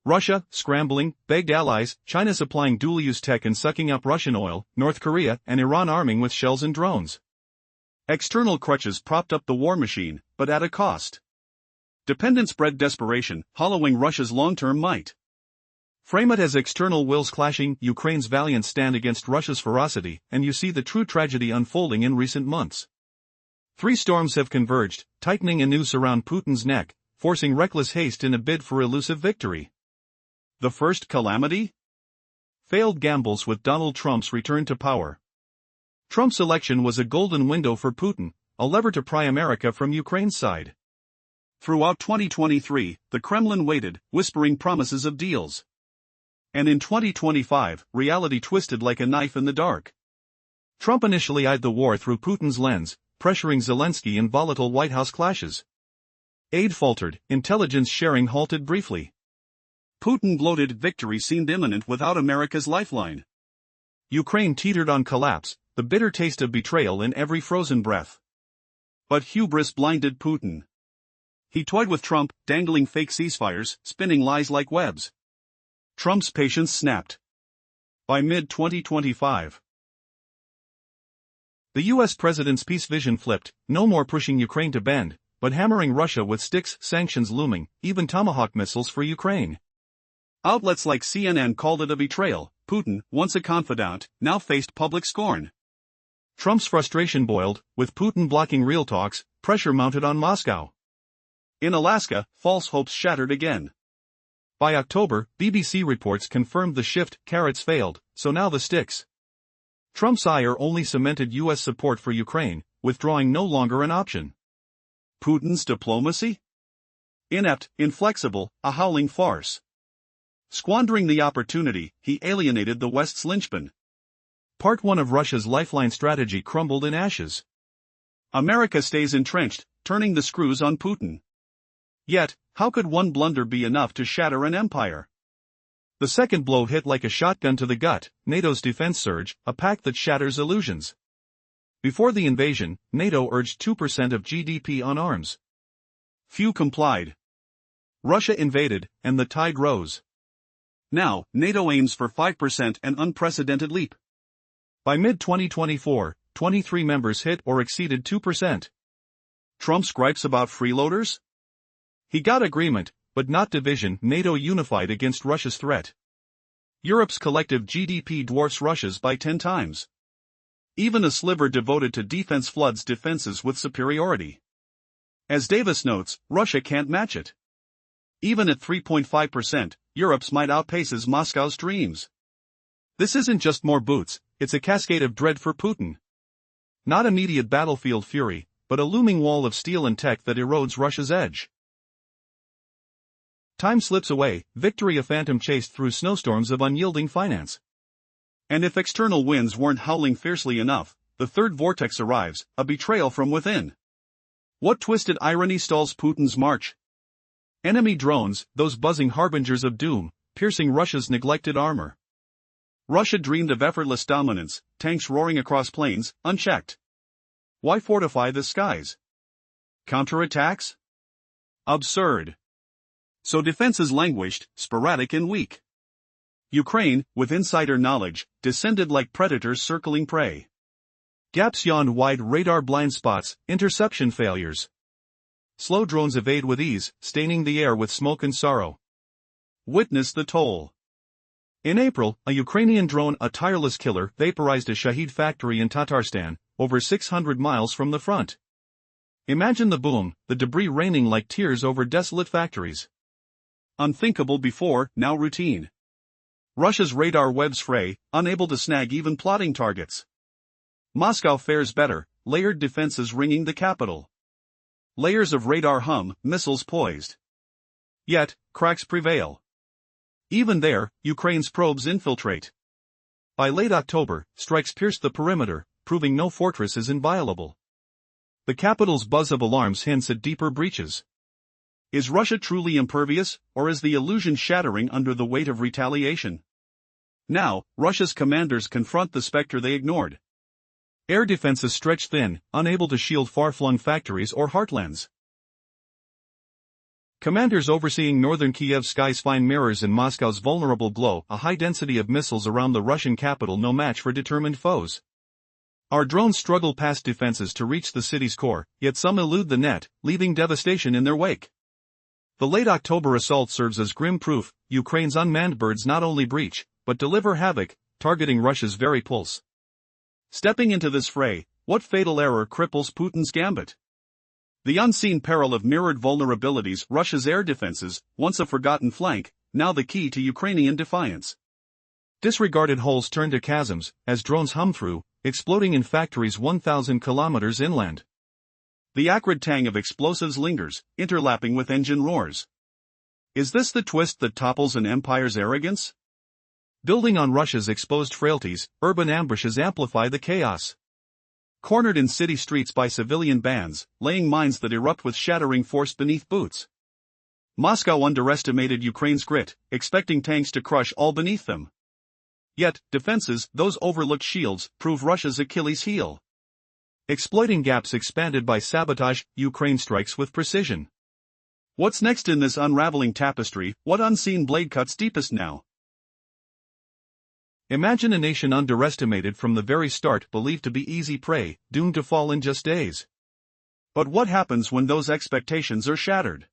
Russia, scrambling, begged allies, China supplying dual-use tech and sucking up Russian oil, North Korea and Iran arming with shells and drones. External crutches propped up the war machine, but at a cost. Dependence bred desperation, hollowing Russia's long-term might. Frame it as external wills clashing, Ukraine's valiant stand against Russia's ferocity, and you see the true tragedy unfolding in recent months. Three storms have converged, tightening a noose around Putin's neck, forcing reckless haste in a bid for elusive victory. The first calamity? Failed gambles with Donald Trump's return to power. Trump's election was a golden window for Putin, a lever to pry America from Ukraine's side. Throughout 2023, the Kremlin waited, whispering promises of deals. And in 2025, reality twisted like a knife in the dark. Trump initially eyed the war through Putin's lens, pressuring Zelensky in volatile White House clashes. Aid faltered, intelligence sharing halted briefly. Putin gloated victory seemed imminent without America's lifeline. Ukraine teetered on collapse, the bitter taste of betrayal in every frozen breath. But hubris blinded Putin. He toyed with Trump, dangling fake ceasefires, spinning lies like webs. Trump's patience snapped. By mid-2025, the US president's peace vision flipped, no more pushing Ukraine to bend, but hammering Russia with sticks, sanctions looming, even Tomahawk missiles for Ukraine. Outlets like CNN called it a betrayal. Putin, once a confidant, now faced public scorn. Trump's frustration boiled, with Putin blocking real talks, pressure mounted on Moscow. In Alaska, false hopes shattered again. By October, BBC reports confirmed the shift, carrots failed, so now the sticks. Trump's ire only cemented US support for Ukraine, withdrawing no longer an option. Putin's diplomacy? Inept, inflexible, a howling farce. Squandering the opportunity, he alienated the West's linchpin. Part 1 of Russia's lifeline strategy crumbled in ashes. America stays entrenched, turning the screws on Putin. Yet, how could one blunder be enough to shatter an empire? The second blow hit like a shotgun to the gut, NATO's defense surge, a pact that shatters illusions. Before the invasion, NATO urged 2% of GDP on arms. Few complied. Russia invaded, and the tide rose. Now, NATO aims for 5%, an unprecedented leap. By mid-2024, 23 members hit or exceeded 2%. Trump's gripes about freeloaders? He got agreement, but not division. NATO unified against Russia's threat. Europe's collective GDP dwarfs Russia's by 10 times. Even a sliver devoted to defense floods defenses with superiority. As Davis notes, Russia can't match it. Even at 3.5%, Europe's might outpaces Moscow's dreams. This isn't just more boots, it's a cascade of dread for Putin. Not immediate battlefield fury, but a looming wall of steel and tech that erodes Russia's edge. Time slips away, victory a phantom chased through snowstorms of unyielding finance. And if external winds weren't howling fiercely enough, the third vortex arrives, a betrayal from within. What twisted irony stalls Putin's march? Enemy drones, those buzzing harbingers of doom, piercing Russia's neglected armor. Russia dreamed of effortless dominance, tanks roaring across plains, unchecked. Why fortify the skies? Counterattacks? Absurd. So defenses languished, sporadic and weak. Ukraine, with insider knowledge, descended like predators circling prey. Gaps yawned wide, radar blind spots, interception failures. Slow drones evade with ease, staining the air with smoke and sorrow. Witness the toll. In April, a Ukrainian drone, a tireless killer, vaporized a Shahid factory in Tatarstan, over 600 miles from the front. Imagine the boom, the debris raining like tears over desolate factories. Unthinkable before, now routine. Russia's radar webs fray, unable to snag even plotting targets. Moscow fares better, layered defenses ringing the capital. Layers of radar hum, missiles poised. Yet, cracks prevail. Even there, Ukraine's probes infiltrate. By late October, strikes pierced the perimeter, proving no fortress is inviolable. The capital's buzz of alarms hints at deeper breaches. Is Russia truly impervious, or is the illusion shattering under the weight of retaliation? Now, Russia's commanders confront the specter they ignored. Air defenses stretch thin, unable to shield far-flung factories or heartlands. Commanders overseeing northern Kiev's skies find mirrors in Moscow's vulnerable glow, a high density of missiles around the Russian capital no match for determined foes. Our drones struggle past defenses to reach the city's core, yet some elude the net, leaving devastation in their wake. The late October assault serves as grim proof, Ukraine's unmanned birds not only breach, but deliver havoc, targeting Russia's very pulse. Stepping into this fray, what fatal error cripples Putin's gambit? The unseen peril of mirrored vulnerabilities. Russia's air defenses, once a forgotten flank, now the key to Ukrainian defiance. Disregarded holes turn to chasms, as drones hum through, exploding in factories 1,000 kilometers inland. The acrid tang of explosives lingers, interlapping with engine roars. Is this the twist that topples an empire's arrogance? Building on Russia's exposed frailties, urban ambushes amplify the chaos. Cornered in city streets by civilian bands, laying mines that erupt with shattering force beneath boots. Moscow underestimated Ukraine's grit, expecting tanks to crush all beneath them. Yet, defenses, those overlooked shields, prove Russia's Achilles heel. Exploiting gaps expanded by sabotage, Ukraine strikes with precision. What's next in this unraveling tapestry? What unseen blade cuts deepest now? Imagine a nation underestimated from the very start, believed to be easy prey, doomed to fall in just days. But what happens when those expectations are shattered?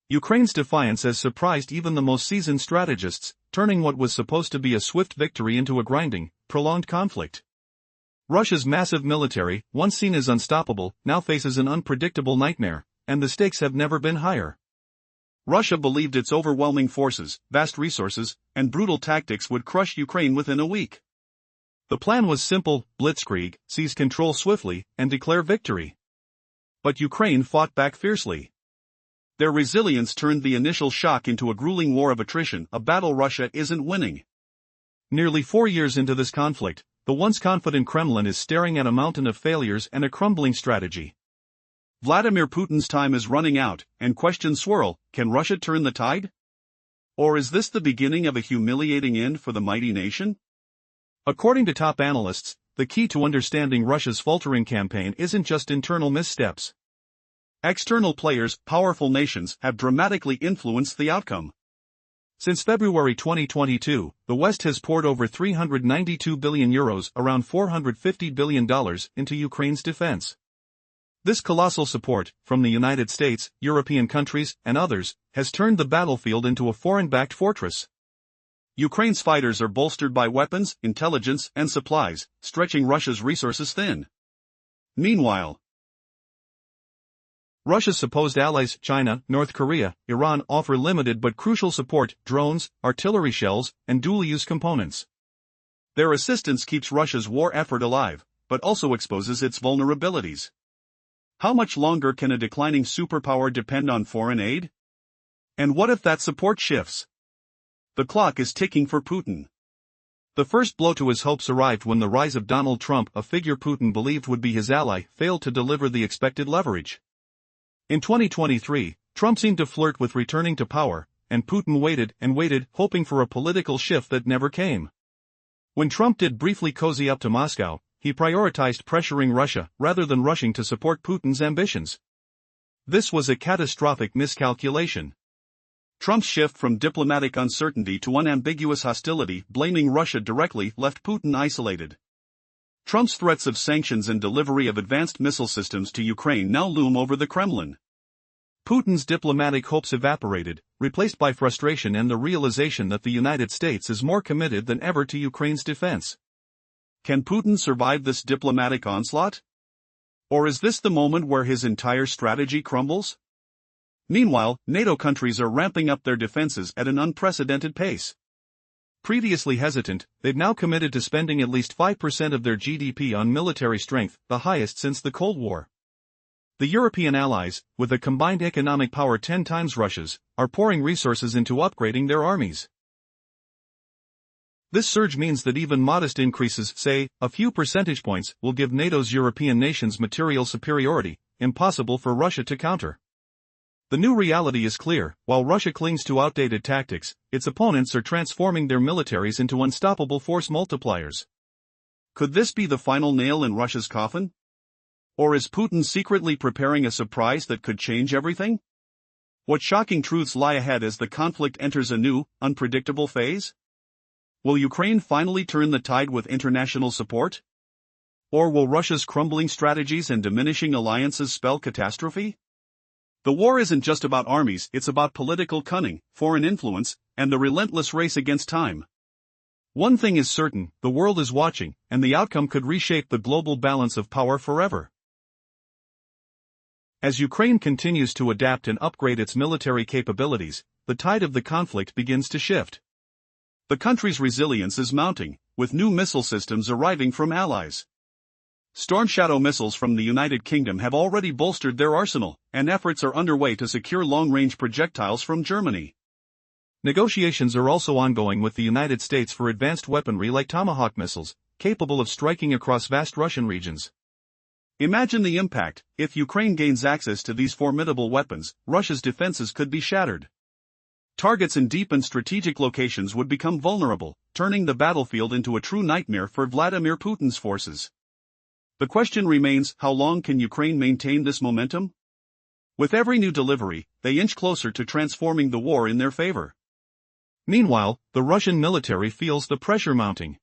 Ukraine's defiance has surprised even the most seasoned strategists, turning what was supposed to be a swift victory into a grinding, prolonged conflict. Russia's massive military, once seen as unstoppable, now faces an unpredictable nightmare, and the stakes have never been higher. Russia believed its overwhelming forces, vast resources, and brutal tactics would crush Ukraine within a week. The plan was simple: blitzkrieg, seize control swiftly, and declare victory. But Ukraine fought back fiercely. Their resilience turned the initial shock into a grueling war of attrition, a battle Russia isn't winning. Nearly 4 years into this conflict, the once confident Kremlin is staring at a mountain of failures and a crumbling strategy. Vladimir Putin's time is running out, and questions swirl: can Russia turn the tide? Or is this the beginning of a humiliating end for the mighty nation? According to top analysts, the key to understanding Russia's faltering campaign isn't just internal missteps. External players, powerful nations, have dramatically influenced the outcome. Since February 2022, the West has poured over €392 billion, around $450 billion, into Ukraine's defense. This colossal support, from the United States, European countries, and others, has turned the battlefield into a foreign-backed fortress. Ukraine's fighters are bolstered by weapons, intelligence, and supplies, stretching Russia's resources thin. Meanwhile, Russia's supposed allies, China, North Korea, Iran, offer limited but crucial support: drones, artillery shells, and dual-use components. Their assistance keeps Russia's war effort alive, but also exposes its vulnerabilities. How much longer can a declining superpower depend on foreign aid? And what if that support shifts? The clock is ticking for Putin. The first blow to his hopes arrived when the rise of Donald Trump, a figure Putin believed would be his ally, failed to deliver the expected leverage. In 2023, Trump seemed to flirt with returning to power, and Putin waited and waited, hoping for a political shift that never came. When Trump did briefly cozy up to Moscow, he prioritized pressuring Russia rather than rushing to support Putin's ambitions. This was a catastrophic miscalculation. Trump's shift from diplomatic uncertainty to unambiguous hostility, blaming Russia directly, left Putin isolated. Trump's threats of sanctions and delivery of advanced missile systems to Ukraine now loom over the Kremlin. Putin's diplomatic hopes evaporated, replaced by frustration and the realization that the United States is more committed than ever to Ukraine's defense. Can Putin survive this diplomatic onslaught? Or is this the moment where his entire strategy crumbles? Meanwhile, NATO countries are ramping up their defenses at an unprecedented pace. Previously hesitant, they've now committed to spending at least 5% of their GDP on military strength, the highest since the Cold War. The European allies, with a combined economic power 10 times Russia's, are pouring resources into upgrading their armies. This surge means that even modest increases, say, a few percentage points, will give NATO's European nations material superiority, impossible for Russia to counter. The new reality is clear: while Russia clings to outdated tactics, its opponents are transforming their militaries into unstoppable force multipliers. Could this be the final nail in Russia's coffin? Or is Putin secretly preparing a surprise that could change everything? What shocking truths lie ahead as the conflict enters a new, unpredictable phase? Will Ukraine finally turn the tide with international support? Or will Russia's crumbling strategies and diminishing alliances spell catastrophe? The war isn't just about armies, it's about political cunning, foreign influence, and the relentless race against time. One thing is certain: the world is watching, and the outcome could reshape the global balance of power forever. As Ukraine continues to adapt and upgrade its military capabilities, the tide of the conflict begins to shift. The country's resilience is mounting, with new missile systems arriving from allies. Storm Shadow missiles from the United Kingdom have already bolstered their arsenal, and efforts are underway to secure long-range projectiles from Germany. Negotiations are also ongoing with the United States for advanced weaponry like Tomahawk missiles, capable of striking across vast Russian regions. Imagine the impact: if Ukraine gains access to these formidable weapons, Russia's defenses could be shattered. Targets in deep and strategic locations would become vulnerable, turning the battlefield into a true nightmare for Vladimir Putin's forces. The question remains: how long can Ukraine maintain this momentum? With every new delivery, they inch closer to transforming the war in their favor. Meanwhile, the Russian military feels the pressure mounting.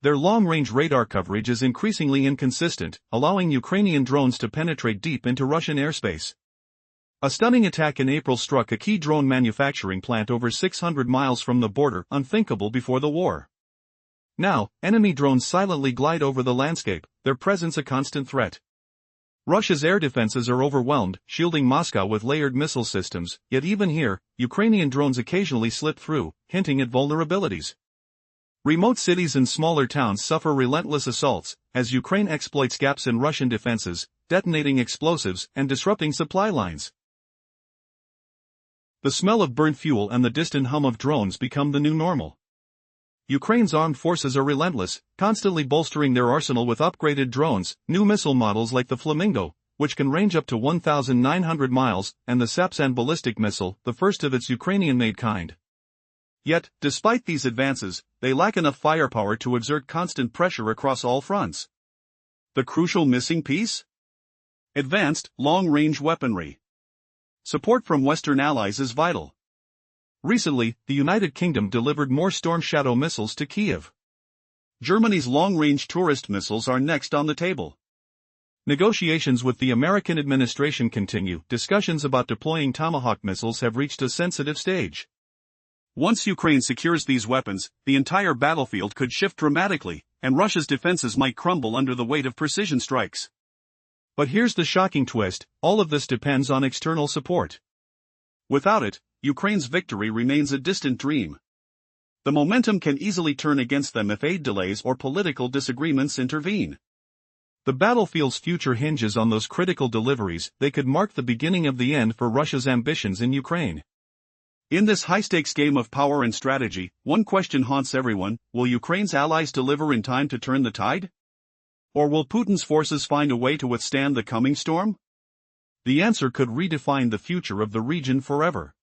Their long-range radar coverage is increasingly inconsistent, allowing Ukrainian drones to penetrate deep into Russian airspace. A stunning attack in April struck a key drone manufacturing plant over 600 miles from the border, unthinkable before the war. Now, enemy drones silently glide over the landscape, their presence a constant threat. Russia's air defenses are overwhelmed, shielding Moscow with layered missile systems, yet even here, Ukrainian drones occasionally slip through, hinting at vulnerabilities. Remote cities and smaller towns suffer relentless assaults, as Ukraine exploits gaps in Russian defenses, detonating explosives and disrupting supply lines. The smell of burnt fuel and the distant hum of drones become the new normal. Ukraine's armed forces are relentless, constantly bolstering their arsenal with upgraded drones, new missile models like the Flamingo, which can range up to 1,900 miles, and the Sapsan ballistic missile, the first of its Ukrainian-made kind. Yet, despite these advances, they lack enough firepower to exert constant pressure across all fronts. The crucial missing piece? Advanced, long-range weaponry. Support from Western allies is vital. Recently, the United Kingdom delivered more Storm Shadow missiles to Kyiv. Germany's long-range tourist missiles are next on the table. Negotiations with the American administration continue. Discussions about deploying Tomahawk missiles have reached a sensitive stage. Once Ukraine secures these weapons, the entire battlefield could shift dramatically, and Russia's defenses might crumble under the weight of precision strikes. But here's the shocking twist: all of this depends on external support. Without it, Ukraine's victory remains a distant dream. The momentum can easily turn against them if aid delays or political disagreements intervene. The battlefield's future hinges on those critical deliveries. They could mark the beginning of the end for Russia's ambitions in Ukraine. In this high-stakes game of power and strategy, one question haunts everyone: will Ukraine's allies deliver in time to turn the tide? Or will Putin's forces find a way to withstand the coming storm? The answer could redefine the future of the region forever.